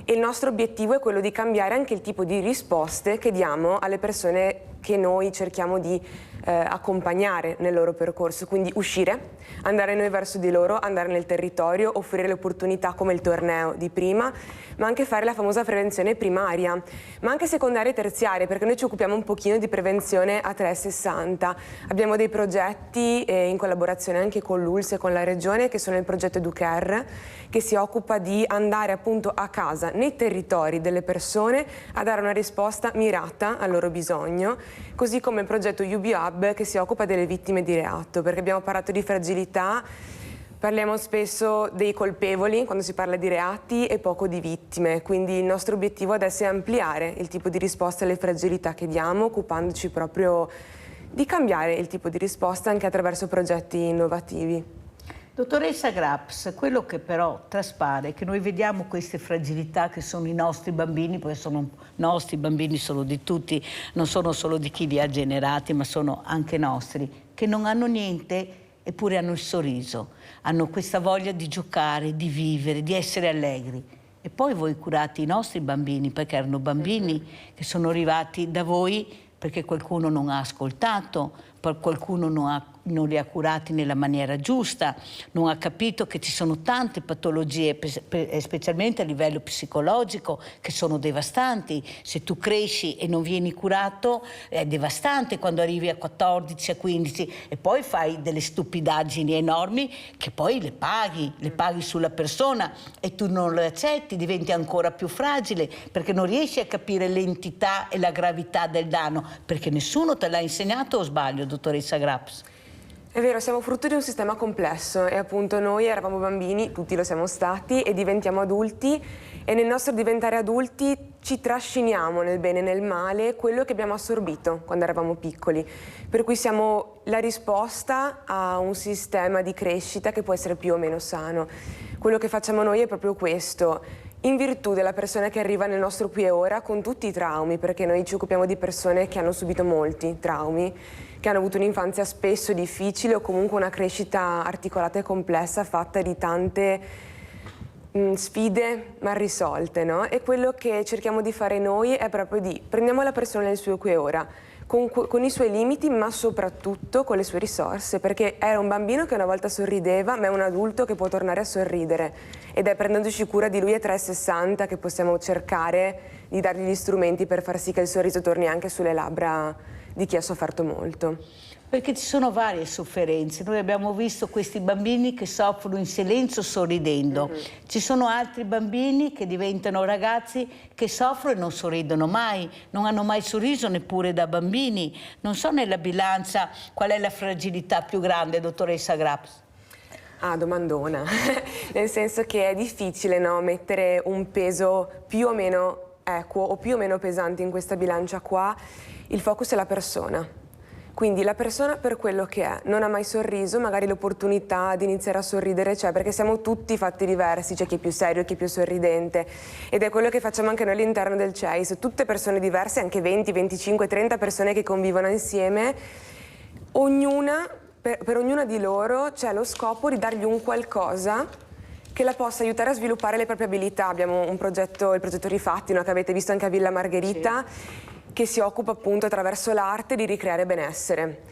e il nostro obiettivo è quello di cambiare anche il tipo di risposte che diamo alle persone che noi cerchiamo di accompagnare nel loro percorso, quindi uscire, andare noi verso di loro, andare nel territorio, offrire le opportunità come il torneo di prima, ma anche fare la famosa prevenzione primaria, ma anche secondaria e terziaria, perché noi ci occupiamo un pochino di prevenzione a 360. Abbiamo dei progetti in collaborazione anche con l'ULSS e con la Regione, che sono il progetto EduCare, che si occupa di andare appunto a casa, nei territori delle persone, a dare una risposta mirata al loro bisogno, così come il progetto UB Hub, che si occupa delle vittime di reato, perché abbiamo parlato di fragilità, parliamo spesso dei colpevoli quando si parla di reati e poco di vittime, quindi il nostro obiettivo adesso è ampliare il tipo di risposta alle fragilità che diamo, occupandoci proprio di cambiare il tipo di risposta anche attraverso progetti innovativi. Dottoressa Graps, quello che però traspare è che noi vediamo queste fragilità che sono i nostri bambini, poi sono nostri bambini, sono di tutti, non sono solo di chi li ha generati, ma sono anche nostri, che non hanno niente eppure hanno il sorriso, hanno questa voglia di giocare, di vivere, di essere allegri. E poi voi curate i nostri bambini, perché erano bambini che sono arrivati da voi perché qualcuno non ha ascoltato, qualcuno non li ha curati nella maniera giusta, non ha capito che ci sono tante patologie, specialmente a livello psicologico, che sono devastanti. Se tu cresci e non vieni curato è devastante quando arrivi a 14, a 15 e poi fai delle stupidaggini enormi che poi le paghi sulla persona e tu non le accetti, diventi ancora più fragile perché non riesci a capire l'entità e la gravità del danno, perché nessuno te l'ha insegnato, o sbaglio, dottoressa Graps? È vero, siamo frutto di un sistema complesso e appunto noi eravamo bambini, tutti lo siamo stati, e diventiamo adulti e nel nostro diventare adulti ci trasciniamo nel bene e nel male quello che abbiamo assorbito quando eravamo piccoli. Per cui siamo la risposta a un sistema di crescita che può essere più o meno sano. Quello che facciamo noi è proprio questo. In virtù della persona che arriva nel nostro qui e ora con tutti i traumi, perché noi ci occupiamo di persone che hanno subito molti traumi, che hanno avuto un'infanzia spesso difficile o comunque una crescita articolata e complessa fatta di tante sfide mal risolte, no? E quello che cerchiamo di fare noi è proprio di prendiamo la persona nel suo qui e ora, con i suoi limiti ma soprattutto con le sue risorse, perché era un bambino che una volta sorrideva ma è un adulto che può tornare a sorridere ed è prendendoci cura di lui a 360 che possiamo cercare di dargli gli strumenti per far sì che il sorriso torni anche sulle labbra di chi ha sofferto molto. Perché ci sono varie sofferenze, noi abbiamo visto questi bambini che soffrono in silenzio sorridendo, ci sono altri bambini che diventano ragazzi che soffrono e non sorridono mai, non hanno mai sorriso neppure da bambini. Non so nella bilancia qual è la fragilità più grande, dottoressa Graps? Ah, domandona, nel senso che è difficile, no, mettere un peso più o meno equo o più o meno pesante in questa bilancia qua. Il focus è la persona. Quindi la persona per quello che è, non ha mai sorriso, magari l'opportunità di iniziare a sorridere c'è, perché siamo tutti fatti diversi, c'è chi è più serio, chi è più sorridente, ed è quello che facciamo anche noi all'interno del CEIS, tutte persone diverse, anche 20, 25, 30 persone che convivono insieme, ognuna, per ognuna di loro c'è lo scopo di dargli un qualcosa che la possa aiutare a sviluppare le proprie abilità. Abbiamo un progetto, il progetto Rifatti, no, che avete visto anche a Villa Margherita, sì, che si occupa appunto attraverso l'arte di ricreare benessere.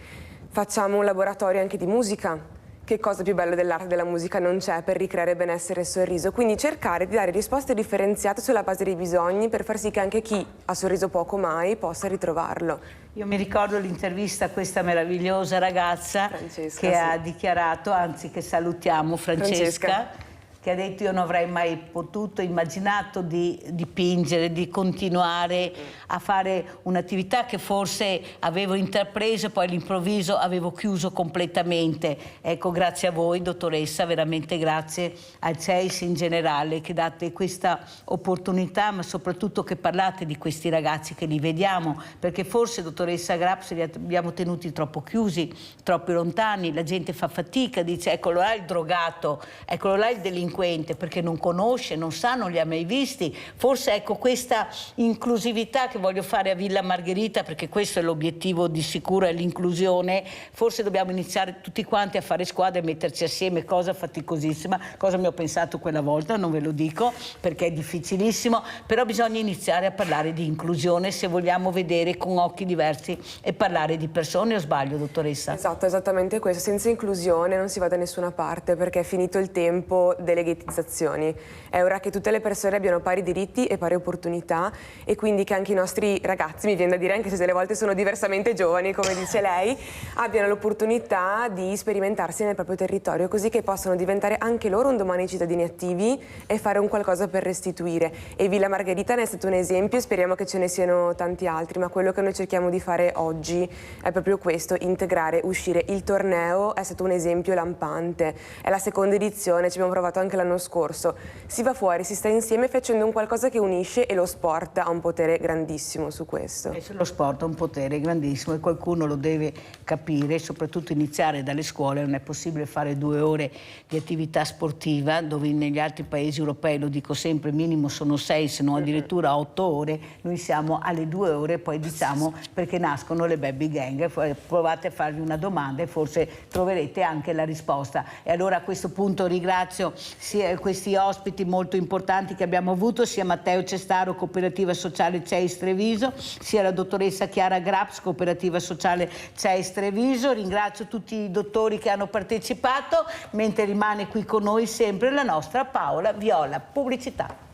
Facciamo un laboratorio anche di musica. Che cosa più bello dell'arte e della musica non c'è per ricreare benessere e sorriso? Quindi cercare di dare risposte differenziate sulla base dei bisogni per far sì che anche chi ha sorriso poco mai possa ritrovarlo. Io mi ricordo l'intervista a questa meravigliosa ragazza Francesca, che ha dichiarato, anzi che salutiamo, Francesca, che ha detto: io non avrei mai potuto, immaginato di dipingere, di continuare a fare un'attività che forse avevo intrapreso e poi all'improvviso avevo chiuso completamente. Ecco, grazie a voi, dottoressa, veramente grazie al CEIS in generale che date questa opportunità, ma soprattutto che parlate di questi ragazzi, che li vediamo, perché forse, dottoressa Graps, li abbiamo tenuti troppo chiusi, troppo lontani, la gente fa fatica, dice eccolo là il drogato, eccolo là il delinquente, perché non conosce, non sa, non li ha mai visti. Forse ecco questa inclusività che voglio fare a Villa Margherita, perché questo è l'obiettivo di sicuro, è l'inclusione. Forse dobbiamo iniziare tutti quanti a fare squadra e metterci assieme, cosa faticosissima, cosa mi ho pensato quella volta, non ve lo dico perché è difficilissimo, però bisogna iniziare a parlare di inclusione se vogliamo vedere con occhi diversi e parlare di persone, o sbaglio, dottoressa? Esatto, esattamente questo. Senza inclusione non si va da nessuna parte, perché è finito il tempo delle ghettizzazioni. È ora che tutte le persone abbiano pari diritti e pari opportunità, e quindi che anche i nostri ragazzi, mi viene da dire, anche se delle volte sono diversamente giovani, come dice lei, abbiano l'opportunità di sperimentarsi nel proprio territorio, così che possano diventare anche loro un domani cittadini attivi e fare un qualcosa per restituire. E Villa Margherita ne è stato un esempio e speriamo che ce ne siano tanti altri, ma quello che noi cerchiamo di fare oggi è proprio questo: integrare, uscire. Il torneo è stato un esempio lampante, è la seconda edizione, ci abbiamo provato anche anche l'anno scorso. Si va fuori, si sta insieme facendo un qualcosa che unisce, e lo sport ha un potere grandissimo su questo. Lo sport ha un potere grandissimo e qualcuno lo deve capire, soprattutto iniziare dalle scuole. Non è possibile fare 2 ore di attività sportiva, dove negli altri paesi europei, lo dico sempre, minimo sono 6, se non addirittura 8 ore. Noi siamo alle 2 ore, poi diciamo perché nascono le baby gang. Provate a farvi una domanda e forse troverete anche la risposta. E allora a questo punto ringrazio sia questi ospiti molto importanti che abbiamo avuto, sia Matteo Cestaro, Cooperativa Sociale CEIS Treviso, sia la dottoressa Chiara Graps, Cooperativa Sociale CEIS Treviso. Ringrazio tutti i dottori che hanno partecipato, mentre rimane qui con noi sempre la nostra Paola Viola. Pubblicità.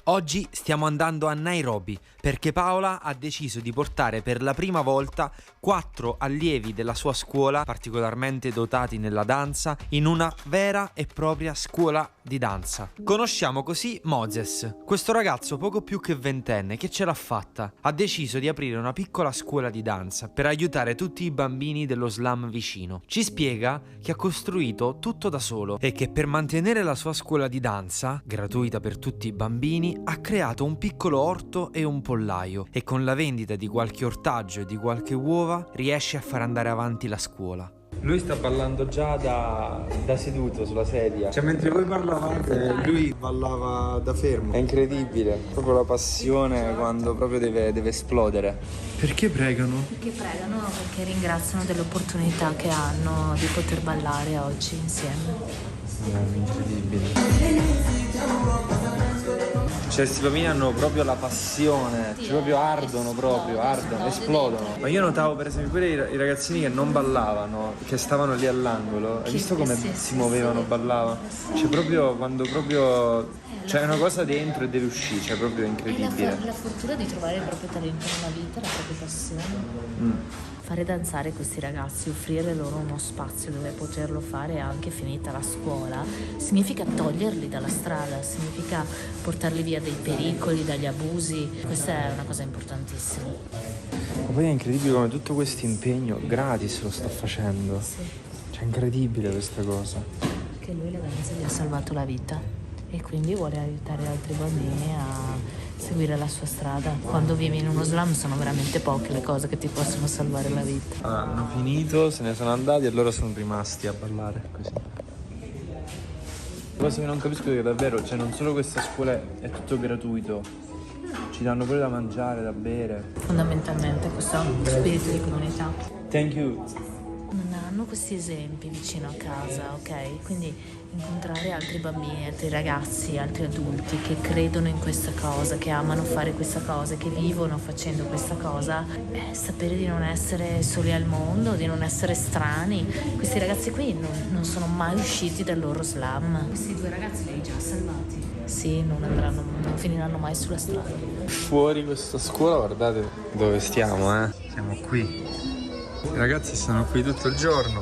Oggi stiamo andando a Nairobi perché Paola ha deciso di portare per la prima volta 4 allievi della sua scuola, particolarmente dotati nella danza, in una vera e propria scuola di danza. Conosciamo così Moses, questo ragazzo poco più che 20enne che ce l'ha fatta. Ha deciso di aprire una piccola scuola di danza per aiutare tutti i bambini dello slum vicino. Ci spiega che ha costruito tutto da solo e che per mantenere la sua scuola di danza, gratuita per tutti i bambini, ha creato un piccolo orto e un pollaio, e con la vendita di qualche ortaggio e di qualche uova riesce a far andare avanti la scuola. Lui sta ballando già da seduto sulla sedia. Cioè, mentre voi parlavate, lui ballava da fermo. È incredibile, proprio la passione quando proprio deve esplodere. Perché pregano? Perché pregano, perché ringraziano dell'opportunità che hanno di poter ballare oggi insieme. Incredibile. Cioè, questi bambini hanno proprio la passione, cioè proprio ardono, esplodono. Ma io notavo per esempio pure i ragazzini che non ballavano, che stavano lì all'angolo. Hai visto come si muovevano, ballavano? Cioè proprio quando c'è una cosa dentro e deve uscire, cioè proprio incredibile. La fortuna di trovare il proprio talento nella vita, la propria passione. Fare danzare questi ragazzi, offrire loro uno spazio dove poterlo fare anche finita la scuola, significa toglierli dalla strada, significa portarli via dai pericoli, dagli abusi. Questa è una cosa importantissima. Ma poi è incredibile come tutto questo impegno gratis lo sta facendo. Sì. Cioè, è incredibile questa cosa. Che lui la danza gli ha salvato la vita e quindi vuole aiutare altri bambini a seguire la sua strada. Quando vivi in uno slum sono veramente poche le cose che ti possono salvare la vita. Hanno finito, se ne sono andati e loro sono rimasti a ballare così. La cosa che non capisco è che davvero, cioè non solo questa scuola è tutto gratuito, ci danno pure da mangiare, da bere. Fondamentalmente questo spirito di comunità. Thank you. Non hanno questi esempi vicino a casa, ok? Quindi incontrare altri bambini, altri ragazzi, altri adulti che credono in questa cosa, che amano fare questa cosa, che vivono facendo questa cosa, sapere di non essere soli al mondo, di non essere strani. Questi ragazzi qui non sono mai usciti dal loro slum. Questi 2 ragazzi li hai già salvati. Sì, non finiranno mai sulla strada. Fuori questa scuola, guardate dove stiamo, Siamo qui. I ragazzi stanno qui tutto il giorno.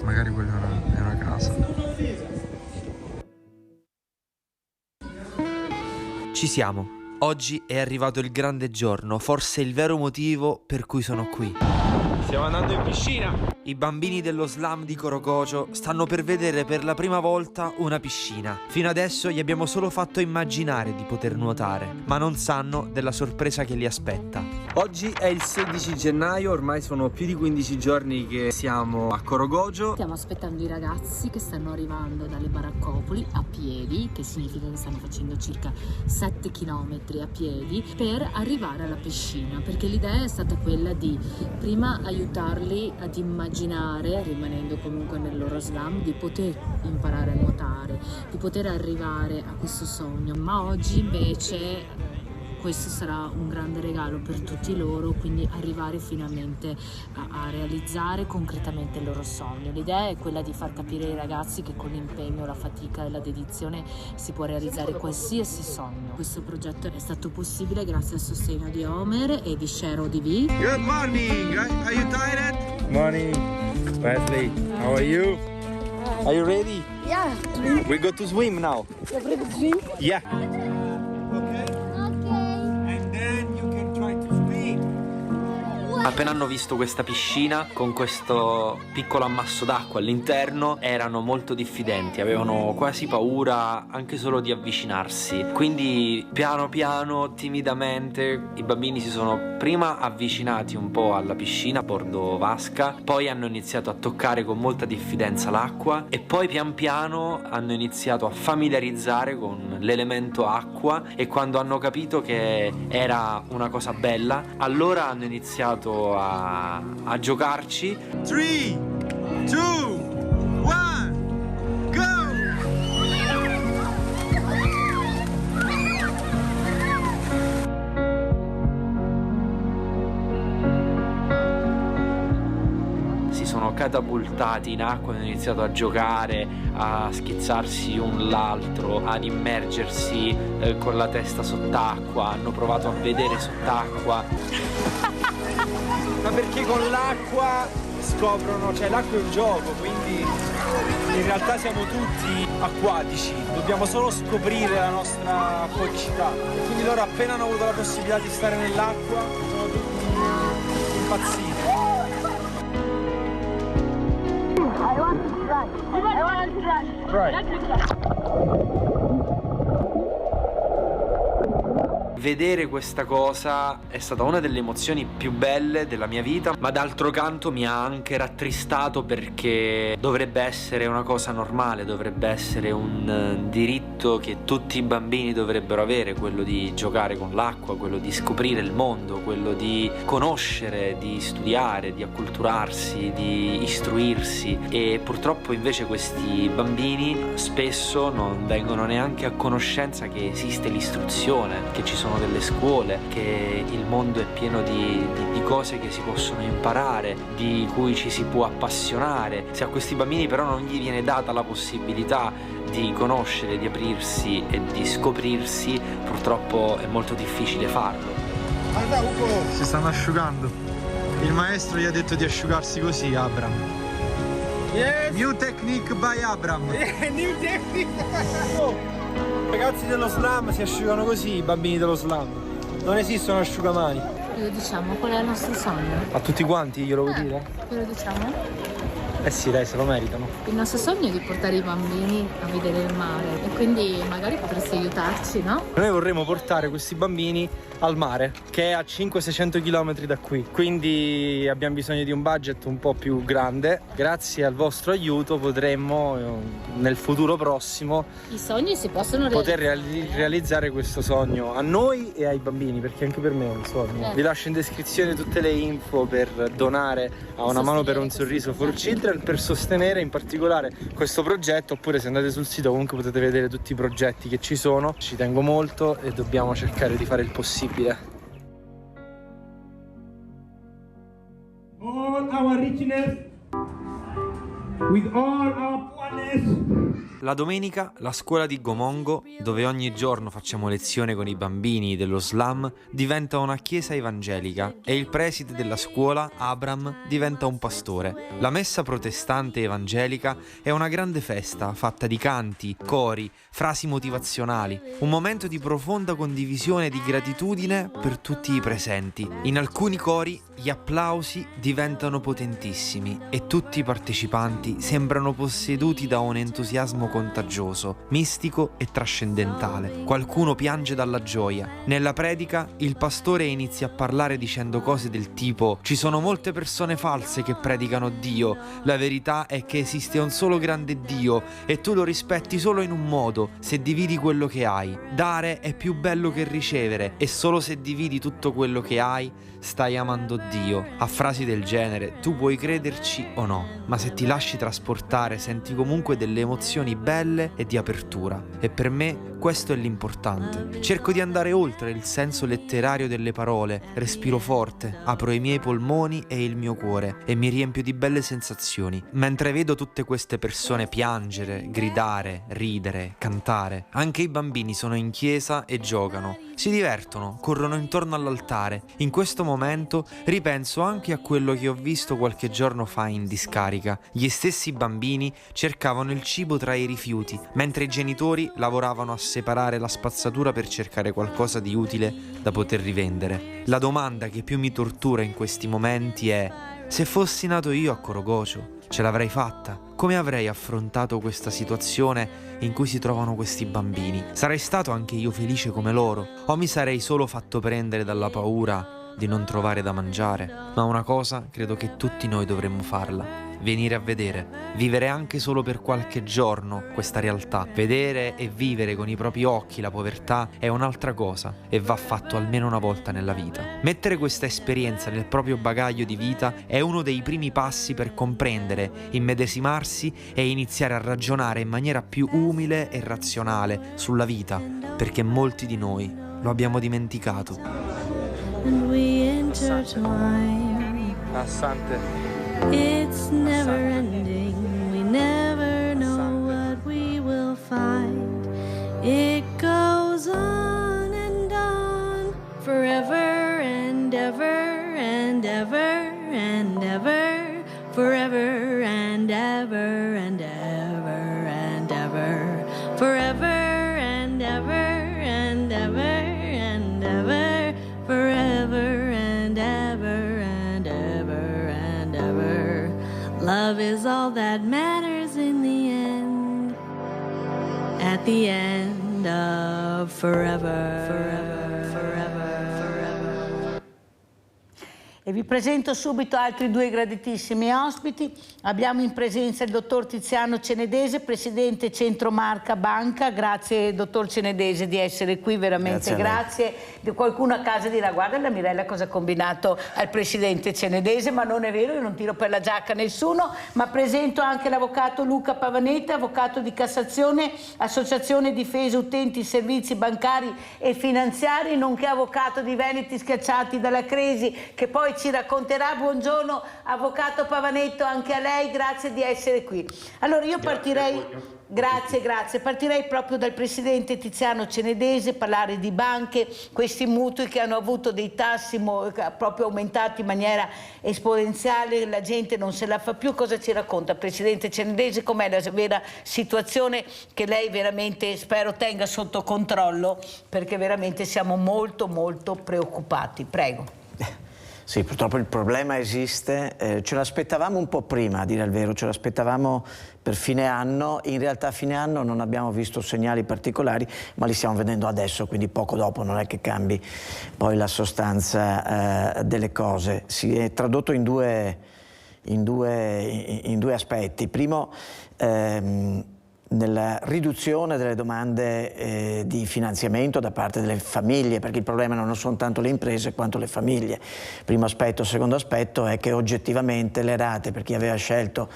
Magari quella è una casa. Ci siamo. Oggi è arrivato il grande giorno, forse il vero motivo per cui sono qui. Stiamo andando in piscina. I bambini dello slum di Corogocio stanno per vedere per la prima volta una piscina. Fino adesso gli abbiamo solo fatto immaginare di poter nuotare, ma non sanno della sorpresa che li aspetta. Oggi è il 16 gennaio, ormai sono più di 15 giorni che siamo a Corogocio. Stiamo aspettando i ragazzi che stanno arrivando dalle baraccopoli a piedi, che significa che stanno facendo circa 7 km a piedi per arrivare alla piscina, perché l'idea è stata quella di prima aiutarli ad immaginare, rimanendo comunque nel loro slum, di poter imparare a nuotare, di poter arrivare a questo sogno. Ma oggi invece questo sarà un grande regalo per tutti loro, quindi arrivare finalmente a realizzare concretamente il loro sogno. L'idea è quella di far capire ai ragazzi che con l'impegno, la fatica e la dedizione si può realizzare qualsiasi sogno. Questo progetto è stato possibile grazie al sostegno di Homer e di Share ODV. Good morning. Are you tired? Morning, Wesley. How are you? Are you ready? Yeah. We go to swim now. You're ready to swim? Yeah. And then you can try to swim. Appena hanno visto questa piscina con questo piccolo ammasso d'acqua all'interno erano molto diffidenti, avevano quasi paura anche solo di avvicinarsi. Quindi piano piano, timidamente, i bambini si sono prima avvicinati un po' alla piscina a bordo vasca, poi hanno iniziato a toccare con molta diffidenza l'acqua e poi pian piano hanno iniziato a familiarizzare con l'elemento acqua, e quando hanno capito che era una cosa bella, allora hanno iniziato a giocarci. 3, 2, 1, go! Si sono catapultati in acqua, hanno iniziato a giocare, a schizzarsi un l'altro, ad immergersi con la testa sott'acqua, hanno provato a vedere sott'acqua. Ma perché con l'acqua scoprono, cioè l'acqua è un gioco, quindi in realtà siamo tutti acquatici, dobbiamo solo scoprire la nostra acquacità. E quindi loro appena hanno avuto la possibilità di stare nell'acqua sono tutti impazziti. I want to try. I want to try. Try. Let me try. Vedere questa cosa è stata una delle emozioni più belle della mia vita, ma d'altro canto mi ha anche rattristato, perché dovrebbe essere una cosa normale, dovrebbe essere un diritto che tutti i bambini dovrebbero avere, quello di giocare con l'acqua, quello di scoprire il mondo, quello di conoscere, di studiare, di acculturarsi, di istruirsi. E purtroppo invece questi bambini spesso non vengono neanche a conoscenza che esiste l'istruzione, che ci sono delle scuole, che il mondo è pieno di cose che si possono imparare, di cui ci si può appassionare. Se a questi bambini però non gli viene data la possibilità di conoscere, di aprirsi e di scoprirsi, purtroppo è molto difficile farlo. Guarda Ugo, si stanno asciugando. Il maestro gli ha detto di asciugarsi così, Abram. Yes. New technique by Abram. New technique. I ragazzi dello slam si asciugano così, i bambini dello slam. Non esistono asciugamani. Lo diciamo, qual è il nostro sogno? A tutti quanti glielo vuoi dire? Lo diciamo? Eh sì, dai, se lo meritano. Il nostro sogno è di portare i bambini a vedere il mare, e quindi magari potresti aiutarci, no? Noi vorremmo portare questi bambini al mare, che è a 500-600 km da qui, quindi abbiamo bisogno di un budget un po' più grande. Grazie al vostro aiuto potremmo nel futuro prossimo I sogni si possono poter realizzare questo sogno a noi e ai bambini, perché anche per me è un sogno. Vi lascio in descrizione tutte le info per donare a Una Mano per un Sorriso for Children, per sostenere in particolare questo progetto. Oppure se andate sul sito comunque potete vedere tutti i progetti che ci sono. Ci tengo molto e dobbiamo cercare di fare il possibile. All our richness, with all our poorness. La domenica la scuola di Gomongo, dove ogni giorno facciamo lezione con i bambini dello slam, diventa una chiesa evangelica e il preside della scuola, Abram, diventa un pastore. La messa protestante evangelica è una grande festa fatta di canti, cori, frasi motivazionali, un momento di profonda condivisione e di gratitudine per tutti i presenti. In alcuni cori gli applausi diventano potentissimi e tutti i partecipanti sembrano posseduti da un entusiasmo contagioso, mistico e trascendentale. Qualcuno piange dalla gioia. Nella predica il pastore inizia a parlare dicendo cose del tipo: ci sono molte persone false che predicano Dio, la verità è che esiste un solo grande Dio e tu lo rispetti solo in un modo, se dividi quello che hai. Dare è più bello che ricevere e solo se dividi tutto quello che hai stai amando addio, a frasi del genere, tu puoi crederci o no, ma se ti lasci trasportare senti comunque delle emozioni belle e di apertura. E per me questo è l'importante. Cerco di andare oltre il senso letterario delle parole, respiro forte, apro i miei polmoni e il mio cuore e mi riempio di belle sensazioni. Mentre vedo tutte queste persone piangere, gridare, ridere, cantare. Anche i bambini sono in chiesa e giocano. Si divertono, corrono intorno all'altare. In questo momento ripenso anche a quello che ho visto qualche giorno fa in discarica. Gli stessi bambini cercavano il cibo tra i rifiuti, mentre i genitori lavoravano a separare la spazzatura per cercare qualcosa di utile da poter rivendere. La domanda che più mi tortura in questi momenti è: se fossi nato io a Corogocio, ce l'avrei fatta? Come avrei affrontato questa situazione in cui si trovano questi bambini? Sarei stato anche io felice come loro? O mi sarei solo fatto prendere dalla paura di non trovare da mangiare? Ma una cosa credo che tutti noi dovremmo farla: venire a vedere, vivere anche solo per qualche giorno questa realtà. Vedere e vivere con i propri occhi la povertà è un'altra cosa e va fatto almeno una volta nella vita. Mettere questa esperienza nel proprio bagaglio di vita è uno dei primi passi per comprendere, immedesimarsi e iniziare a ragionare in maniera più umile e razionale sulla vita, perché molti di noi lo abbiamo dimenticato. Assante. It's never ending, we never know what we will find. It goes on and on, forever and ever and ever and ever, forever and ever and ever and ever, forever and ever and ever and ever, forever and ever and ever and ever. Love is all that matters in the end, at the end of forever, forever, forever, forever. E vi presento subito altri due graditissimi ospiti. Abbiamo in presenza il dottor Tiziano Cenedese, presidente Centro Marca Banca. Grazie dottor Cenedese di essere qui, veramente grazie. Qualcuno a casa dirà: guarda la Mirella cosa ha combinato al presidente Cenedese, ma non è vero, io non tiro per la giacca nessuno. Ma presento anche l'avvocato Luca Pavanetta, avvocato di Cassazione, Associazione Difesa Utenti Servizi Bancari e Finanziari, nonché avvocato di Veneti Schiacciati dalla Crisi, che poi ci racconterà. Buongiorno avvocato Pavanetto, anche a lei, grazie di essere qui. Allora io partirei, grazie, partirei proprio dal presidente Tiziano Cenedese, parlare di banche, questi mutui che hanno avuto dei tassi proprio aumentati in maniera esponenziale, la gente non se la fa più. Cosa ci racconta presidente Cenedese? Com'è la vera situazione che lei veramente spero tenga sotto controllo, perché veramente siamo molto preoccupati. Prego. Sì, purtroppo il problema esiste, ce l'aspettavamo un po' prima, a dire il vero, ce l'aspettavamo per fine anno. In realtà a fine anno non abbiamo visto segnali particolari, ma li stiamo vedendo adesso, quindi poco dopo, non è che cambi poi la sostanza delle cose. Si è tradotto in due aspetti. Primo, nella riduzione delle domande di finanziamento da parte delle famiglie, perché il problema non sono tanto le imprese quanto le famiglie. Primo aspetto. Secondo aspetto è che oggettivamente le rate, per chi aveva scelto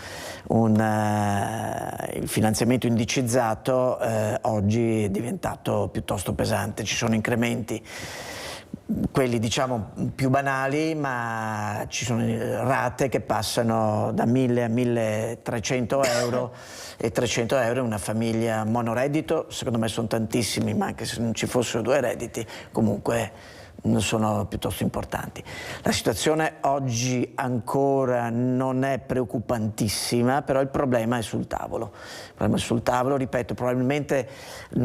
il finanziamento indicizzato, oggi è diventato piuttosto pesante. Ci sono incrementi, quelli diciamo più banali, ma ci sono rate che passano da 1.000 a 1.300 euro, e 300 euro in una famiglia monoreddito, secondo me sono tantissimi, ma anche se non ci fossero due redditi comunque sono piuttosto importanti. La situazione oggi ancora non è preoccupantissima, però il problema è sul tavolo. Il problema è sul tavolo, ripeto, probabilmente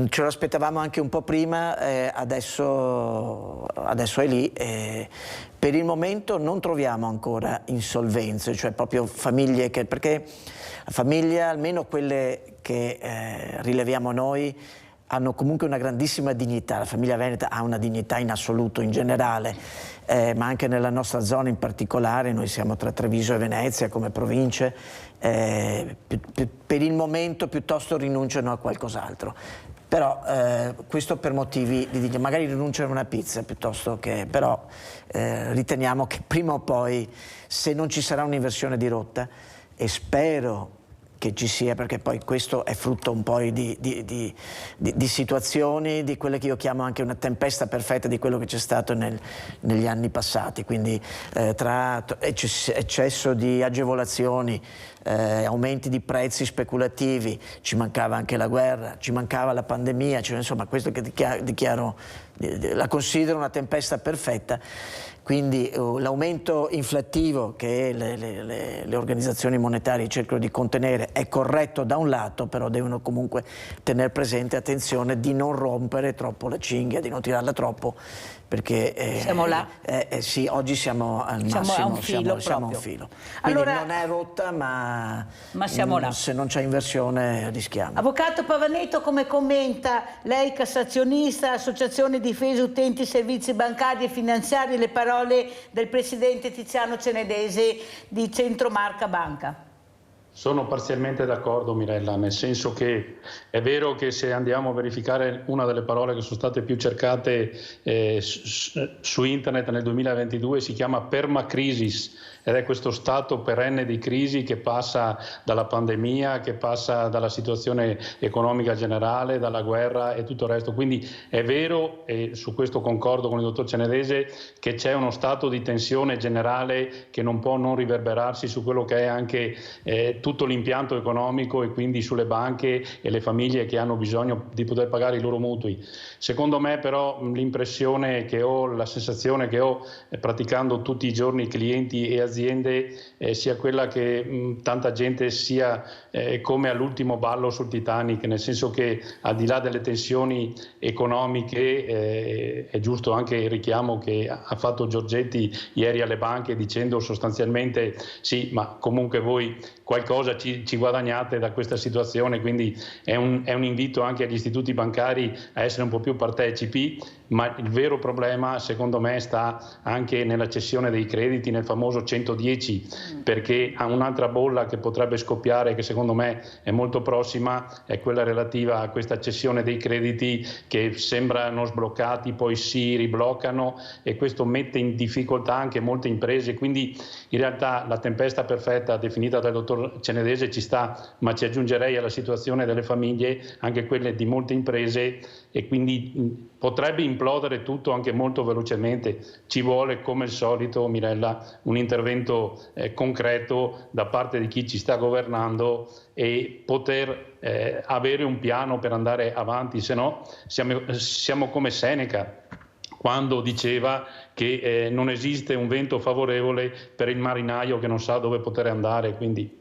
ce lo aspettavamo anche un po' prima, adesso è lì. Per il momento non troviamo ancora insolvenze, cioè proprio famiglie che, perché la famiglia, almeno quelle che rileviamo noi, hanno comunque una grandissima dignità. La famiglia veneta ha una dignità in assoluto, in generale, ma anche nella nostra zona in particolare. Noi siamo tra Treviso e Venezia come province, per il momento piuttosto rinunciano a qualcos'altro. Però questo per motivi di dire, magari rinunciare a una pizza piuttosto che, però riteniamo che prima o poi, se non ci sarà un'inversione di rotta, e spero che ci sia, perché poi questo è frutto un po' di situazioni, di quelle che io chiamo anche una tempesta perfetta di quello che c'è stato negli anni passati, quindi tra eccesso di agevolazioni, aumenti di prezzi speculativi, ci mancava anche la guerra, ci mancava la pandemia, cioè, insomma questo che dichiaro, la considero una tempesta perfetta. Quindi l'aumento inflattivo che le organizzazioni monetarie cercano di contenere è corretto da un lato, però devono comunque tenere presente, attenzione, di non rompere troppo la cinghia, di non tirarla troppo, perché siamo là? Sì, oggi siamo al massimo, a un filo, siamo a un filo. Quindi allora, non è rotta, ma siamo là. Se non c'è inversione rischiamo. Avvocato Pavaneto, come commenta lei, cassazionista, Associazione Difesa Utenti Servizi Bancari e Finanziari, le parole del presidente Tiziano Cenedese di Centro Marca Banca? Sono parzialmente d'accordo, Mirella, nel senso che è vero che se andiamo a verificare una delle parole che sono state più cercate su internet nel 2022 si chiama permacrisis, ed è questo stato perenne di crisi che passa dalla pandemia, che passa dalla situazione economica generale, dalla guerra e tutto il resto. Quindi è vero, e su questo concordo con il dottor Cenedese, che c'è uno stato di tensione generale che non può non riverberarsi su quello che è anche tutto l'impianto economico e quindi sulle banche e le famiglie che hanno bisogno di poter pagare i loro mutui. Secondo me però l'impressione che ho, la sensazione che ho praticando tutti i giorni clienti e aziende sia quella che tanta gente sia come all'ultimo ballo sul Titanic, nel senso che al di là delle tensioni economiche è giusto anche il richiamo che ha fatto Giorgetti ieri alle banche dicendo sostanzialmente sì, ma comunque voi qualcosa ci guadagnate da questa situazione, quindi è un invito anche agli istituti bancari a essere un po' più partecipi, ma il vero problema secondo me sta anche nella cessione dei crediti, nel famoso 110, perché ha un'altra bolla che potrebbe scoppiare, che secondo me è molto prossima, è quella relativa a questa cessione dei crediti che sembrano sbloccati, poi si ribloccano, e questo mette in difficoltà anche molte imprese. Quindi in realtà la tempesta perfetta definita dal dottor Cenedese ci sta, ma ci aggiungerei alla situazione delle famiglie anche quelle di molte imprese, e quindi potrebbe implodere tutto anche molto velocemente. Ci vuole, come al solito, Mirella, un intervento concreto da parte di chi ci sta governando e poter avere un piano per andare avanti, se no siamo come Seneca quando diceva che non esiste un vento favorevole per il marinaio che non sa dove poter andare. Quindi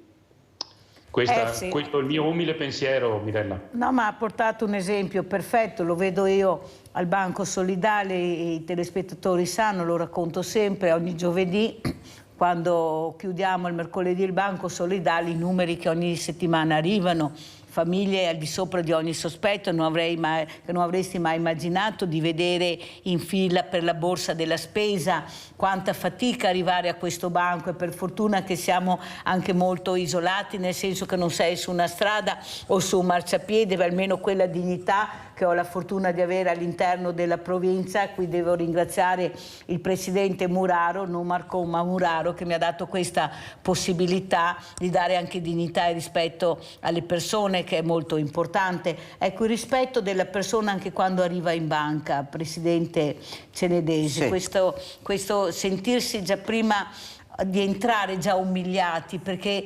Sì. Questo è il mio umile pensiero, Mirella. No, ma ha portato un esempio perfetto, lo vedo io al Banco Solidale, i telespettatori sanno, lo racconto sempre, ogni giovedì, quando chiudiamo il mercoledì il Banco Solidale, i numeri che ogni settimana arrivano, famiglie al di sopra di ogni sospetto, non avresti mai immaginato di vedere in fila per la borsa della spesa, quanta fatica arrivare a questo banco, e per fortuna che siamo anche molto isolati, nel senso che non sei su una strada o su un marciapiede, ma almeno quella dignità che ho la fortuna di avere all'interno della provincia. Qui devo ringraziare il presidente Muraro, non Marco ma Muraro, che mi ha dato questa possibilità di dare anche dignità e rispetto alle persone, che è molto importante. Ecco, il rispetto della persona anche quando arriva in banca, presidente Cenedese, sì. Questo sentirsi già prima di entrare già umiliati, perché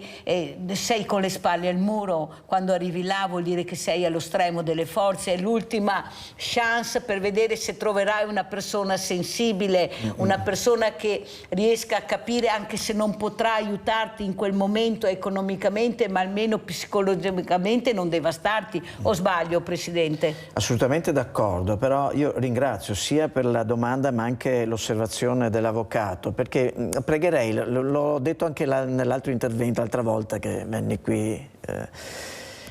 sei con le spalle al muro, quando arrivi là vuol dire che sei allo stremo delle forze, è l'ultima chance per vedere se troverai una persona sensibile, una persona che riesca a capire, anche se non potrà aiutarti in quel momento economicamente, ma almeno psicologicamente non devastarti. O sbaglio, Presidente? Assolutamente d'accordo, però io ringrazio sia per la domanda ma anche l'osservazione dell'avvocato, perché pregherei, l'ho detto anche nell'altro intervento, l'altra volta che venni qui,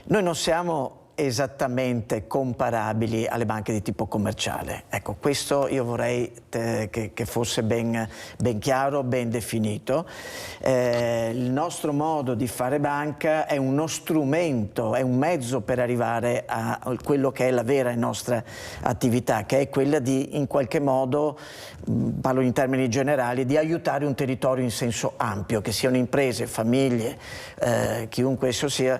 noi non siamo esattamente comparabili alle banche di tipo commerciale. Ecco, questo io vorrei che fosse ben chiaro, ben definito. Il nostro modo di fare banca è uno strumento, è un mezzo per arrivare a quello che è la vera nostra attività, che è quella di, in qualche modo, parlo in termini generali, di aiutare un territorio in senso ampio, che siano imprese, famiglie, chiunque esso sia.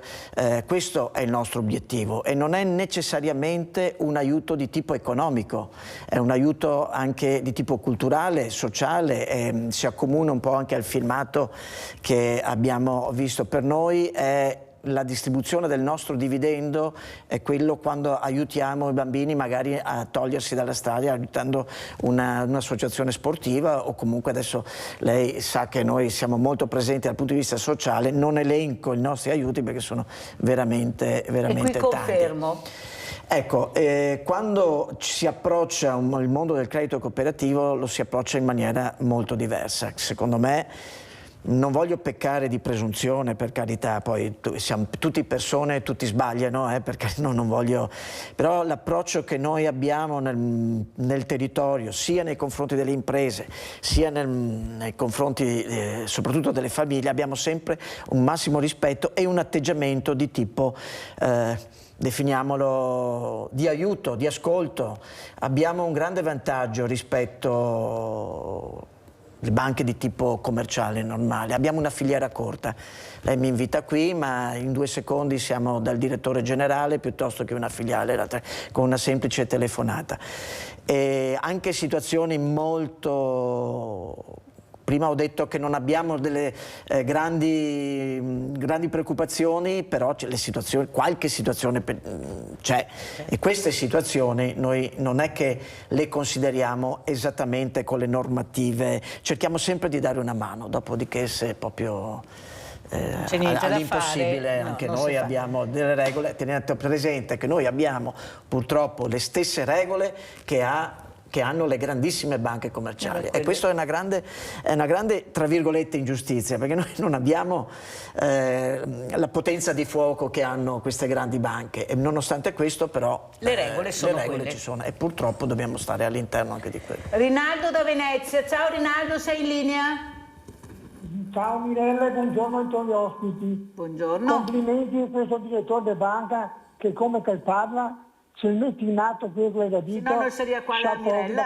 Questo è il nostro obiettivo e non è necessariamente un aiuto di tipo economico, è un aiuto anche di tipo culturale, sociale, si accomuna un po' anche al filmato che abbiamo visto. Per noi è la distribuzione del nostro dividendo, è quello quando aiutiamo i bambini magari a togliersi dalla strada, aiutando un'associazione sportiva, o comunque adesso lei sa che noi siamo molto presenti dal punto di vista sociale. Non elenco i nostri aiuti perché sono veramente e qui confermo. tanti. Ecco, quando si approccia il mondo del credito cooperativo lo si approccia in maniera molto diversa. Secondo me, non voglio peccare di presunzione, per carità, poi siamo tutti persone, tutti sbagliano, perché non voglio, però l'approccio che noi abbiamo nel territorio, sia nei confronti delle imprese, sia nei confronti soprattutto delle famiglie, abbiamo sempre un massimo rispetto e un atteggiamento di tipo definiamolo di aiuto, di ascolto. Abbiamo un grande vantaggio rispetto le banche di tipo commerciale normale, abbiamo una filiera corta. Lei mi invita qui, ma in 2 secondi siamo dal direttore generale piuttosto che una filiale, con una semplice telefonata. E anche situazioni molto... Prima ho detto che non abbiamo delle grandi preoccupazioni, però qualche situazione c'è, e queste situazioni noi non è che le consideriamo esattamente con le normative, cerchiamo sempre di dare una mano, dopodiché se proprio all'impossibile anche noi abbiamo delle regole. Tenete presente che noi abbiamo purtroppo le stesse regole che hanno le grandissime banche commerciali, e questo è una grande tra virgolette ingiustizia, perché noi non abbiamo la potenza di fuoco che hanno queste grandi banche, e nonostante questo però le regole ci sono, e purtroppo dobbiamo stare all'interno anche di quello. Rinaldo da Venezia, ciao Rinaldo, sei in linea? Ciao Mirella e buongiorno ai tuoi ospiti. Buongiorno. Complimenti a questo direttore di banca che, come che parla, se metti in atto quello da dito, non sarebbe qua la Mirella,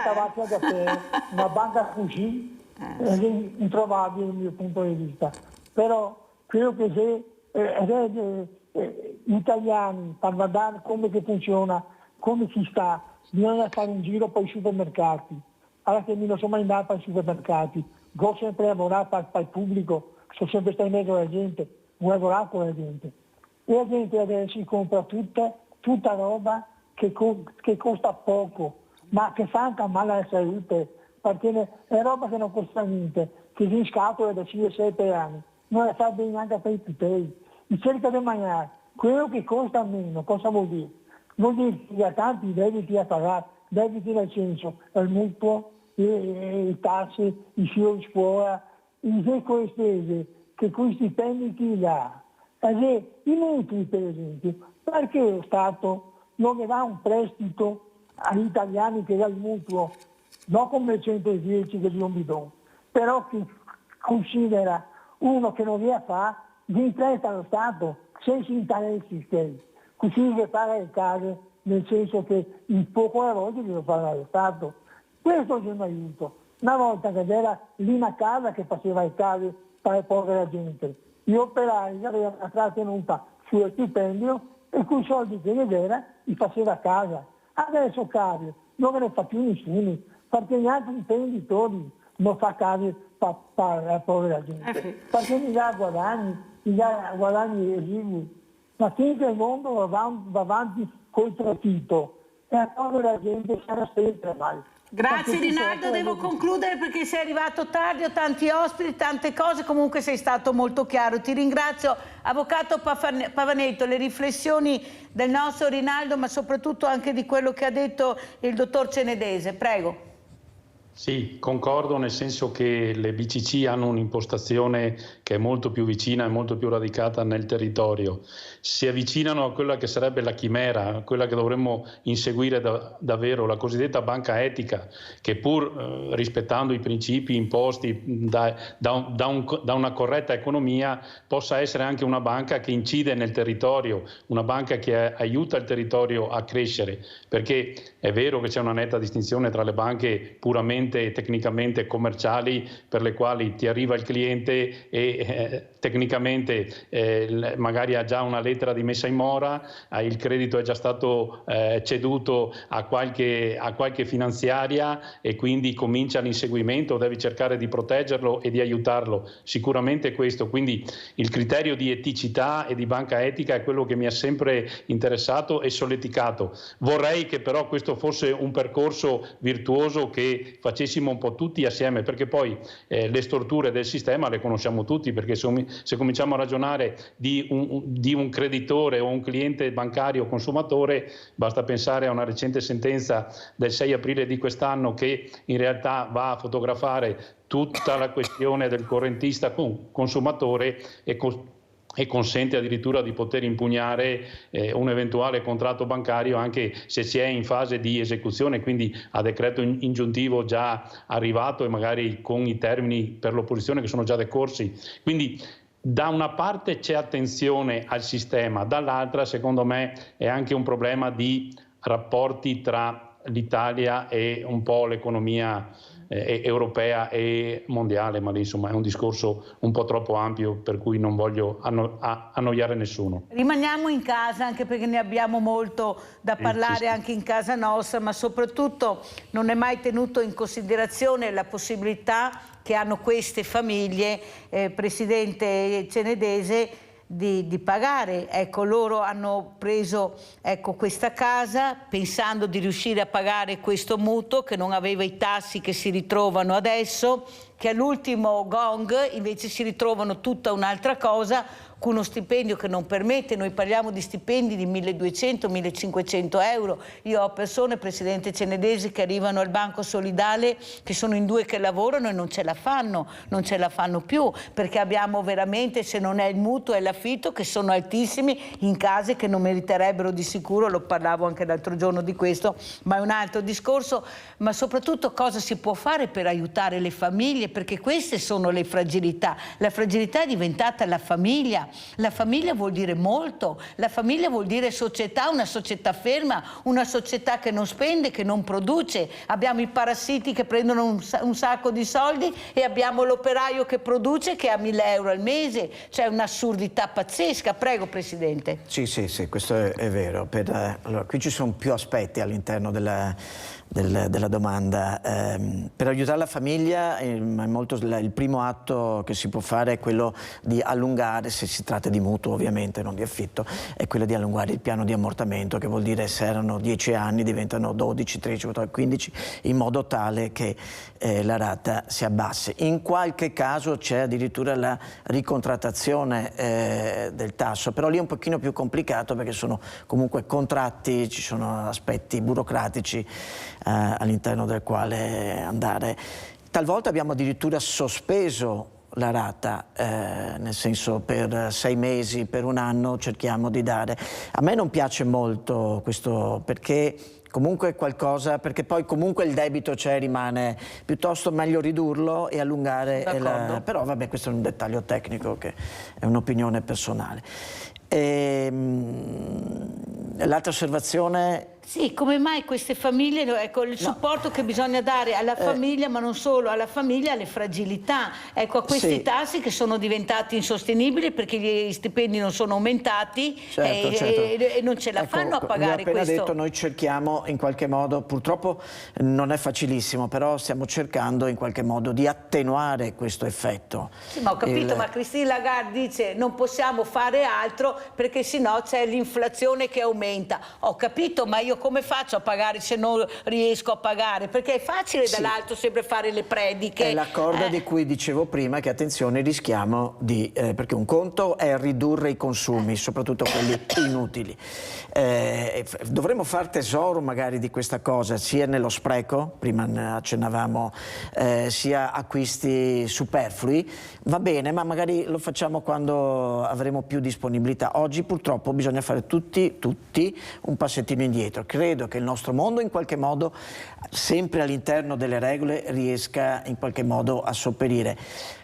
da te, una banca così è introvabile dal mio punto di vista. Però credo che se gli italiani, per guardare come che funziona, come si sta, bisogna fare un giro per i supermercati. Allora che mi non sono mai andato ai supermercati, ho sempre lavorato per il pubblico, sono sempre stato in mezzo alla gente, ho lavorato con la gente. E la gente adesso si compra tutta roba che costa poco, ma che fa anche male alla salute, perché è roba che non costa niente, che si in scatola da 5-7 anni, non la fa bene neanche per i tuteli. Si cerca di mangiare quello che costa meno. Cosa vuol dire? Vuol dire che ha tanti debiti da pagare, debiti nel senso il mutuo, i tassi, i figli di scuola, le spese che con i stipendi ti dà. I mutui per esempio, perché lo Stato non ne dà un prestito agli italiani che dà il mutuo, non come il 110 che non mi do, però che considera uno che non riesce a fare, gli presta allo Stato senza interessi stessi, così che paga le case, nel senso che il poco lavoro lo paga lo Stato. Questo è un aiuto. Una volta che era lì una casa che faceva le case per la povera gente, gli operai avevano una trattenuta sullo stipendio e con i soldi che ne era li faceva a casa. Adesso case non ne fa più nessuno, perché neanche i imprenditori non fa case per la povera gente, perché gli dà guadagni esigui. Ma finché il mondo va avanti col profitto, e la povera gente sarà sempre male. Grazie Rinaldo, devo concludere perché sei arrivato tardi, ho tanti ospiti, tante cose, comunque sei stato molto chiaro. Ti ringrazio, Avvocato Pavanetto, le riflessioni del nostro Rinaldo, ma soprattutto anche di quello che ha detto il dottor Cenedese. Prego. Sì, concordo, nel senso che le BCC hanno un'impostazione che è molto più vicina e molto più radicata nel territorio. Si avvicinano a quella che sarebbe la chimera, quella che dovremmo inseguire davvero, la cosiddetta banca etica, che pur rispettando i principi imposti da una corretta economia possa essere anche una banca che incide nel territorio, una banca che aiuta il territorio a crescere, perché è vero che c'è una netta distinzione tra le banche puramente e tecnicamente commerciali, per le quali ti arriva il cliente e tecnicamente magari ha già una lettera di messa in mora, il credito è già stato ceduto a qualche finanziaria e quindi comincia l'inseguimento, devi cercare di proteggerlo e di aiutarlo, sicuramente questo. Quindi il criterio di eticità e di banca etica è quello che mi ha sempre interessato e solleticato. Vorrei che però questo fosse un percorso virtuoso che facessimo un po' tutti assieme, perché poi le storture del sistema le conosciamo tutti, perché se cominciamo a ragionare di un creditore o un cliente bancario consumatore, basta pensare a una recente sentenza del 6 aprile di quest'anno che in realtà va a fotografare tutta la questione del correntista consumatore e consente addirittura di poter impugnare un eventuale contratto bancario anche se si è in fase di esecuzione, quindi a decreto ingiuntivo già arrivato e magari con i termini per l'opposizione che sono già decorsi. Quindi da una parte c'è attenzione al sistema, dall'altra secondo me è anche un problema di rapporti tra l'Italia e un po' l'economia europea e mondiale, ma lì insomma è un discorso un po' troppo ampio per cui non voglio annoiare nessuno. Rimaniamo in casa, anche perché ne abbiamo molto da parlare anche in casa nostra, ma soprattutto non è mai tenuto in considerazione la possibilità che hanno queste famiglie, Presidente Cenedese, di pagare. Ecco, loro hanno preso questa casa pensando di riuscire a pagare questo mutuo che non aveva i tassi che si ritrovano adesso, che all'ultimo gong invece si ritrovano tutta un'altra cosa, con uno stipendio che non permette. Noi parliamo di stipendi di 1.200-1.500 euro. Io ho persone, Presidente Cenedesi, che arrivano al Banco Solidale, che sono in 2 che lavorano e non ce la fanno più, perché abbiamo veramente, se non è il mutuo è l'affitto, che sono altissimi in case che non meriterebbero di sicuro. Lo parlavo anche l'altro giorno di questo, ma è un altro discorso. Ma soprattutto cosa si può fare per aiutare le famiglie, perché queste sono le fragilità. La fragilità è diventata la famiglia. La famiglia vuol dire molto, la famiglia vuol dire società, una società ferma, una società che non spende, che non produce. Abbiamo i parassiti che prendono un sacco di soldi e abbiamo l'operaio che produce, che ha 1.000 euro al mese. C'è un'assurdità pazzesca. Prego, Presidente. Sì, questo è vero. Allora, qui ci sono più aspetti all'interno della domanda. Per aiutare la famiglia il primo atto che si può fare è quello di allungare, se si tratta di mutuo ovviamente, non di affitto, è quello di allungare il piano di ammortamento, che vuol dire se erano 10 anni diventano 12, 13, 14, 15, in modo tale che la rata si abbassi. In qualche caso c'è addirittura la ricontrattazione del tasso, però lì è un pochino più complicato perché sono comunque contratti, ci sono aspetti burocratici all'interno del quale andare. Talvolta abbiamo addirittura sospeso la rata, nel senso per 6 mesi, per 1 anno cerchiamo di dare. A me non piace molto questo, perché comunque è qualcosa, perché poi comunque il debito c'è, rimane, piuttosto meglio ridurlo e allungare. Però vabbè, questo è un dettaglio tecnico che è un'opinione personale. L'altra osservazione... Sì, come mai queste famiglie, ecco, il supporto che bisogna dare alla famiglia, ma non solo alla famiglia, alle fragilità, ecco, a questi tassi che sono diventati insostenibili perché gli stipendi non sono aumentati e non ce la fanno a pagare questo. Appena detto, noi cerchiamo in qualche modo, purtroppo non è facilissimo, però stiamo cercando in qualche modo di attenuare questo effetto. Sì, ma ho capito, ma Christine Lagarde dice non possiamo fare altro perché sennò c'è l'inflazione che aumenta. Ho capito, ma io io come faccio a pagare se non riesco a pagare? Perché è facile dall'alto sempre fare le prediche. È la corda di cui dicevo prima, che attenzione, rischiamo di... perché un conto è ridurre i consumi, soprattutto quelli inutili. Dovremmo far tesoro magari di questa cosa, sia nello spreco, prima ne accennavamo, sia acquisti superflui, va bene, ma magari lo facciamo quando avremo più disponibilità. Oggi purtroppo bisogna fare tutti un passettino indietro. Credo che il nostro mondo in qualche modo, sempre all'interno delle regole, riesca in qualche modo a sopperire.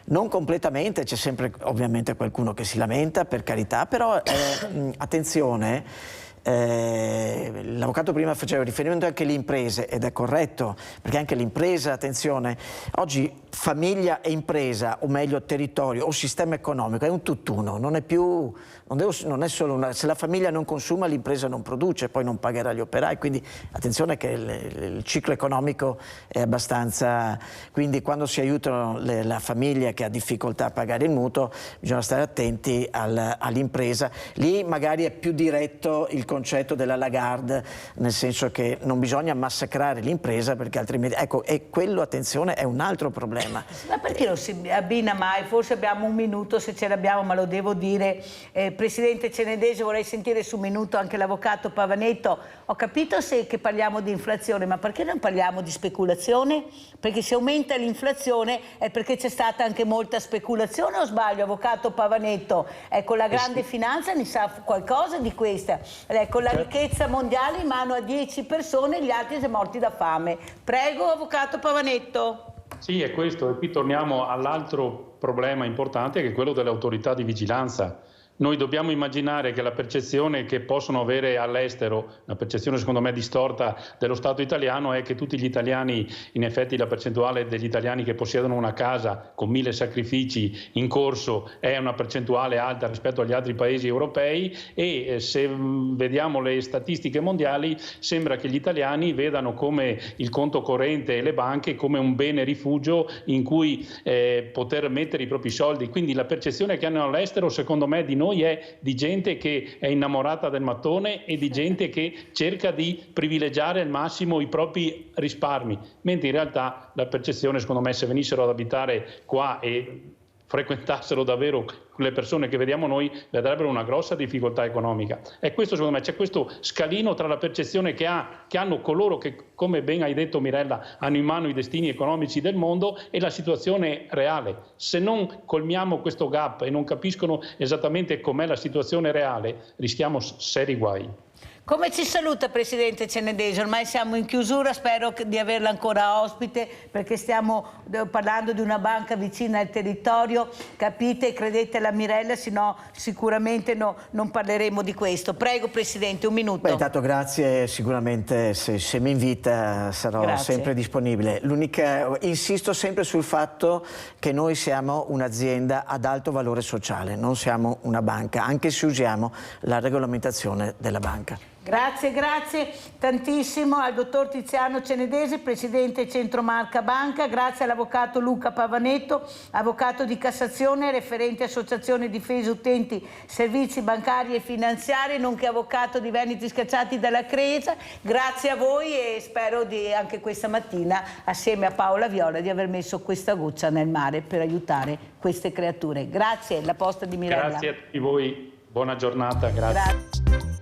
Non completamente, c'è sempre ovviamente qualcuno che si lamenta, per carità, però attenzione. L'avvocato prima faceva riferimento anche alle imprese, ed è corretto, perché anche l'impresa, attenzione, oggi famiglia e impresa, o meglio territorio o sistema economico, è un tutt'uno, non è più, non è solo una, se la famiglia non consuma l'impresa non produce, poi non pagherà gli operai, quindi attenzione che il ciclo economico è abbastanza, quindi quando si aiutano la famiglia che ha difficoltà a pagare il mutuo bisogna stare attenti all'impresa, lì magari è più diretto il concetto della Lagarde, nel senso che non bisogna massacrare l'impresa perché altrimenti, ecco, e quello, attenzione, è un altro problema. Ma perché non si abbina mai? Forse abbiamo un minuto, se ce l'abbiamo, ma lo devo dire. Presidente Cenedesi, vorrei sentire su un minuto anche l'avvocato Pavanetto. Ho capito che parliamo di inflazione, ma perché non parliamo di speculazione? Perché se aumenta l'inflazione è perché c'è stata anche molta speculazione, o sbaglio, avvocato Pavanetto? Ecco, la grande finanza ne sa qualcosa di questa. Ecco, la ricchezza mondiale in mano a 10 persone, gli altri sono morti da fame. Prego, avvocato Pavanetto. Sì, è questo. E qui torniamo all'altro problema importante, che è quello delle autorità di vigilanza. Noi dobbiamo immaginare che la percezione che possono avere all'estero, una percezione secondo me distorta dello Stato italiano, è che tutti gli italiani, in effetti la percentuale degli italiani che possiedono una casa con 1000 sacrifici in corso è una percentuale alta rispetto agli altri paesi europei, e se vediamo le statistiche mondiali sembra che gli italiani vedano come il conto corrente e le banche come un bene rifugio in cui poter mettere i propri soldi. Quindi la percezione che hanno all'estero, secondo me, di noi è di gente che è innamorata del mattone e di gente che cerca di privilegiare al massimo i propri risparmi, mentre in realtà la percezione, secondo me, se venissero ad abitare qua e frequentassero davvero le persone che vediamo noi, vedrebbero una grossa difficoltà economica. E questo, secondo me, c'è questo scalino tra la percezione che hanno coloro che, come ben hai detto Mirella, hanno in mano i destini economici del mondo e la situazione reale. Se non colmiamo questo gap e non capiscono esattamente com'è la situazione reale, rischiamo seri guai. Come ci saluta, Presidente Cenedesi? Ormai siamo in chiusura, spero di averla ancora ospite, perché stiamo parlando di una banca vicina al territorio. Capite e credete alla Mirella, sennò sicuramente non parleremo di questo. Prego, Presidente, un minuto. Beh, intanto grazie, sicuramente se mi invita sarò sempre disponibile. Insisto sempre sul fatto che noi siamo un'azienda ad alto valore sociale, non siamo una banca, anche se usiamo la regolamentazione della banca. Grazie tantissimo al dottor Tiziano Cenedesi, Presidente Centromarca Banca, grazie all'avvocato Luca Pavanetto, avvocato di Cassazione, referente Associazione Difesa Utenti Servizi Bancari e Finanziari, nonché avvocato di Veneti Scacciati dalla Cresa. Grazie a voi e spero anche questa mattina, assieme a Paola Viola, di aver messo questa goccia nel mare per aiutare queste creature. Grazie, la posta di Mirella. Grazie a tutti voi, buona giornata, grazie.